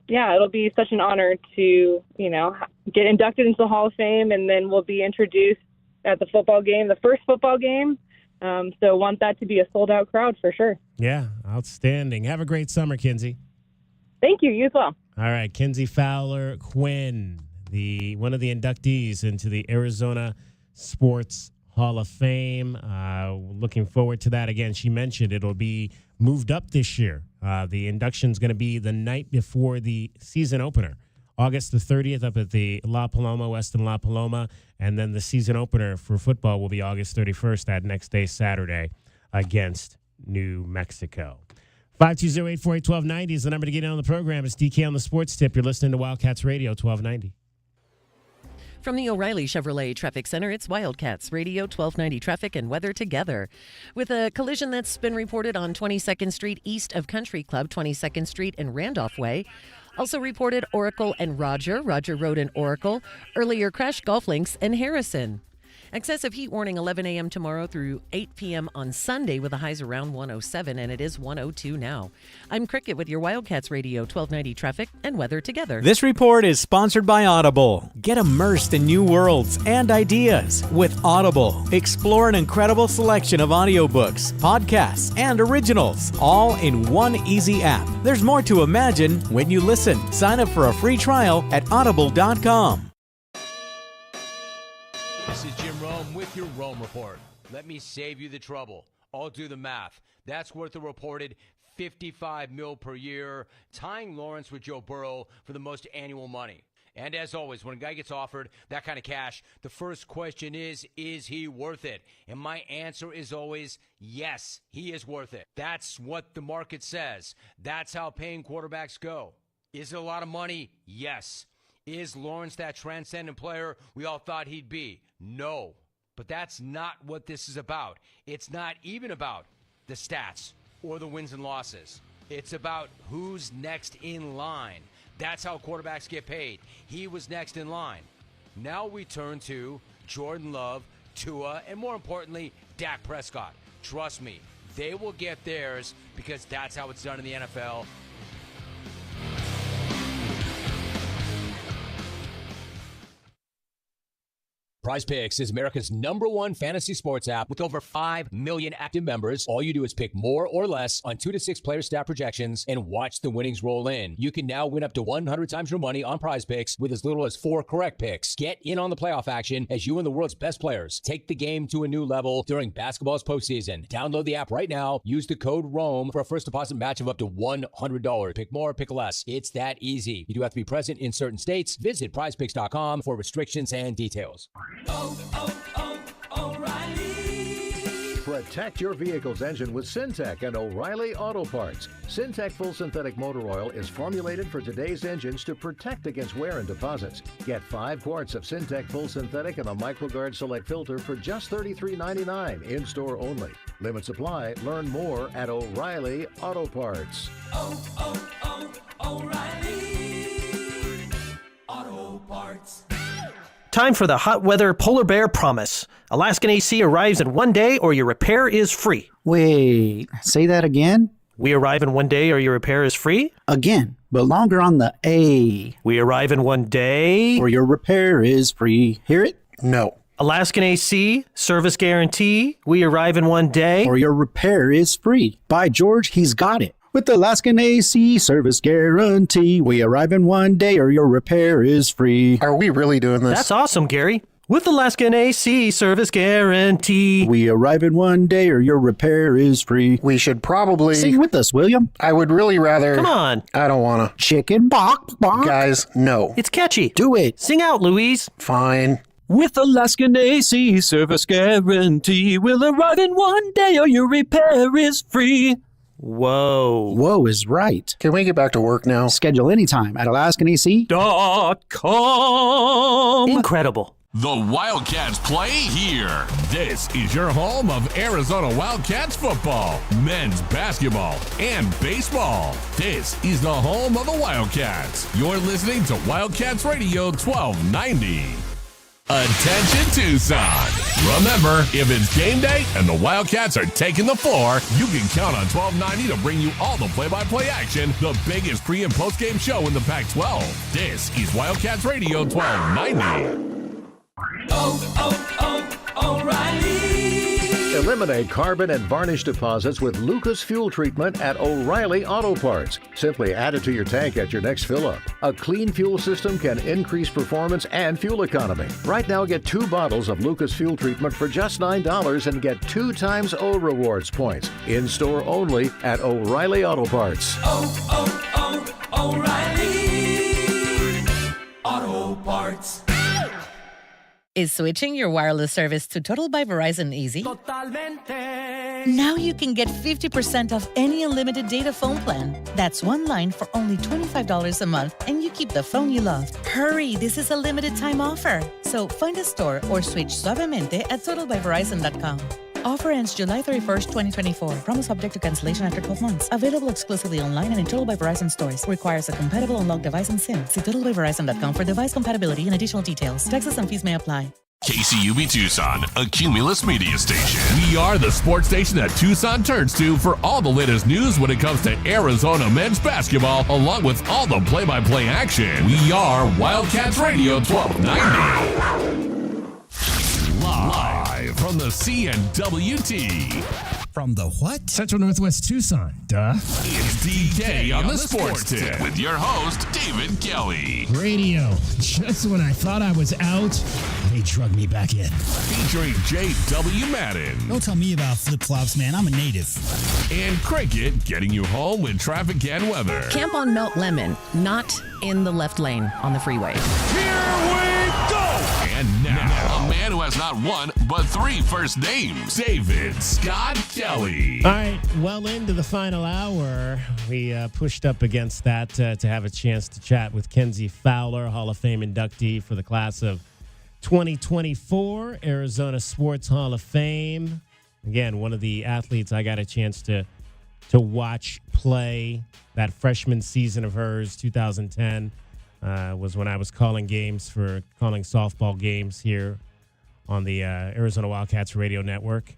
[SPEAKER 7] it'll be such an honor to, get inducted into the Hall of Fame, and then we'll be introduced at the football game, the first football game. So want that to be a sold-out crowd for sure.
[SPEAKER 6] Yeah, outstanding. Have a great summer, Kenzie.
[SPEAKER 7] Thank you. You as well.
[SPEAKER 6] All right, Kenzie Fowler Quinn, one of the inductees into the Arizona Sports Hall of Fame. Looking forward to that. Again, she mentioned it'll be moved up this year. The induction's going to be the night before the season opener, August the 30th, up at the La Paloma, Westin La Paloma. And then the season opener for football will be August 31st, that next day, Saturday, against New Mexico. 520-848-1290 is the number to get in on the program. It's DK on the Sports Tip. You're listening to Wildcats Radio 1290.
[SPEAKER 2] From the O'Reilly Chevrolet Traffic Center, it's Wildcats Radio 1290 traffic and weather together. With a collision that's been reported on 22nd Street east of Country Club, 22nd Street and Randolph Way. Also reported Oracle and Roger Road and Oracle. Earlier crash golf links and Harrison. Excessive heat warning 11 a.m. tomorrow through 8 p.m. on Sunday with the highs around 107, and it is 102 now. I'm Cricket with your Wildcats Radio 1290 traffic and weather together.
[SPEAKER 8] This report is sponsored by Audible. Get immersed in new worlds and ideas with Audible. Explore an incredible selection of audiobooks, podcasts, and originals, all in one easy app. There's more to imagine when you listen. Sign up for a free trial at audible.com.
[SPEAKER 11] This is Jim Rome with your Rome Report. Let me save you the trouble. I'll do the math. That's worth a reported $55 million per year, tying Lawrence with Joe Burrow for the most annual money. And as always, when a guy gets offered that kind of cash, the first question is he worth it? And my answer is always, yes, he is worth it. That's what the market says. That's how paying quarterbacks go. Is it a lot of money? Yes. Is Lawrence that transcendent player we all thought he'd be? No. But that's not what this is about. It's not even about the stats or the wins and losses. It's about who's next in line. That's how quarterbacks get paid. He was next in line. Now we turn to Jordan Love, Tua, and more importantly, Dak Prescott. Trust me, they will get theirs because that's how it's done in the NFL.
[SPEAKER 9] PrizePicks is America's #1 fantasy sports app with over 5 million active members. All you do is pick more or less on 2 to 6 player stat projections and watch the winnings roll in. You can now win up to 100 times your money on PrizePicks with as little as 4 correct picks. Get in on the playoff action as you and the world's best players take the game to a new level during basketball's postseason. Download the app right now. Use the code ROAM for a first deposit match of up to $100. Pick more, pick less. It's that easy. You do have to be present in certain states. Visit prizepicks.com for restrictions and details.
[SPEAKER 12] O'Reilly. Protect your vehicle's engine with Syntec and O'Reilly Auto Parts. Syntec Full Synthetic Motor Oil is formulated for today's engines to protect against wear and deposits. Get 5 quarts of Syntec Full Synthetic and a MicroGuard Select filter for just $33.99 in-store only. Limit supply. Learn more at O'Reilly Auto Parts.
[SPEAKER 18] O'Reilly Auto Parts.
[SPEAKER 13] Time for the hot weather polar bear promise. Alaskan AC arrives in 1 day or your repair is free.
[SPEAKER 10] Wait, say that again?
[SPEAKER 13] We arrive in 1 day or your repair is free?
[SPEAKER 10] Again, but longer on the A.
[SPEAKER 13] We arrive in 1 day
[SPEAKER 10] or your repair is free. Hear it?
[SPEAKER 13] No. Alaskan AC, service guarantee. We arrive in 1 day
[SPEAKER 10] or your repair is free. By George, he's got it. With the Alaskan AC service guarantee, we arrive in 1 day or your repair is free.
[SPEAKER 13] Are we really doing this? That's awesome, Gary. With Alaskan AC service guarantee,
[SPEAKER 10] we arrive in 1 day or your repair is free.
[SPEAKER 13] We should probably
[SPEAKER 10] sing with us, William.
[SPEAKER 13] I would really rather. Come on. I don't want to.
[SPEAKER 10] Chicken bok bok.
[SPEAKER 13] Guys, no. It's catchy.
[SPEAKER 10] Do it.
[SPEAKER 13] Sing out, Louise.
[SPEAKER 21] Fine.
[SPEAKER 3] With Alaskan AC service guarantee, we'll arrive in 1 day or your repair is free.
[SPEAKER 13] Whoa.
[SPEAKER 10] Whoa is right.
[SPEAKER 13] Can we get back to work now?
[SPEAKER 10] Schedule anytime at AlaskanAC.com.
[SPEAKER 13] Incredible.
[SPEAKER 5] The Wildcats play here. This is your home of Arizona Wildcats football, men's basketball, and baseball. This is the home of the Wildcats. You're listening to Wildcats Radio 1290. Attention Tucson. Remember, if it's game day and the Wildcats are taking the floor, you can count on 1290 to bring you all the play-by-play action, the biggest pre- and post-game show in the Pac-12. This is Wildcats Radio 1290.
[SPEAKER 12] O'Reilly. Eliminate carbon and varnish deposits with Lucas Fuel Treatment at O'Reilly Auto Parts. Simply add it to your tank at your next fill-up. A clean fuel system can increase performance and fuel economy. Right now, get 2 bottles of Lucas Fuel Treatment for just $9 and get 2 times O Rewards points. In-store only at O'Reilly Auto Parts.
[SPEAKER 18] O'Reilly Auto Parts.
[SPEAKER 14] Is switching your wireless service to Total by Verizon easy?
[SPEAKER 18] Totalmente.
[SPEAKER 14] Now you can get 50% off any unlimited data phone plan. That's 1 line for only $25 a month, and you keep the phone you love. Hurry, this is a limited time offer. So find a store or switch suavemente at totalbyverizon.com. Offer ends July 31st, 2024. Promo subject to cancellation after 12 months. Available exclusively online and in Total by Verizon stores. Requires a compatible unlocked device and SIM. See totalbyverizon.com for device compatibility and additional details. Taxes and fees may apply.
[SPEAKER 5] KCUB Tucson, a Cumulus media station. We are the sports station that Tucson turns to for all the latest news when it comes to Arizona men's basketball, along with all the play-by-play action. We are Wildcats Radio 1290. Live from the CNWT.
[SPEAKER 1] From the what?
[SPEAKER 6] Central Northwest Tucson, duh.
[SPEAKER 5] It's DK on the Sports Tip with your host, David Kelly.
[SPEAKER 6] Radio. Just when I thought I was out, they drug me back in.
[SPEAKER 5] Featuring J.W. Madden.
[SPEAKER 1] Don't tell me about flip-flops, man. I'm a native.
[SPEAKER 5] And Cricket getting you home with traffic and weather.
[SPEAKER 2] Camp on Melt Lemon, not in the left lane on the freeway.
[SPEAKER 5] Here we go! And now, a man who has not one, but 3 first names, David Scott Kelly.
[SPEAKER 6] All right, well into the final hour. We pushed up against that to have a chance to chat with Kenzie Fowler, Hall of Fame inductee for the class of 2024, Arizona Sports Hall of Fame. Again, one of the athletes I got a chance to watch play that freshman season of hers, 2010, was when I was calling softball games here on the Arizona Wildcats radio network.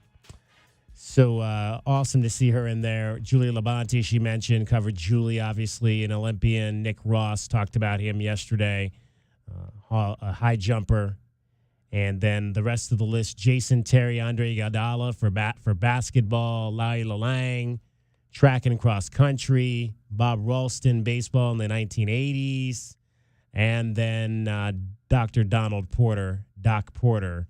[SPEAKER 6] So awesome to see her in there. Julia Labonte, she mentioned, covered Julie, obviously, an Olympian. Nick Ross talked about him yesterday, a high jumper. And then the rest of the list, Jason Terry, Andre Iguodala for basketball, Laila Lang, track and cross country, Bob Ralston, baseball in the 1980s, and then Dr. Donald Porter, Doc Porter,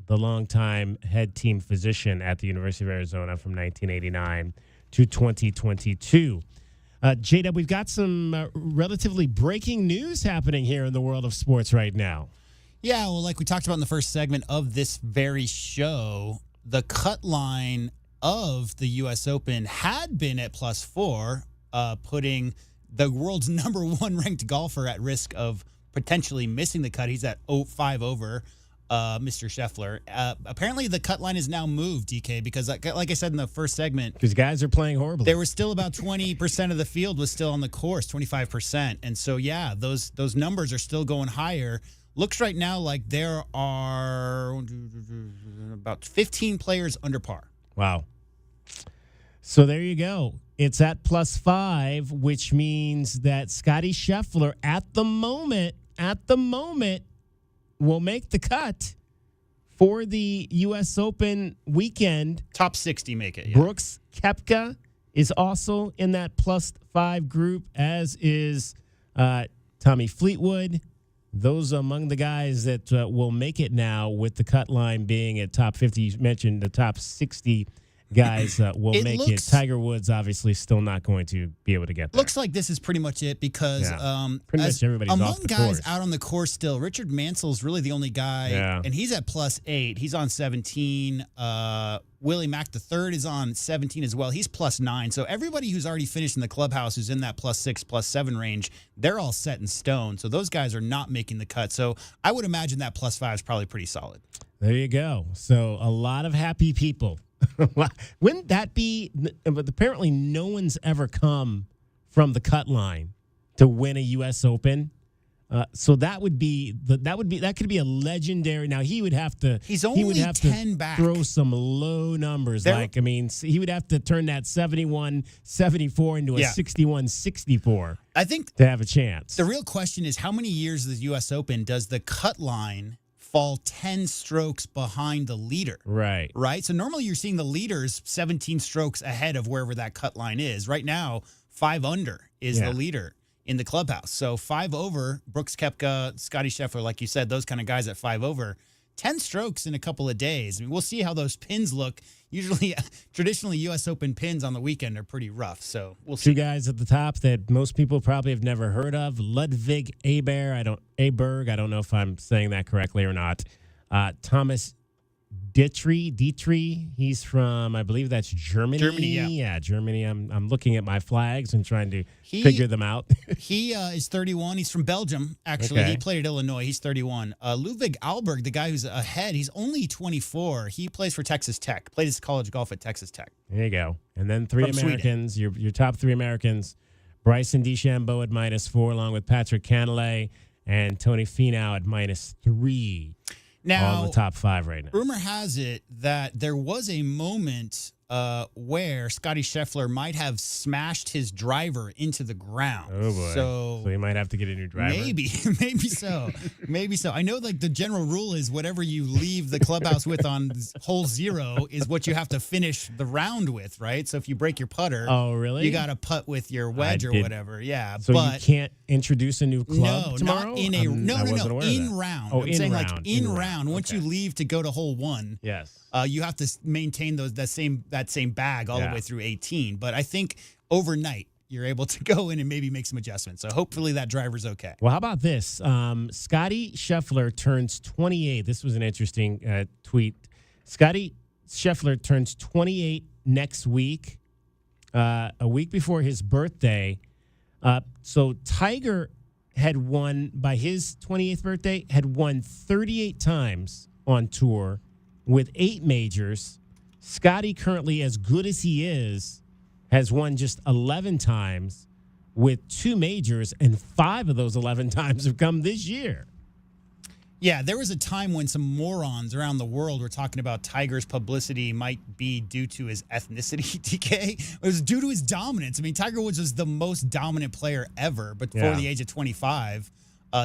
[SPEAKER 6] the longtime head team physician at the University of Arizona from 1989 to 2022. J-Dub, we've got some relatively breaking news happening here in the world of sports right now.
[SPEAKER 1] Yeah, well, like we talked about in the first segment of this very show, the cut line of the U.S. Open had been at +4, putting the world's number 1 ranked golfer at risk of potentially missing the cut. He's at 5 over, Mr. Scheffler. Apparently, the cut line is now moved, DK, because like I said in the first segment,
[SPEAKER 6] because guys are playing horribly.
[SPEAKER 1] There was still about 20% of the field was still on the course, 25%. And so, yeah, those numbers are still going higher. Looks right now like there are about 15 players under par.
[SPEAKER 6] Wow. So there you go. It's at +5, which means that Scottie Scheffler at the moment, will make the cut for the U.S. Open weekend.
[SPEAKER 1] Top 60 make it, yeah.
[SPEAKER 6] Brooks Koepka is also in that +5 group, as is Tommy Fleetwood. Those are among the guys that will make it now, with the cut line being at top 50. You mentioned the top 60 guys will make it. Tiger Woods obviously still not going to be able to get there.
[SPEAKER 1] Looks like this is pretty much it because
[SPEAKER 6] pretty much everybody's
[SPEAKER 1] among
[SPEAKER 6] off the
[SPEAKER 1] guys
[SPEAKER 6] course.
[SPEAKER 1] out on the course still, Richard Mansell's really the only guy, and he's at +8. He's on 17. Willie Mack III is on 17 as well. He's +9. So everybody who's already finished in the clubhouse who's in that +6, +7 range, they're all set in stone. So those guys are not making the cut. So I would imagine that +5 is probably pretty solid.
[SPEAKER 6] There you go. So a lot of happy people. Wouldn't that be? But apparently, no one's ever come from the cut line to win a U.S. Open. So that could be a legendary. Now he would have to.
[SPEAKER 1] He's only 10 back.
[SPEAKER 6] Throw some low numbers. He would have to turn that 71-74 into a 61-64.
[SPEAKER 1] I think
[SPEAKER 6] to have a chance.
[SPEAKER 1] The real question is, how many years of the U.S. Open does the cut line fall 10 strokes behind the leader?
[SPEAKER 6] Right.
[SPEAKER 1] So normally you're seeing the leaders 17 strokes ahead of wherever that cut line is. Right now, 5 under is the leader in the clubhouse. So 5 over, Brooks Koepka, Scottie Scheffler, like you said, those kind of guys at 5 over. 10 strokes in a couple of days. I mean, we'll see how those pins look. Usually, traditionally, U.S. Open pins on the weekend are pretty rough. So we'll see.
[SPEAKER 6] 2 guys at the top that most people probably have never heard of. Ludwig Aberg. I don't know if I'm saying that correctly or not. Thomas Dietrich. He's from, I believe that's Germany.
[SPEAKER 1] Yeah,
[SPEAKER 6] Germany. I'm looking at my flags and trying to figure them out.
[SPEAKER 1] He is 31. He's from Belgium, actually.
[SPEAKER 6] Okay.
[SPEAKER 1] He played at Illinois. He's 31. Ludwig Aberg, the guy who's ahead, he's only 24. He plays for Texas Tech. Played his college golf at Texas Tech.
[SPEAKER 6] There you go. And then 3
[SPEAKER 1] From
[SPEAKER 6] Americans, your top 3 Americans. Bryson DeChambeau at -4, along with Patrick Cantlay and Tony Finau at -3.
[SPEAKER 1] Now,
[SPEAKER 6] all in the top 5 right now.
[SPEAKER 1] Rumor has it that there was a moment where Scotty Scheffler might have smashed his driver into the ground.
[SPEAKER 6] Oh boy! So he might have to get a new driver.
[SPEAKER 1] Maybe so. Maybe so. I know, like, the general rule is whatever you leave the clubhouse with on hole 0 is what you have to finish the round with, right? So if you break your putter,
[SPEAKER 6] oh really?
[SPEAKER 1] You got to putt with your wedge or whatever. Yeah,
[SPEAKER 6] so you can't introduce a new club tomorrow.
[SPEAKER 1] Not in a in round.
[SPEAKER 6] Oh,
[SPEAKER 1] I'm
[SPEAKER 6] in
[SPEAKER 1] saying
[SPEAKER 6] round.
[SPEAKER 1] like in round. Once you leave to go to hole 1,
[SPEAKER 6] yes,
[SPEAKER 1] you have to maintain that same bag all the way through 18. But I think overnight you're able to go in and maybe make some adjustments. So hopefully that driver's okay.
[SPEAKER 6] Well, how about this? Scotty Scheffler turns 28. This was an interesting tweet. Scotty Scheffler turns 28 next week, a week before his birthday. So Tiger had won by his 28th birthday, had won 38 times on tour with 8 majors. Scotty, currently as good as he is, has won just 11 times with 2 majors, and 5 of those 11 times have come this year.
[SPEAKER 1] Yeah, there was a time when some morons around the world were talking about Tiger's publicity might be due to his ethnicity, DK. It was due to his dominance. I mean, Tiger Woods was the most dominant player ever, but before the age of 25,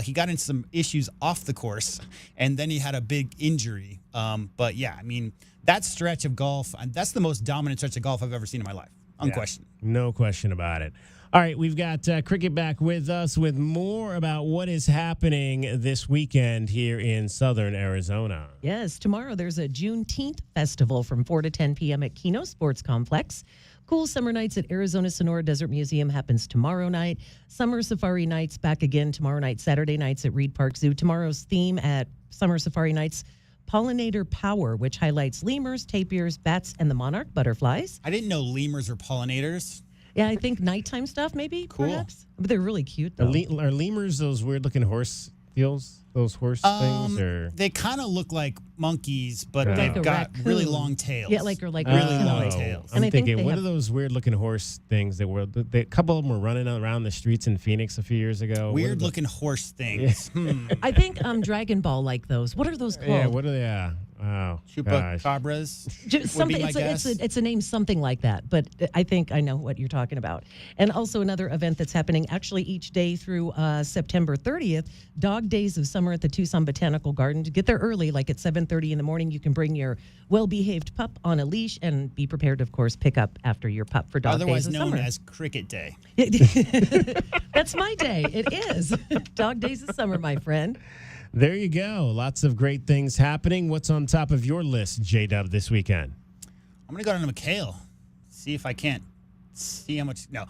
[SPEAKER 1] he got into some issues off the course, and then he had a big injury. But, yeah, I mean, that stretch of golf, that's the most dominant stretch of golf I've ever seen in my life. Unquestioned.
[SPEAKER 6] Yeah, no question about it. All right, we've got Cricket back with us with more about what is happening this weekend here in southern Arizona.
[SPEAKER 2] Yes, tomorrow there's a Juneteenth festival from 4 to 10 p.m. at Keno Sports Complex. Cool summer nights at Arizona Sonora Desert Museum happens tomorrow night. Summer safari nights back again tomorrow night. Saturday nights at Reed Park Zoo. Tomorrow's theme at Summer Safari Nights, Pollinator Power, which highlights lemurs, tapirs, bats, and the monarch butterflies.
[SPEAKER 1] I didn't know lemurs were pollinators.
[SPEAKER 2] Yeah, I think nighttime stuff maybe, perhaps. But they're really cute, though.
[SPEAKER 6] Are lemurs those weird-looking horse deals? Those horse things? Or?
[SPEAKER 1] They kind of look like monkeys, but
[SPEAKER 6] Like
[SPEAKER 1] they've
[SPEAKER 2] a
[SPEAKER 1] got
[SPEAKER 2] raccoon.
[SPEAKER 1] really long tails.
[SPEAKER 2] Yeah, like
[SPEAKER 1] really long tails.
[SPEAKER 6] I'm
[SPEAKER 2] And I think
[SPEAKER 6] thinking,
[SPEAKER 2] they
[SPEAKER 6] what
[SPEAKER 2] have-
[SPEAKER 6] are those weird-looking horse things that were? A couple of them were running around the streets in Phoenix a few years ago.
[SPEAKER 1] Weird-looking horse things.
[SPEAKER 2] I think Dragon Ball like those. What are those called?
[SPEAKER 6] Yeah, what are they? Yeah. Oh, gosh.
[SPEAKER 1] Chupacabras.
[SPEAKER 2] Something. It's a name something like that, but I think I know what you're talking about. And also another event that's happening actually each day through September 30th, Dog Days of Summer at the Tucson Botanical Garden. To get there early, like at 7:30 in the morning, you can bring your well-behaved pup on a leash and be prepared to, of course, pick up after your pup for Dog
[SPEAKER 1] Otherwise
[SPEAKER 2] Days of
[SPEAKER 1] known
[SPEAKER 2] Summer.
[SPEAKER 1] as Cricket Day.
[SPEAKER 2] That's my day. It is. Dog Days of Summer, my friend.
[SPEAKER 6] There you go. Lots of great things happening. What's on top of your list, J.W, this weekend?
[SPEAKER 1] I'm going to go down to McHale, see if I can't see how much. No,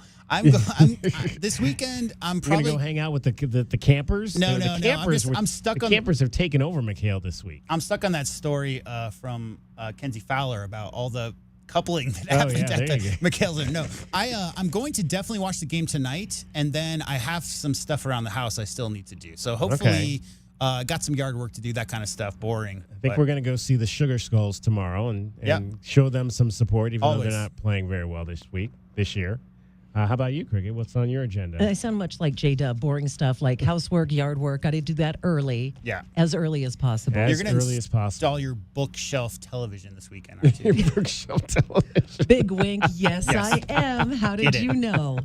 [SPEAKER 1] this weekend, I'm probably
[SPEAKER 6] going to go hang out with the campers?
[SPEAKER 1] No.
[SPEAKER 6] I'm stuck on. The campers have taken over McHale this week.
[SPEAKER 1] I'm stuck on that story from Kenzie Fowler about all the coupling that happened at the McHale. No, I'm going to definitely watch the game tonight, and then I have some stuff around the house I still need to do. So hopefully. Got some yard work to do, that kind of stuff. Boring.
[SPEAKER 6] I think we're going to go see the Sugar Skulls tomorrow and show them some support, even though they're not playing very well this year. How about you, Cricket? What's on your agenda?
[SPEAKER 2] I sound much like J-Dub, boring stuff like housework, yard work. Got to do that early.
[SPEAKER 1] Yeah.
[SPEAKER 2] As early as possible.
[SPEAKER 1] You're going to install your bookshelf television this weekend, aren't you?
[SPEAKER 6] Your bookshelf television.
[SPEAKER 2] Big wink. Yes, I am. How did you know?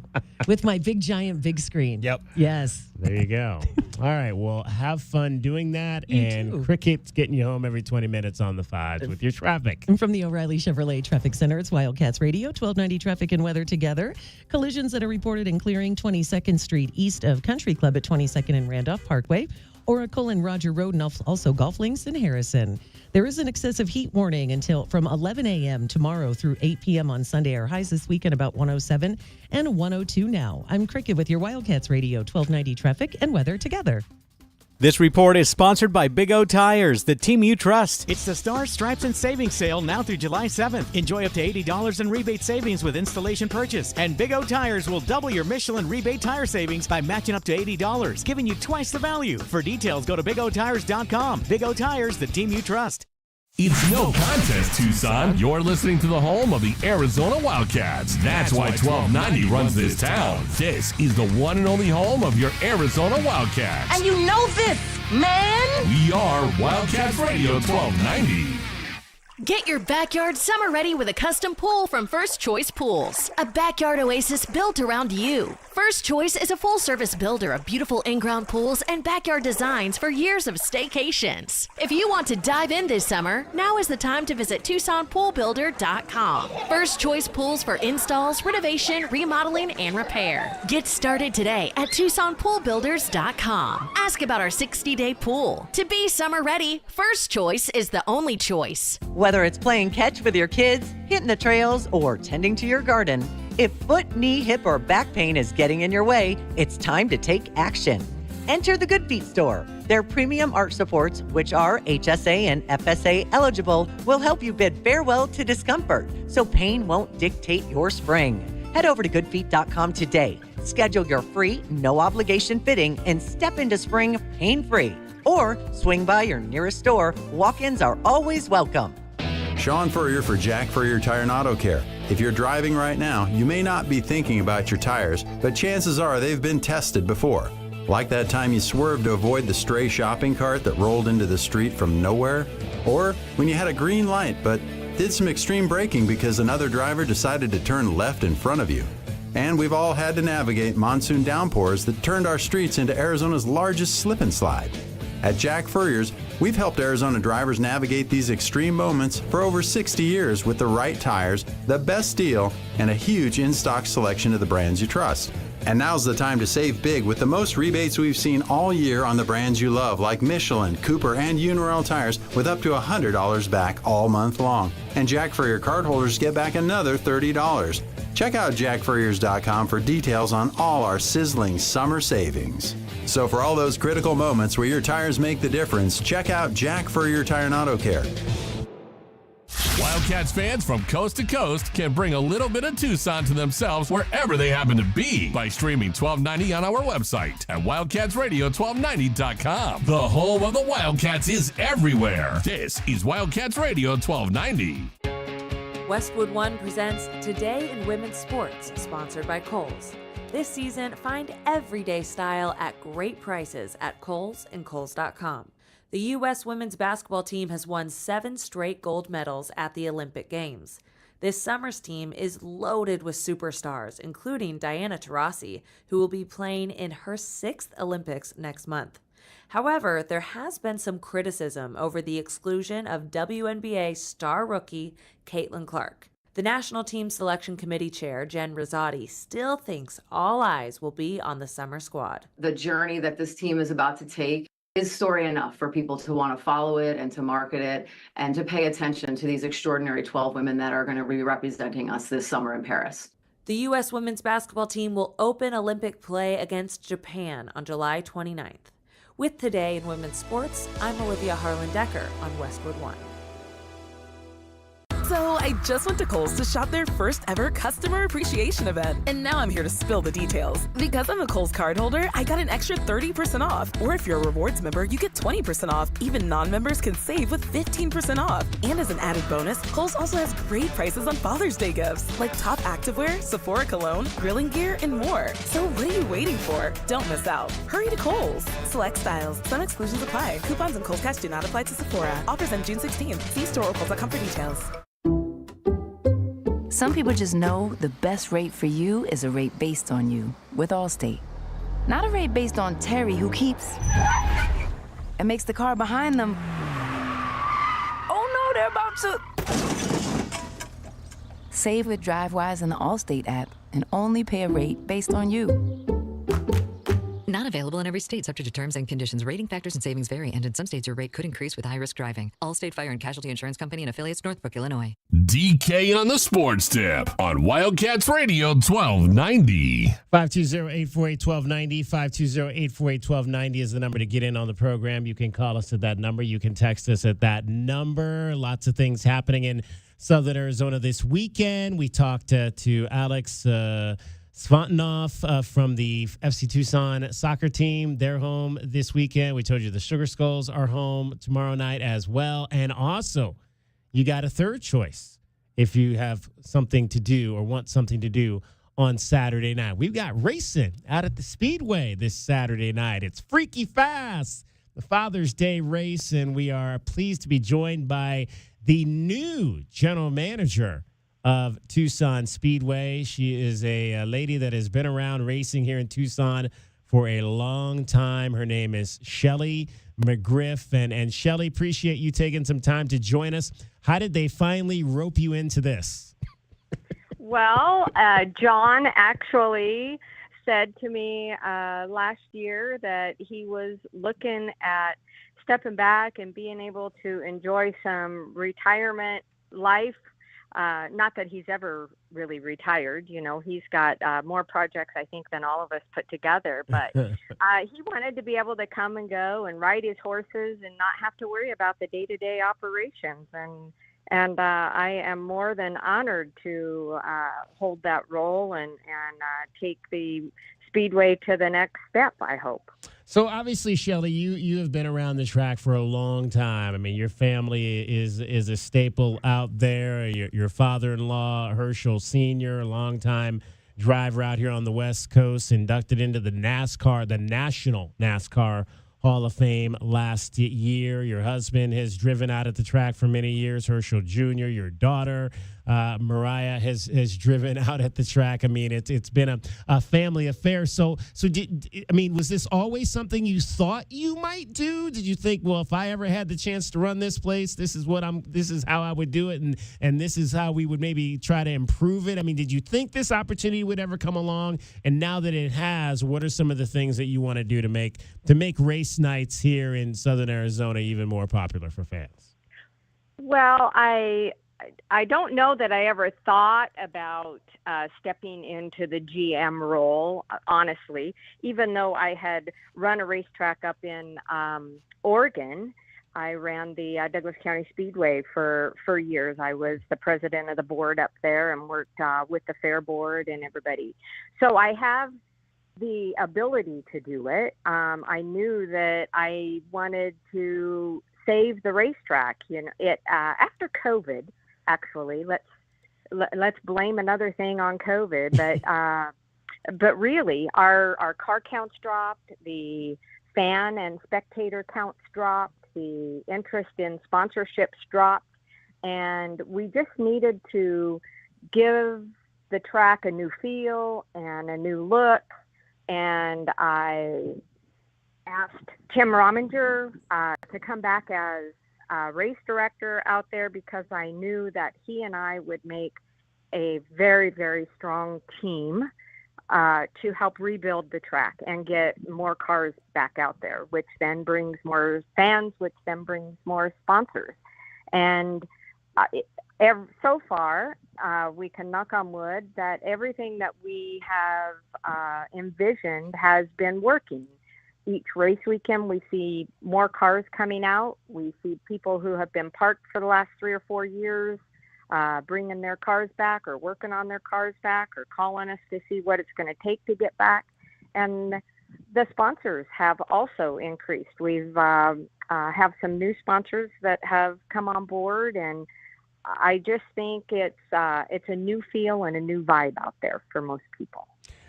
[SPEAKER 2] With my big, giant, big screen.
[SPEAKER 1] Yep.
[SPEAKER 2] Yes.
[SPEAKER 6] There you go. All right. Well, have fun doing that.
[SPEAKER 2] You too.
[SPEAKER 6] Cricket's getting you home every 20 minutes on the 5s with your traffic.
[SPEAKER 2] And from the O'Reilly Chevrolet Traffic Center, it's Wildcats Radio, 1290 Traffic and Weather together. Collisions that are reported in clearing 22nd Street east of Country Club at 22nd and Randolph Parkway, Oracle and Roger Road, and also Golf Links in Harrison. There is an excessive heat warning until from 11 a.m. tomorrow through 8 p.m. on Sunday. Our highs this weekend about 107 and 102 now. I'm Cricket with your Wildcats Radio, 1290 Traffic and Weather together.
[SPEAKER 8] This report is sponsored by Big O Tires, the team you trust. It's the Stars, Stripes, and Savings Sale now through July 7th. Enjoy up to $80 in rebate savings with installation purchase. And Big O Tires will double your Michelin rebate tire savings by matching up to $80, giving you twice the value. For details, go to BigOTires.com. Big O Tires, the team you trust.
[SPEAKER 5] It's no contest, Tucson. You're listening to the home of the Arizona Wildcats. That's why 1290 runs this town. This is the one and only home of your Arizona Wildcats.
[SPEAKER 15] And you know this, man!
[SPEAKER 5] We are Wildcats Radio 1290.
[SPEAKER 15] Get your backyard summer ready with a custom pool from First Choice Pools. A backyard oasis built around you. First Choice is a full-service builder of beautiful in-ground pools and backyard designs for years of staycations. If you want to dive in this summer, now is the time to visit TucsonPoolBuilder.com. First Choice Pools for installs, renovation, remodeling, and repair. Get started today at TucsonPoolBuilders.com. Ask about our 60-day pool. To be summer ready, First Choice is the only choice.
[SPEAKER 2] Whether it's playing catch with your kids, hitting the trails, or tending to your garden, if foot, knee, hip, or back pain is getting in your way, it's time to take action. Enter the Good Feet store. Their premium arch supports, which are HSA and FSA eligible, will help you bid farewell to discomfort so pain won't dictate your spring. Head over to goodfeet.com today. Schedule your free, no-obligation fitting and step into spring pain-free. Or swing by your nearest store. Walk-ins are always welcome.
[SPEAKER 16] Sean Furrier for Jack Furrier Tire and Auto Care. If you're driving right now, you may not be thinking about your tires, but chances are they've been tested before. Like that time you swerved to avoid the stray shopping cart that rolled into the street from nowhere. Or when you had a green light but did some extreme braking because another driver decided to turn left in front of you. And we've all had to navigate monsoon downpours that turned our streets into Arizona's largest slip and slide. At Jack Furrier's, we've helped Arizona drivers navigate these extreme moments for over 60 years with the right tires, the best deal, and a huge in-stock selection of the brands you trust. And now's the time to save big with the most rebates we've seen all year on the brands you love, like Michelin, Cooper, and Uniroyal tires, with up to $100 back all month long. And Jack Furrier cardholders get back another $30. Check out jackfurriers.com for details on all our sizzling summer savings. So for all those critical moments where your tires make the difference, check out Jack Furrier Tire and Auto Care.
[SPEAKER 5] Wildcats fans from coast to coast can bring a little bit of Tucson to themselves wherever they happen to be by streaming 1290 on our website at wildcatsradio1290.com. The home of the Wildcats is everywhere. This is Wildcats Radio 1290.
[SPEAKER 17] Westwood One presents Today in Women's Sports, sponsored by Kohl's. This season, find everyday style at great prices at Kohl's and Kohl's.com. The U.S. women's basketball team has won 7 straight gold medals at the Olympic Games. This summer's team is loaded with superstars, including Diana Taurasi, who will be playing in her 6th Olympics next month. However, there has been some criticism over the exclusion of WNBA star rookie Caitlin Clark. The National Team Selection Committee Chair, Jen Rosati, still thinks all eyes will be on the summer squad.
[SPEAKER 22] The journey that this team is about to take is story enough for people to want to follow it and to market it and to pay attention to these extraordinary 12 women that are going to be representing us this summer in Paris.
[SPEAKER 17] The U.S. women's basketball team will open Olympic play against Japan on July 29th. With Today in Women's Sports, I'm Olivia Harlan-Decker on Westwood One.
[SPEAKER 23] So I just went to Kohl's to shop their first ever customer appreciation event. And now I'm here to spill the details. Because I'm a Kohl's card holder, I got an extra 30% off. Or if you're a rewards member, you get 20% off. Even non-members can save with 15% off. And as an added bonus, Kohl's also has great prices on Father's Day gifts, like top activewear, Sephora cologne, grilling gear, and more. So what are you waiting for? Don't miss out. Hurry to Kohl's. Select styles. Some exclusions apply. Coupons and Kohl's Cash do not apply to Sephora. Offers end June 16th. See store or Kohl's.com for details.
[SPEAKER 24] Some people just know the best rate for you is a rate based on you with Allstate. Not a rate based on Terry, who keeps and makes the car behind them. Oh no, they're about to. Save with DriveWise in the Allstate app and only pay a rate based on you.
[SPEAKER 25] Not available in every state, subject to terms and conditions. Rating factors and savings vary, and in some states your rate could increase with high-risk driving. Allstate Fire and Casualty Insurance Company and affiliates, Northbrook, Illinois.
[SPEAKER 5] DK on the Sports Tip on Wildcats Radio 1290.
[SPEAKER 6] 520-848-1290. 520-848-1290 is the number to get in on the program. You can call us at that number. You can text us at that number. Lots of things happening in Southern Arizona this weekend. We talked to Alex Svantanov from the FC Tucson soccer team. They're home this weekend. We told you the Sugar Skulls are home tomorrow night as well. And also, you got a third choice if you have something to do or want something to do on Saturday night. We've got racing out at the Speedway this Saturday night. It's freaky fast. the Father's Day race, and we are pleased to be joined by the new general manager of Tucson Speedway. She is a lady that has been around racing here in Tucson for a long time. Her name is Shelly McGriff. And Shelly, appreciate you taking some time to join us. How did they finally rope you into this?
[SPEAKER 4] Well, John actually said to me last year that he was looking at stepping back and being able to enjoy some retirement life. Not that he's ever really retired. You know, he's got more projects, I think, than all of us put together. But he wanted to be able to come and go and ride his horses and not have to worry about the day-to-day operations. And I am more than honored to hold that role and take the Speedway to the next step, I hope.
[SPEAKER 6] So obviously, Shelly, you have been around the track for a long time. I mean, your family is a staple out there. Your father-in-law, Herschel Sr., a longtime driver out here on the West Coast, inducted into the NASCAR, the National NASCAR Hall of Fame last year. Your husband has driven out at the track for many years, Herschel Jr. Your daughter, Mariah, has driven out at the track. I mean, it's been a family affair. So was this always something you thought you might do? Did you think, well, if I ever had the chance to run this place, this is how I would do it, and this is how we would maybe try to improve it? I mean, did you think this opportunity would ever come along? And now that it has, what are some of the things that you want to do to make race nights here in Southern Arizona even more popular for fans?
[SPEAKER 4] Well, I don't know that I ever thought about stepping into the GM role, honestly, even though I had run a racetrack up in Oregon. I ran the Douglas County Speedway for years. I was the president of the board up there and worked with the fair board and everybody. So I have the ability to do it. I knew that I wanted to save the racetrack. You know, after COVID, actually, let's blame another thing on COVID, but really our car counts dropped, the fan and spectator counts dropped, the interest in sponsorships dropped, and we just needed to give the track a new feel and a new look. And I asked Tim Rominger to come back as race director out there because I knew that he and I would make a very, very strong team to help rebuild the track and get more cars back out there, which then brings more fans, which then brings more sponsors. And so far, we can knock on wood that everything that we have envisioned has been working. Each race weekend, we see more cars coming out. We see people who have been parked for the last 3 or 4 years bringing their cars back or working on their cars back or calling us to see what it's going to take to get back. And the sponsors have also increased. We've have some new sponsors that have come on board, and I just think it's a new feel and a new vibe out there for most people.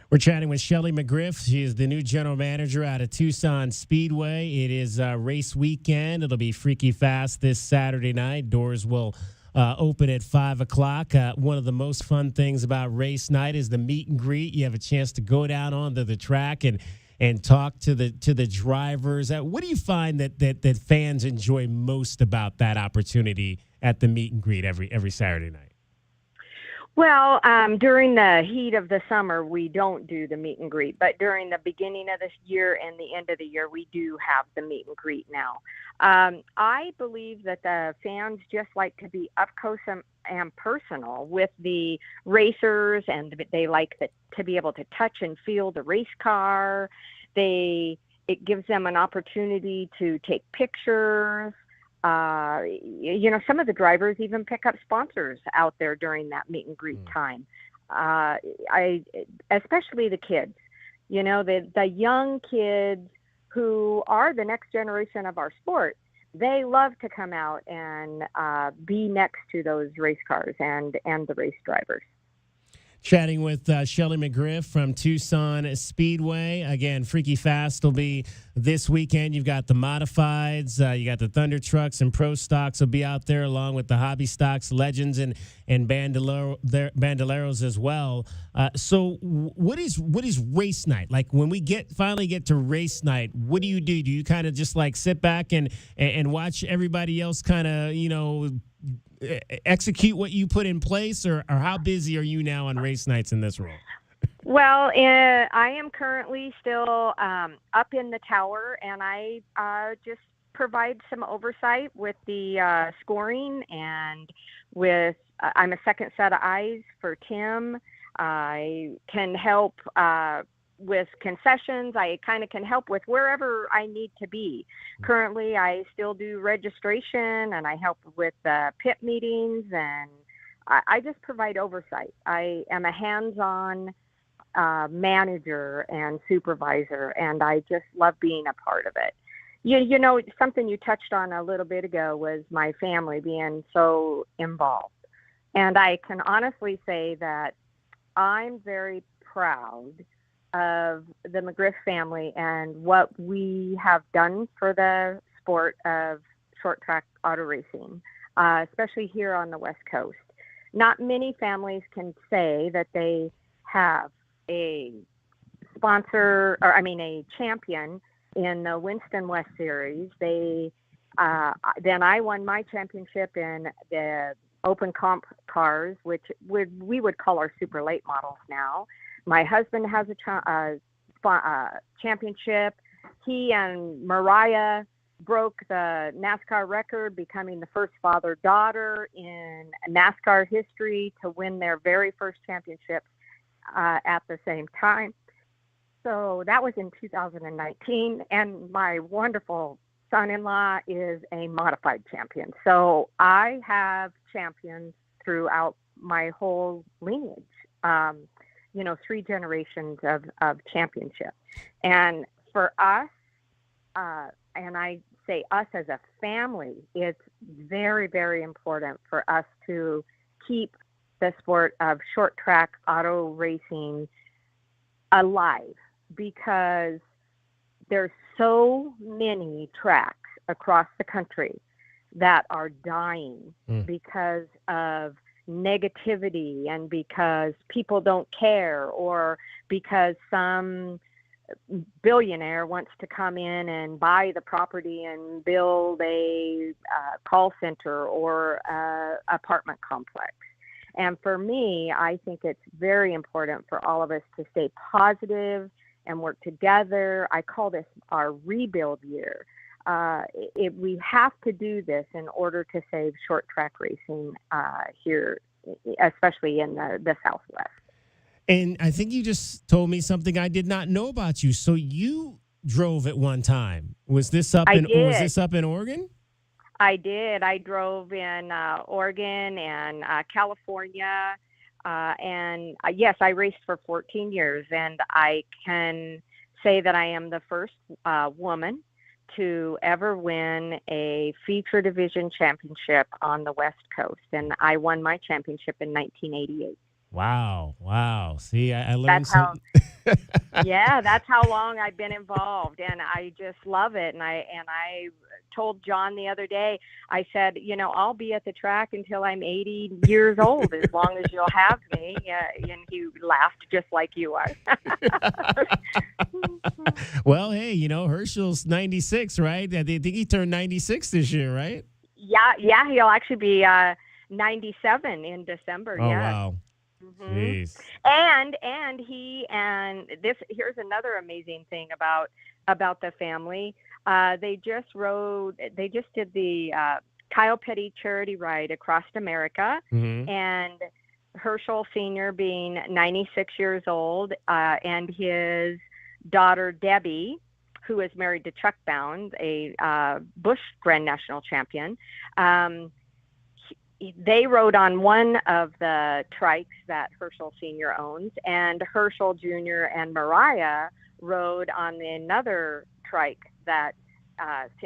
[SPEAKER 6] We're chatting with Shelly McGriff. She is the new general manager out of Tucson Speedway. It is race weekend. It'll be freaky fast this Saturday night. Doors will open at 5 o'clock. One of the most fun things about race night is the meet and greet. You have a chance to go down onto the track and talk to the drivers. What do you find that fans enjoy most about that opportunity at the meet and greet every Saturday night?
[SPEAKER 4] Well, during the heat of the summer, we don't do the meet and greet, but during the beginning of this year and the end of the year, we do have the meet and greet now. I believe that the fans just like to be up close and personal with the racers, and they like to be able to touch and feel the race car. It gives them an opportunity to take pictures. Some of the drivers even pick up sponsors out there during that meet and greet time. Especially the kids, the young kids who are the next generation of our sport, they love to come out and be next to those race cars and the race drivers.
[SPEAKER 6] Chatting with Shelly McGriff from Tucson Speedway. Again, Freaky Fast will be this weekend. You've got the modifieds, you got the Thunder Trucks and Pro Stocks will be out there, along with the Hobby Stocks, Legends, and Bandoleros as well. So, what is race night like? When we finally get to race night, what do? Do you kind of just like sit back and watch everybody else kind of execute what you put in place, or how busy are you now on race nights in this role?
[SPEAKER 4] Well, I am currently still up in the tower, and I just provide some oversight with the scoring, and with I'm a second set of eyes for Tim. I can help with concessions. I kind of can help with wherever I need to be. Currently, I still do registration, and I help with pit meetings, and I just provide oversight. I am a hands-on manager and supervisor, and I just love being a part of it. You know, something you touched on a little bit ago was my family being so involved. And I can honestly say that I'm very proud of the McGriff family and what we have done for the sport of short track auto racing, especially here on the West Coast. Not many families can say that they have a a champion in the Winston West Series. Then I won my championship in the open comp cars, which we would call our super late models now. My husband has a championship. He and Mariah broke the NASCAR record, becoming the first father-daughter in NASCAR history to win their very first championship at the same time. So that was in 2019. And my wonderful son-in-law is a modified champion. So I have champions throughout my whole lineage. 3 generations of championship. And for us, and I say us as a family, it's very, very important for us to keep the sport of short track auto racing alive, because there's so many tracks across the country that are dying because of negativity, and because people don't care, or because some billionaire wants to come in and buy the property and build a call center or apartment complex. And for me, I think it's very important for all of us to stay positive and work together. I call this our rebuild year. We have to do this in order to save short track racing here, especially in the Southwest.
[SPEAKER 6] And I think you just told me something I did not know about you. So you drove at one time. Was this up in Oregon?
[SPEAKER 4] I did. I drove in Oregon and California. And yes, I raced for 14 years, and I can say that I am the first woman to ever win a feature division championship on the West Coast. And I won my championship in 1988.
[SPEAKER 6] Wow. See, I learned something.
[SPEAKER 4] Yeah, that's how long I've been involved, and I just love it. And I told John the other day, I said, I'll be at the track until I'm 80 years old, as long as you'll have me. And he laughed just like you are.
[SPEAKER 6] Well, hey, Herschel's 96, right? I think he turned 96 this year, right?
[SPEAKER 4] Yeah, he'll actually be 97 in December.
[SPEAKER 6] Oh,
[SPEAKER 4] yeah.
[SPEAKER 6] Wow. Jeez.
[SPEAKER 4] And here's another amazing thing about the family. They just did the Kyle Petty charity ride across America, and Herschel Sr. being 96 years old, and his daughter Debbie, who is married to Chuck Bound, a Busch Grand National champion. They rode on one of the trikes that Herschel Sr. owns, and Herschel Jr. and Mariah rode on another trike that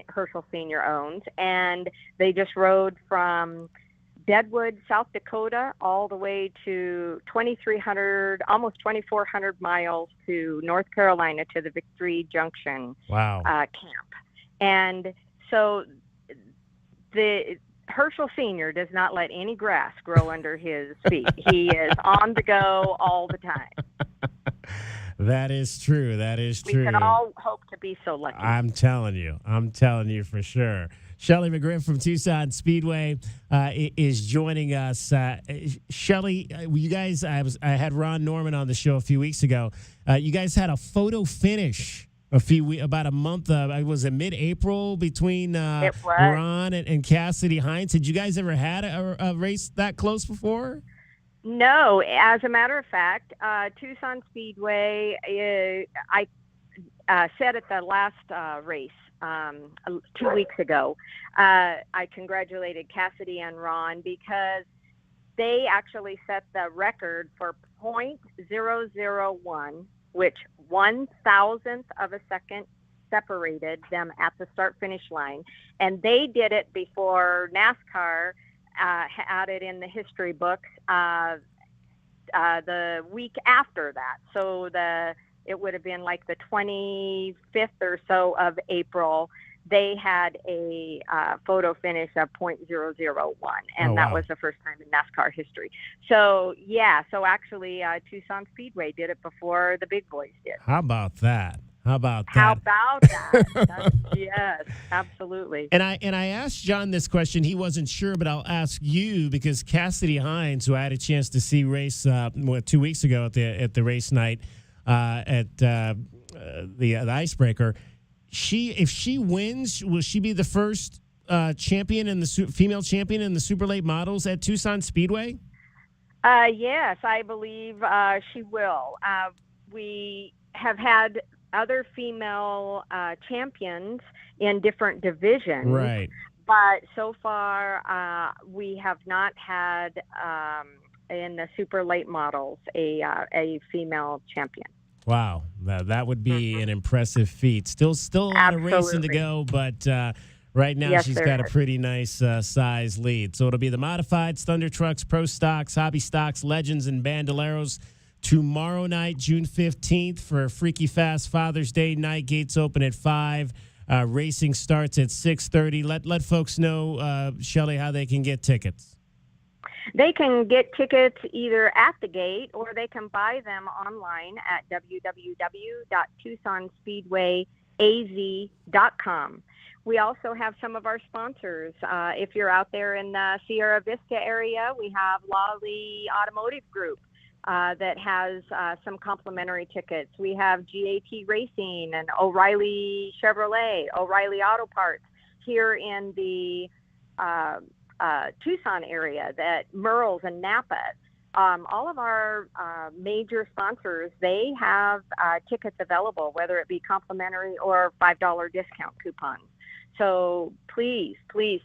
[SPEAKER 4] Herschel Sr. owns, and they just rode from Deadwood, South Dakota, all the way to 2,300, almost 2,400 miles to North Carolina to the Victory Junction camp. And so the Herschel Sr. does not let any grass grow under his feet. He is on the go all the time.
[SPEAKER 6] That is true. That is true.
[SPEAKER 4] We can all hope to be so lucky.
[SPEAKER 6] I'm telling you for sure. Shelly McGriff from Tucson Speedway is joining us. Shelly, you guys, I had Ron Norman on the show a few weeks ago. You guys had a photo finish about a month. Was it mid-April between Ron and Cassidy Hines? Had you guys ever had a race that close before?
[SPEAKER 4] No, as a matter of fact, Tucson Speedway, I said at the last race 2 weeks ago, I congratulated Cassidy and Ron because they actually set the record for .001, which 1,000th of a second separated them at the start-finish line. And they did it before NASCAR had it in the history books the week after that. So it would have been like the 25th or so of April. They had a photo finish of .001, and that was the first time in NASCAR history. So, actually Tucson Speedway did it before the big boys did.
[SPEAKER 6] How about that?
[SPEAKER 4] Yes, absolutely.
[SPEAKER 6] And I asked John this question. He wasn't sure, but I'll ask you because Cassidy Hines, who I had a chance to see race 2 weeks ago at the race night at the Icebreaker, if she wins, will she be the first champion in the female champion in the super late models at Tucson Speedway?
[SPEAKER 4] Yes, I believe she will. We have had other female champions in different divisions,
[SPEAKER 6] right?
[SPEAKER 4] But so far, we have not had in the super late models a female champion.
[SPEAKER 6] Wow, that would be an impressive feat. Still a lot of racing to go, but right now she's got a pretty nice size lead. So it'll be the Modifieds, Thunder Trucks, Pro Stocks, Hobby Stocks, Legends, and Bandoleros tomorrow night, June 15th, for a freaky fast Father's Day night. Gates open at 5. Racing starts at 6:30. Let folks know, Shelly, how they can get tickets.
[SPEAKER 4] They can get tickets either at the gate or they can buy them online at www.tucsonspeedwayaz.com. We also have some of our sponsors. If you're out there in the Sierra Vista area, we have Lawley Automotive Group that has some complimentary tickets. We have GAT Racing and O'Reilly Chevrolet, O'Reilly Auto Parts here in the Tucson area, that Merle's and Napa. All of our major sponsors, they have tickets available, whether it be complimentary or $5 discount coupons. So please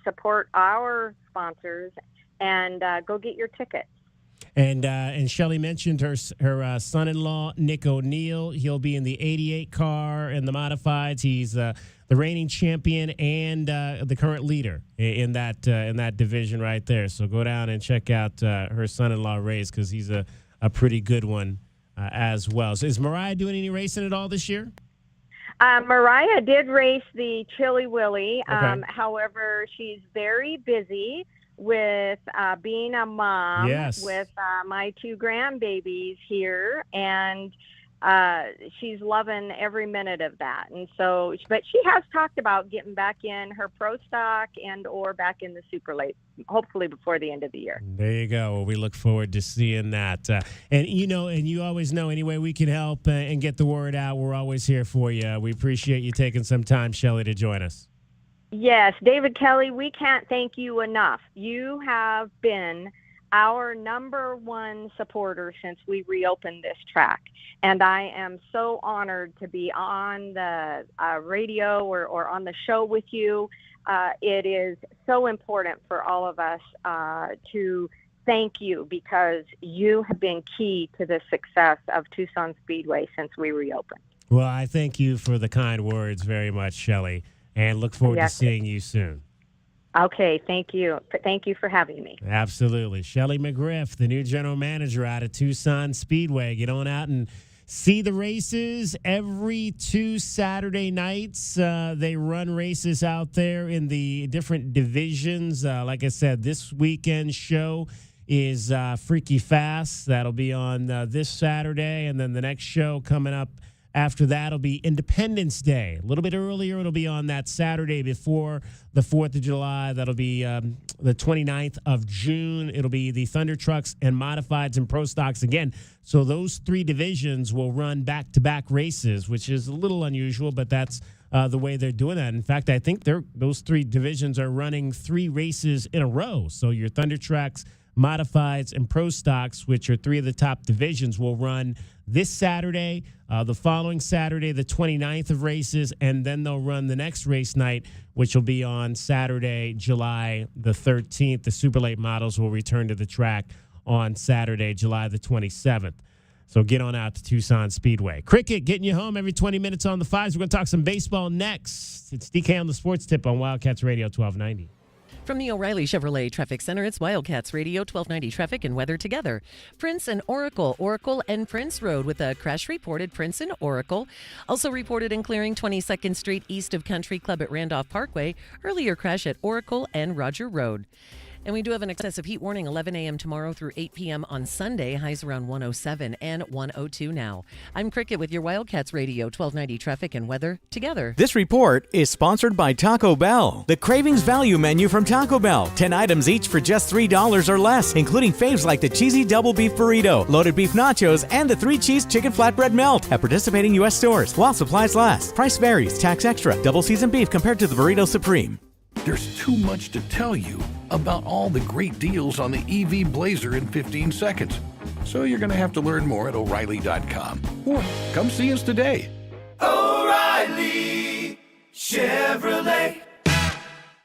[SPEAKER 4] support our sponsors and go get your tickets.
[SPEAKER 6] And Shelly mentioned her son-in-law, Nick O'Neill. He'll be in the 88 car in the Modifieds. He's the reigning champion and the current leader in that division right there. So go down and check out her son-in-law race because he's a pretty good one as well. So is Mariah doing any racing at all this year?
[SPEAKER 4] Mariah did race the Chili Willy.
[SPEAKER 6] Okay.
[SPEAKER 4] However, she's very busy with being a mom with my 2 grandbabies here, and she's loving every minute of that. And so, but she has talked about getting back in her pro stock and or back in the super late, hopefully before the end of the year.
[SPEAKER 6] There you go. Well, we look forward to seeing that. And you always know any way we can help and get the word out, we're always here for you. We appreciate you taking some time, Shelly, to join us.
[SPEAKER 4] Yes, David Kelly, we can't thank you enough. You have been our number one supporter since we reopened this track. And I am so honored to be on the radio or on the show with you. It is so important for all of us to thank you because you have been key to the success of Tucson Speedway since we reopened.
[SPEAKER 6] Well, I thank you for the kind words very much, Shelly, and look forward to seeing you soon.
[SPEAKER 4] Okay, thank you. Thank you for having me.
[SPEAKER 6] Absolutely. Shelly McGriff, the new general manager out of Tucson Speedway. Get on out and see the races every 2 Saturday nights. They run races out there in the different divisions. Like I said, this weekend show is Freaky Fast. That'll be on this Saturday. And then the next show coming up after that will be Independence Day. A little bit earlier, it'll be on that Saturday before the 4th of July. That'll be the 29th of June. It'll be the Thunder Trucks and Modifieds and Pro Stocks again. So those 3 divisions will run back-to-back races, which is a little unusual, but that's the way they're doing that. In fact, I think those 3 divisions are running 3 races in a row. So your Thunder Trucks, Modifieds, and Pro Stocks, which are 3 of the top divisions, will run this Saturday, the following Saturday, the 29th of races, and then they'll run the next race night, which will be on Saturday, July the 13th. The super late models will return to the track on Saturday, July the 27th. So get on out to Tucson Speedway. Cricket getting you home every 20 minutes on the 5s. We're going to talk some baseball next. It's DK on the Sports Tip on Wildcats Radio 1290.
[SPEAKER 2] From the O'Reilly Chevrolet Traffic Center, it's Wildcats Radio 1290 Traffic and Weather together. Prince and Oracle and Prince Road with a crash reported. Prince and Oracle. Also reported in clearing 22nd Street east of Country Club at Randolph Parkway. Earlier crash at Oracle and Roger Road. And we do have an excessive heat warning, 11 a.m. tomorrow through 8 p.m. on Sunday. Highs around 107 and 102 now. I'm Cricket with your Wildcats Radio 1290 Traffic and Weather together.
[SPEAKER 8] This report is sponsored by Taco Bell. The Cravings Value Menu from Taco Bell. 10 items each for just $3 or less, including faves like the cheesy double beef burrito, loaded beef nachos, and the 3-cheese chicken flatbread melt at participating U.S. stores while supplies last. Price varies. Tax extra. Double seasoned beef compared to the Burrito Supreme.
[SPEAKER 7] There's too much to tell you about all the great deals on the EV Blazer in 15 seconds. So you're going to have to learn more at O'Reilly.com. Or come see us today.
[SPEAKER 18] O'Reilly Chevrolet.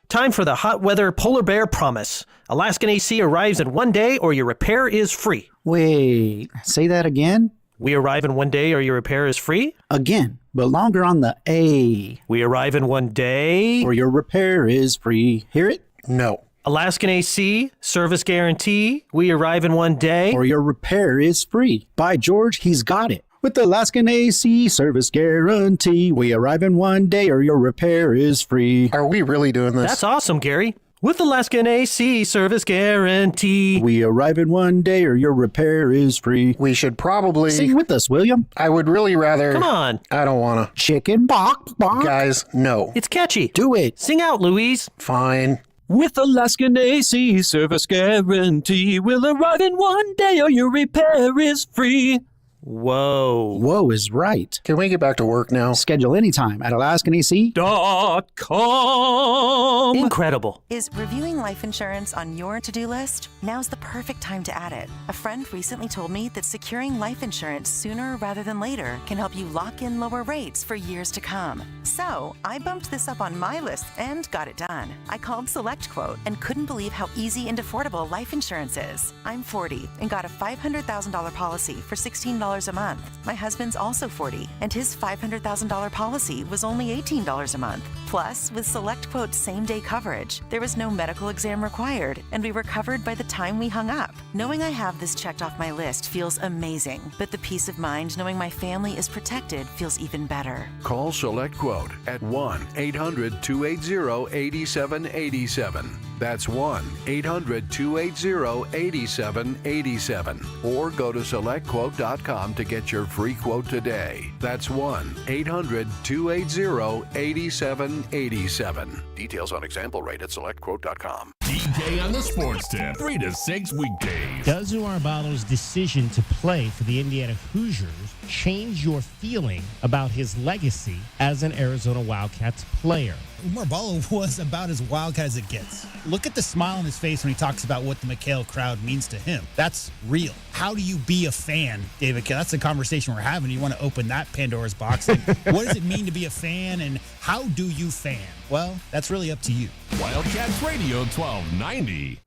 [SPEAKER 13] Time for the hot weather polar bear promise. Alaskan AC arrives in 1 day or your repair is free.
[SPEAKER 10] Wait, say that again?
[SPEAKER 13] We arrive in 1 day or your repair is free?
[SPEAKER 10] Again, but longer on the A.
[SPEAKER 13] We arrive in 1 day
[SPEAKER 10] or your repair is free. Hear it?
[SPEAKER 7] No.
[SPEAKER 13] Alaskan AC, service guarantee. We arrive in 1 day
[SPEAKER 10] or your repair is free. By George, he's got it. With the Alaskan AC service guarantee, we arrive in 1 day or your repair is free.
[SPEAKER 7] Are we really doing this?
[SPEAKER 13] That's awesome, Gary. With Alaskan AC service guarantee,
[SPEAKER 10] we arrive in 1 day or your repair is free.
[SPEAKER 7] We should probably
[SPEAKER 10] sing with us, William.
[SPEAKER 7] I would really rather.
[SPEAKER 13] Come on.
[SPEAKER 7] I don't want to.
[SPEAKER 10] Chicken bok bok.
[SPEAKER 7] Guys, no.
[SPEAKER 13] It's catchy.
[SPEAKER 10] Do it.
[SPEAKER 13] Sing out, Louise.
[SPEAKER 7] Fine.
[SPEAKER 3] With Alaskan AC service guarantee, we'll arrive in 1 day or your repair is free.
[SPEAKER 13] Whoa.
[SPEAKER 10] Whoa is right.
[SPEAKER 7] Can we get back to work now?
[SPEAKER 10] Schedule anytime at AlaskanAC.com.
[SPEAKER 13] Incredible.
[SPEAKER 9] Is reviewing life insurance on your to-do list? Now's the perfect time to add it. A friend recently told me that securing life insurance sooner rather than later can help you lock in lower rates for years to come. So I bumped this up on my list and got it done. I called SelectQuote and couldn't believe how easy and affordable life insurance is. I'm 40 and got a $500,000 policy for $16 a month. My husband's also 40, and his $500,000 policy was only $18 a month. Plus, with SelectQuote's same-day coverage, there was no medical exam required, and we were covered by the time we hung up. Knowing I have this checked off my list feels amazing, but the peace of mind knowing my family is protected feels even better.
[SPEAKER 7] Call SelectQuote at 1-800-280-8787. That's 1-800-280-8787. Or go to SelectQuote.com to get your free quote today. That's 1-800-280-8787. Details on example rate at SelectQuote.com.
[SPEAKER 5] DK on the Sports Tip, 3 to 6 weekdays.
[SPEAKER 6] Does Urbano's decision to play for the Indiana Hoosiers change your feeling about his legacy as an Arizona Wildcats player?
[SPEAKER 1] Umar Ballo was about as Wildcat as it gets. Look at the smile on his face when he talks about what the McHale crowd means to him. That's real. How do you be a fan, David? That's the conversation we're having. You want to open that Pandora's box. Like, what does it mean to be a fan, and how do you fan? Well, that's really up to you.
[SPEAKER 5] Wildcats Radio 1290.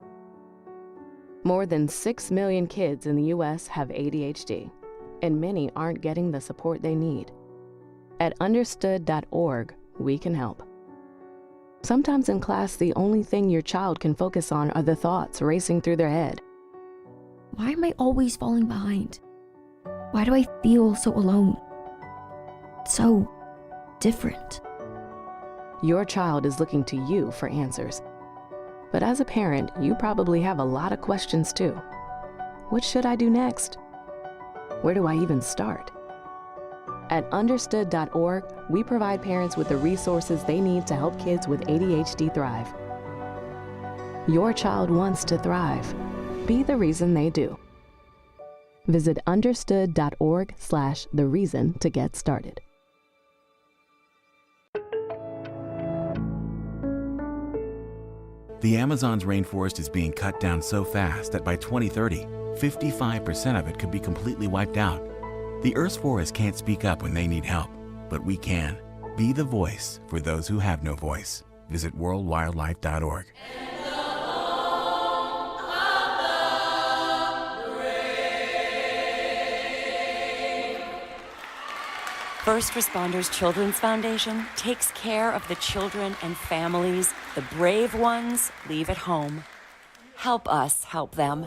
[SPEAKER 11] More than 6 million kids in the U.S. have ADHD, and many aren't getting the support they need. At understood.org, we can help. Sometimes in class, the only thing your child can focus on are the thoughts racing through their head.
[SPEAKER 12] Why am I always falling behind? Why do I feel so alone? So different.
[SPEAKER 11] Your child is looking to you for answers. But as a parent, you probably have a lot of questions too. What should I do next? Where do I even start? At understood.org, we provide parents with the resources they need to help kids with ADHD thrive. Your child wants to thrive. Be the reason they do. Visit understood.org/the reason to get started.
[SPEAKER 14] The Amazon's rainforest is being cut down so fast that by 2030, 55% of it could be completely wiped out. The Earth's forests can't speak up when they need help, but we can. Be the voice for those who have no voice. Visit worldwildlife.org.
[SPEAKER 19] First Responders Children's Foundation takes care of the children and families the brave ones leave at home. Help us help them.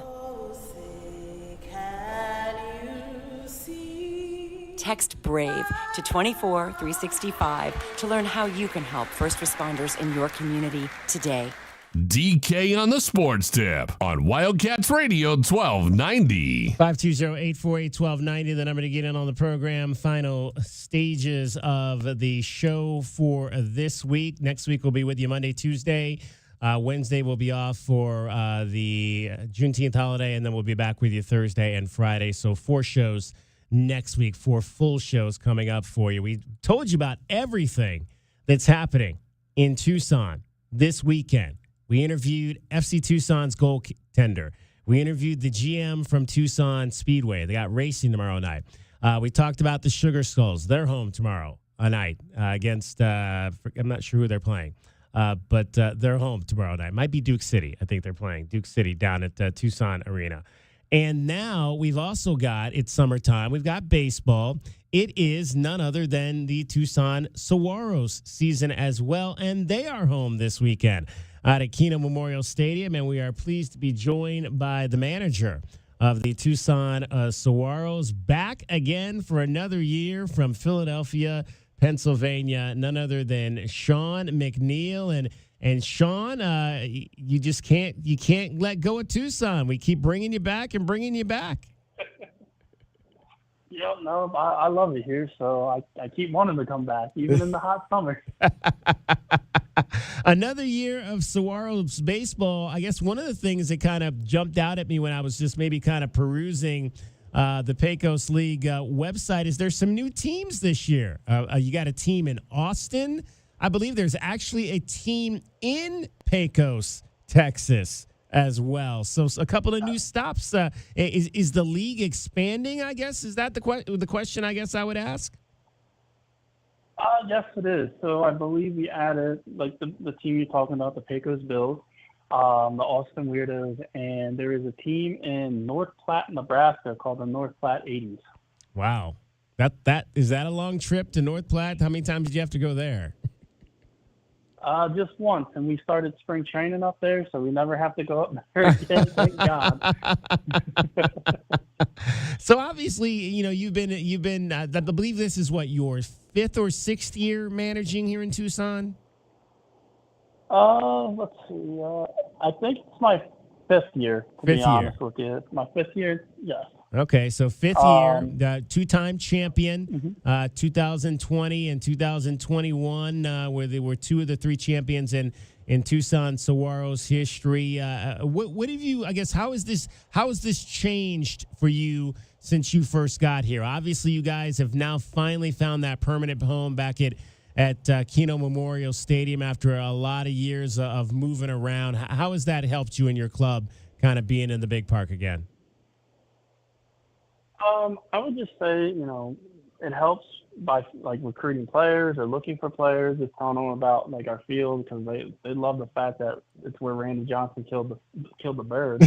[SPEAKER 19] Text BRAVE to 24365 to learn how you can help first responders in your community today.
[SPEAKER 5] DK on the Sports Tip on Wildcats Radio 1290.
[SPEAKER 6] 520-848-1290, the number to get in on the program. Final stages of the show for this week. Next week we'll be with you Monday, Tuesday. Wednesday we'll be off for the Juneteenth holiday, and then we'll be back with you Thursday and Friday. So 4 shows next week, 4 full shows coming up for you. We told you about everything that's happening in Tucson this weekend. We interviewed FC Tucson's goaltender. We interviewed the GM from Tucson Speedway. They got racing tomorrow night. We talked about the Sugar Skulls. They're home tomorrow night against, I'm not sure who they're playing, but they're home tomorrow night. Might be Duke City. I think they're playing Duke City down at Tucson Arena. And now we've also got, it's summertime, we've got baseball. It is none other than the Tucson Saguaros season as well, and they are home this weekend at Keno Memorial Stadium, and we are pleased to be joined by the manager of the Tucson Saguaros, back again for another year from Philadelphia, Pennsylvania, none other than Sean McNeil. And Sean, you just can't let go of Tucson. We keep bringing you back and bringing you back.
[SPEAKER 20] Yeah, no, I love it here, so I keep wanting to come back, even in the hot summer.
[SPEAKER 6] Another year of Saguaros baseball. I guess one of the things that kind of jumped out at me when I was just maybe kind of perusing the Pecos League website is there's some new teams this year. You got a team in Austin. I believe there's actually a team in Pecos, Texas as well. So a couple of new stops. Is the league expanding, I guess? Is that the question I guess I would ask?
[SPEAKER 20] Yes, it is. So I believe we added, like, the team you're talking about, the Pecos Bills, the Austin Weirdos, and there is a team in North Platte, Nebraska called the North Platte 80s.
[SPEAKER 6] Wow. That is that a long trip to North Platte? How many times did you have to go there?
[SPEAKER 20] Just once, and we started spring training up there, so we never have to go up there again, thank God.
[SPEAKER 6] So obviously, you've been. I believe this is what, your 5th or 6th year managing here in Tucson.
[SPEAKER 20] Let's see. I think it's my 5th year. To be honest with you, it's my 5th year. Yes.
[SPEAKER 6] Okay, so 5th year, 2-time champion, 2020 and 2021, where they were 2 of the 3 champions in Tucson Saguaros history. What have you? I guess how has this changed for you since you first got here? Obviously, you guys have now finally found that permanent home back at Keno Memorial Stadium after a lot of years of moving around. How has that helped you and your club, kind of being in the big park again?
[SPEAKER 20] I would just say, it helps by like recruiting players or looking for players, just telling them about like our field, because they love the fact that it's where Randy Johnson killed the bird.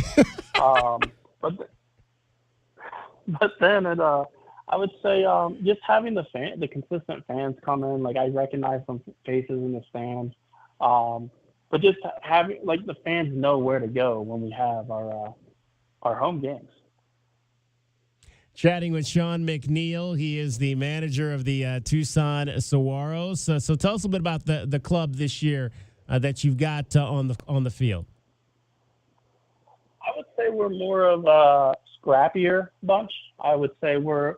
[SPEAKER 20] But then I would say just having the consistent fans come in. Like, I recognize some faces in the stands. But just having like the fans know where to go when we have our home games.
[SPEAKER 6] Chatting with Sean McNeil. He is the manager of the Tucson Saguaros. So tell us a bit about the club this year that you've got on the field.
[SPEAKER 20] I would say we're more of a scrappier bunch. I would say we're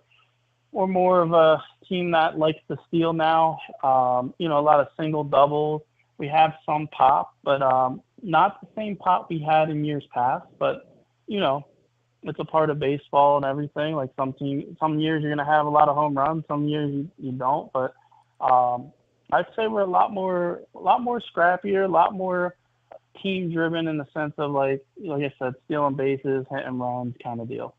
[SPEAKER 20] more of a team that likes to steal now. A lot of single doubles. We have some pop, but not the same pop we had in years past. But it's a part of baseball and everything. Like some years you're gonna have a lot of home runs, some years you don't. But I'd say we're a lot more scrappier, a lot more team driven in the sense of like I said, stealing bases, hitting runs kind of deal.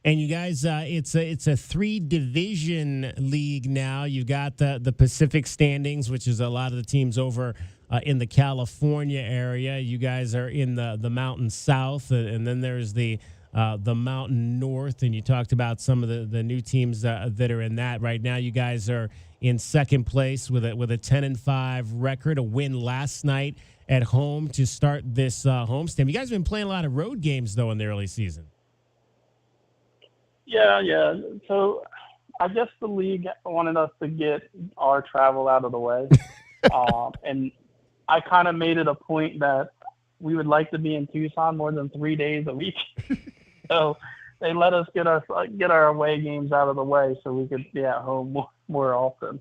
[SPEAKER 6] And you guys, it's a 3-division league now. You've got the Pacific standings, which is a lot of the teams over in the California area. You guys are in the Mountain South, and then there's the Mountain North. And you talked about some of the new teams that are in that right now. You guys are in second place with a 10-5 record, a win last night at home to start this homestand. You guys have been playing a lot of road games though in the early season.
[SPEAKER 20] Yeah. So I guess the league wanted us to get our travel out of the way. And I kind of made it a point that we would like to be in Tucson more than 3 days a week. So they let us get our away games out of the way so we could be at home more often.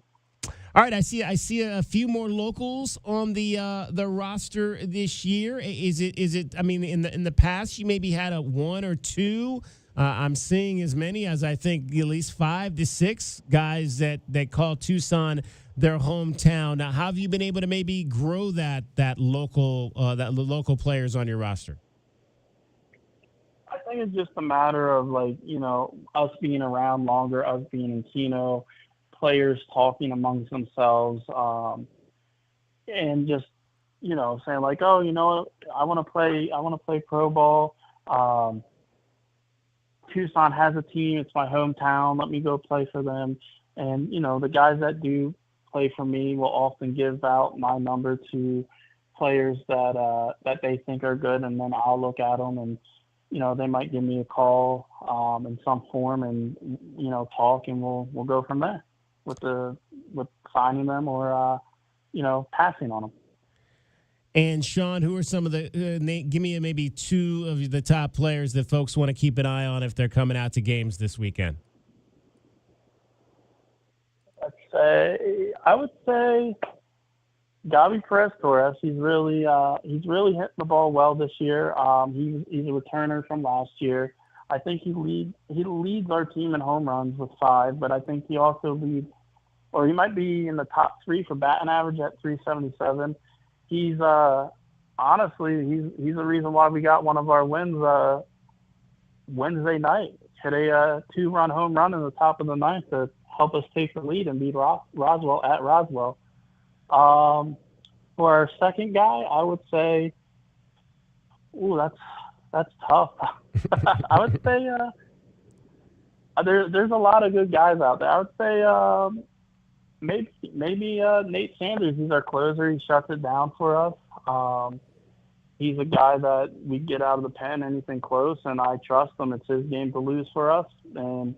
[SPEAKER 6] All right, I see a few more locals on the roster this year. Is it? I mean, in the past, you maybe had a 1 or 2. I'm seeing as many as I think at least 5 to 6 guys that call Tucson their hometown. Now, how have you been able to maybe grow that local players on your roster?
[SPEAKER 20] I think it's just a matter of us being around longer, us being in Keno, players talking amongst themselves, and just saying like, oh, I want to play pro ball. Tucson has a team. It's my hometown. Let me go play for them. And, the guys that do play for me will often give out my number to players that they think are good. And then I'll look at them and, they might give me a call in some form and, talk, and we'll go from there with signing them or, passing on them.
[SPEAKER 6] And Sean, who are some of the give me maybe 2 of the top players that folks want to keep an eye on if they're coming out to games this weekend?
[SPEAKER 20] I would say Gabi Perez Torres. He's really hitting the ball well this year. He's a returner from last year. I think he leads our team in home runs with 5, but I think he also leads, or he might be in the top 3 for batting average at 377. He's honestly he's the reason why we got one of our wins Wednesday night. Hit a 2-run home run in the top of the 9th to help us take the lead and beat Roswell at Roswell. For our second guy, I would say, that's tough. I would say there's a lot of good guys out there. I would say maybe Nate Sanders. He's our closer. He shuts it down for us. He's a guy that we get out of the pen anything close, and I trust him. It's his game to lose for us, and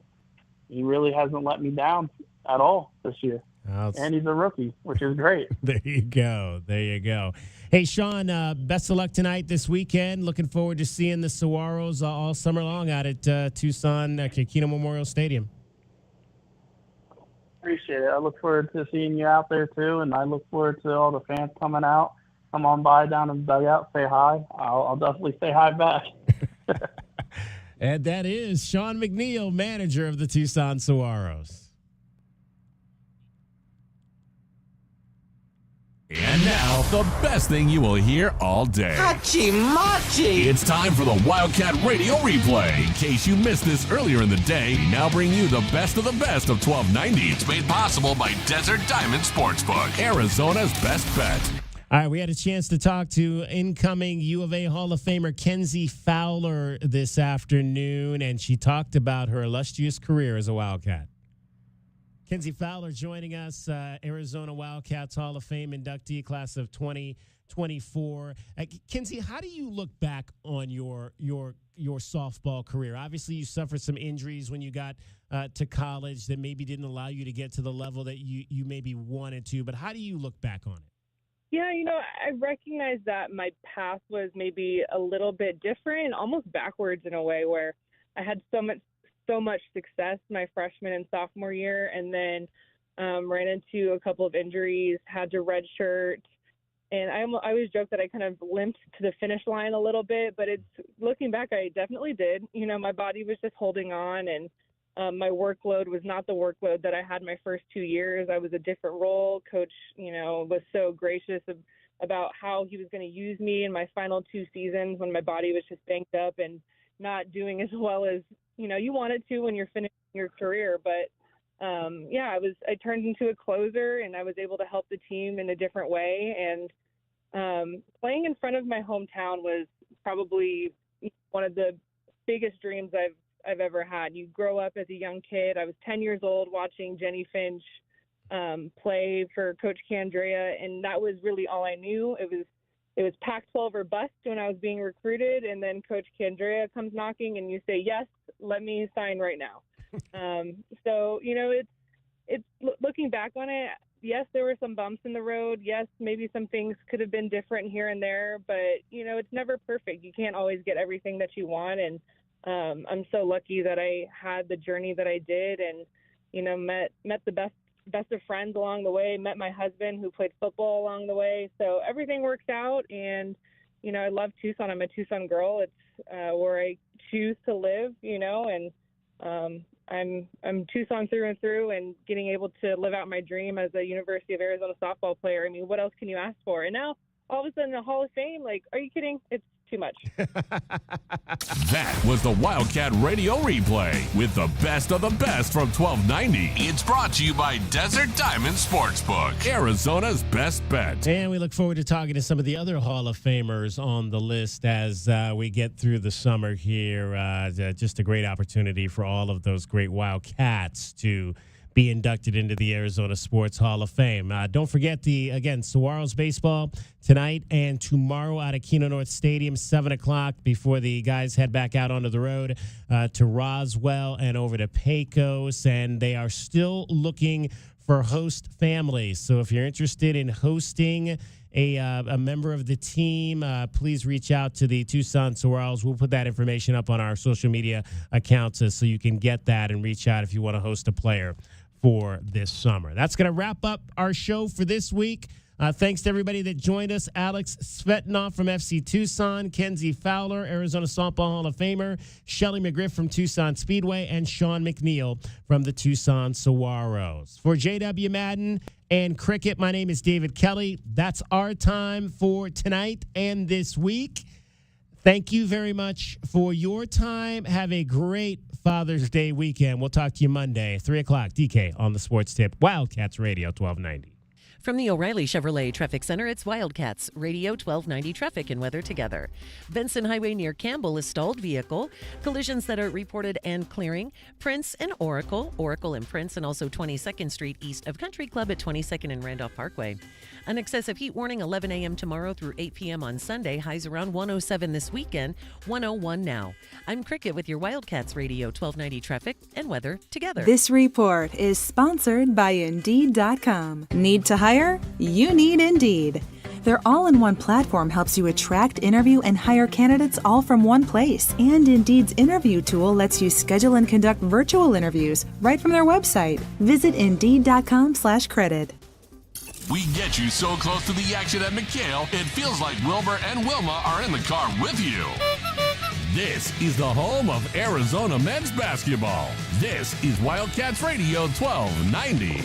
[SPEAKER 20] he really hasn't let me down at all this year. And he's a rookie, which is great.
[SPEAKER 6] There you go. Hey, Sean, best of luck tonight this weekend. Looking forward to seeing the Saguaros all summer long out at Tucson Kekino Memorial Stadium.
[SPEAKER 20] Appreciate it. I look forward to seeing you out there, too, and I look forward to all the fans coming out. Come on by down in the dugout, say hi. I'll definitely say hi back.
[SPEAKER 6] And that is Sean McNeil, manager of the Tucson Saguaros.
[SPEAKER 5] And now, the best thing you will hear all day.
[SPEAKER 18] Hachi-machi!
[SPEAKER 5] It's time for the Wildcat Radio Replay. In case you missed this earlier in the day, we now bring you the best of 1290. It's made possible by Desert Diamond Sportsbook, Arizona's best bet.
[SPEAKER 6] All right, we had a chance to talk to incoming U of A Hall of Famer Kenzie Fowler this afternoon, and she talked about her illustrious career as a Wildcat. Kenzie Fowler joining us, Arizona Wildcats Hall of Fame inductee, class of 2024. Kenzie, how do you look back on your softball career? Obviously, you suffered some injuries when you got to college that maybe didn't allow you to get to the level that you maybe wanted to. But how do you look back on it?
[SPEAKER 15] Yeah, I recognize that my path was maybe a little bit different, almost backwards in a way, where I had so much success my freshman and sophomore year, and then ran into a couple of injuries, had to redshirt, and I always joke that I kind of limped to the finish line a little bit. But looking back, I definitely did. My body was just holding on, and my workload was not the workload that I had my first 2 years. I was a different role. Coach, was so gracious about how he was going to use me in my final 2 seasons when my body was just banged up and not doing as well as you wanted to when you're finishing your career. But I turned into a closer, and I was able to help the team in a different way. And playing in front of my hometown was probably one of the biggest dreams I've ever had. You grow up as a young kid. I was 10 years old watching Jenny Finch play for Coach Candrea, and that was really all I knew. It was Pac-12 or bust when I was being recruited, and then Coach Candrea comes knocking, and you say, yes, let me sign right now. It's looking back on it, yes, there were some bumps in the road. Yes, maybe some things could have been different here and there, but, it's never perfect. You can't always get everything that you want, and I'm so lucky that I had the journey that I did, and, met the best of friends along the way, met my husband who played football along the way. So everything works out, and, I love Tucson. I'm a Tucson girl. It's where I choose to live, and I'm Tucson through and through, and getting able to live out my dream as a University of Arizona softball player. I mean, what else can you ask for? And now all of a sudden the Hall of Fame, are you kidding? It's too much.
[SPEAKER 5] That was the Wildcat Radio Replay with the best of the best from 1290. It's brought to you by Desert Diamond Sportsbook, Arizona's best bet.
[SPEAKER 6] And we look forward to talking to some of the other Hall of Famers on the list as we get through the summer here. Just a great opportunity for all of those great Wildcats to be inducted into the Arizona Sports Hall of Fame. Don't forget Saguaro's baseball tonight and tomorrow out at Keno North Stadium, 7 o'clock, before the guys head back out onto the road to Roswell and over to Pecos. And they are still looking for host families. So if you're interested in hosting a member of the team, please reach out to the Tucson Saguaros. We'll put that information up on our social media accounts so you can get that and reach out if you want to host a player for this summer. That's going to wrap up our show for this week. Thanks to everybody that joined us. Alex Svetnov from FC Tucson, Kenzie Fowler, Arizona Softball Hall of Famer, Shelly McGriff from Tucson Speedway, and Sean McNeil from the Tucson Saguaros. For J.W. Madden and Cricket, my name is David Kelly. That's our time for tonight and this week. Thank you very much for your time. Have a great Father's Day weekend. We'll talk to you Monday, 3 o'clock, DK on the Sports Tip, Wildcats Radio 1290.
[SPEAKER 2] From the O'Reilly Chevrolet Traffic Center, it's Wildcats Radio 1290 traffic and weather together. Benson Highway near Campbell, a stalled vehicle. Collisions that are reported and clearing. Prince and Oracle and Prince, and also 22nd Street east of Country Club at 22nd and Randolph Parkway. An excessive heat warning 11 a.m. tomorrow through 8 p.m. on Sunday. Highs around 107 this weekend, 101 now. I'm Cricket with your Wildcats Radio 1290 traffic and weather together.
[SPEAKER 16] This report is sponsored by Indeed.com. Need to hire? You need Indeed. Their all-in-one platform helps you attract, interview, and hire candidates all from one place. And Indeed's interview tool lets you schedule and conduct virtual interviews right from their website. Visit Indeed.com/credit.
[SPEAKER 5] We get you so close to the action at McHale, it feels like Wilbur and Wilma are in the car with you. This is the home of Arizona men's basketball. This is Wildcats Radio 1290.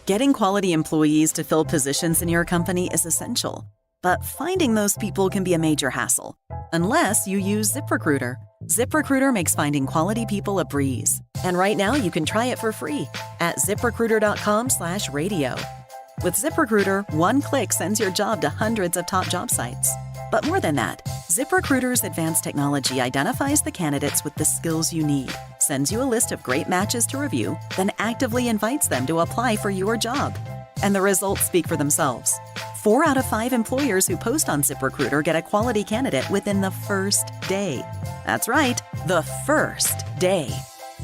[SPEAKER 17] Getting quality employees to fill positions in your company is essential, but finding those people can be a major hassle, unless you use ZipRecruiter. ZipRecruiter makes finding quality people a breeze. And right now you can try it for free at ZipRecruiter.com/radio. With ZipRecruiter, one click sends your job to hundreds of top job sites. But more than that, ZipRecruiter's advanced technology identifies the candidates with the skills you need, sends you a list of great matches to review, then actively invites them to apply for your job. And the results speak for themselves. 4 out of 5 employers who post on ZipRecruiter get a quality candidate within the first day. That's right, the first day.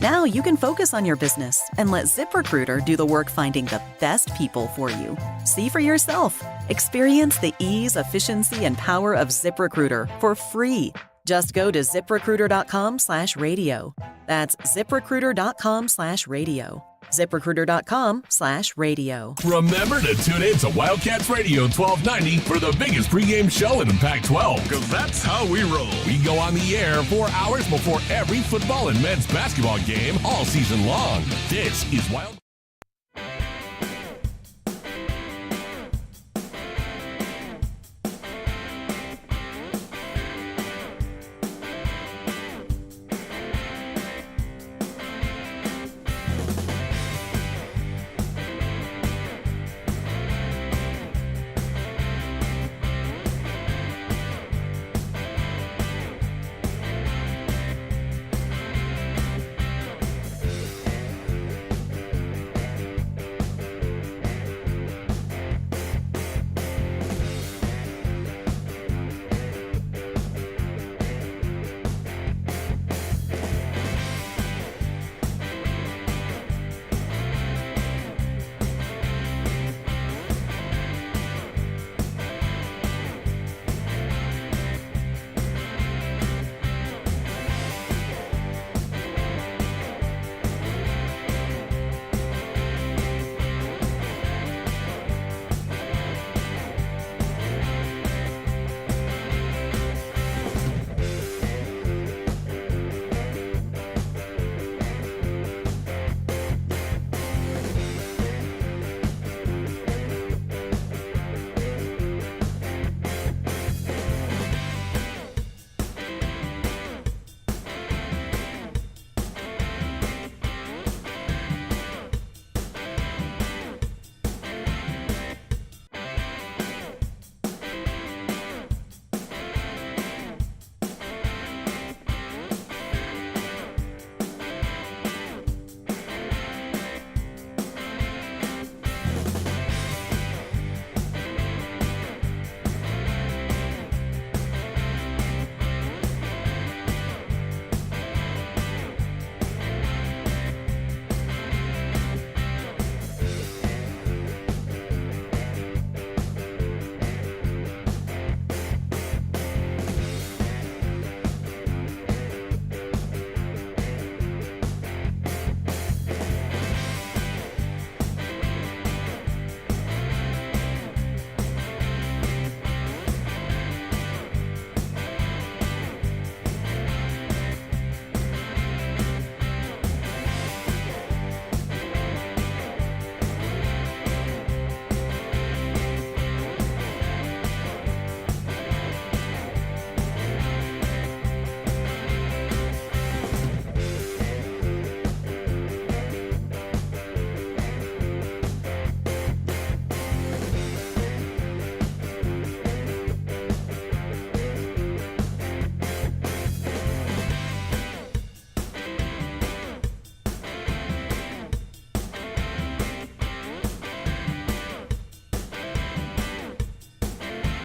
[SPEAKER 17] Now you can focus on your business and let ZipRecruiter do the work finding the best people for you. See for yourself. Experience the ease, efficiency, and power of ZipRecruiter for free. Just go to ZipRecruiter.com/radio. That's ZipRecruiter.com/radio. ZipRecruiter.com/radio.
[SPEAKER 5] Remember to tune in to Wildcats Radio 1290 for the biggest pregame show in the Pac-12. Because that's how we roll. We go on the air 4 hours before every football and men's basketball game all season long. This is Wild.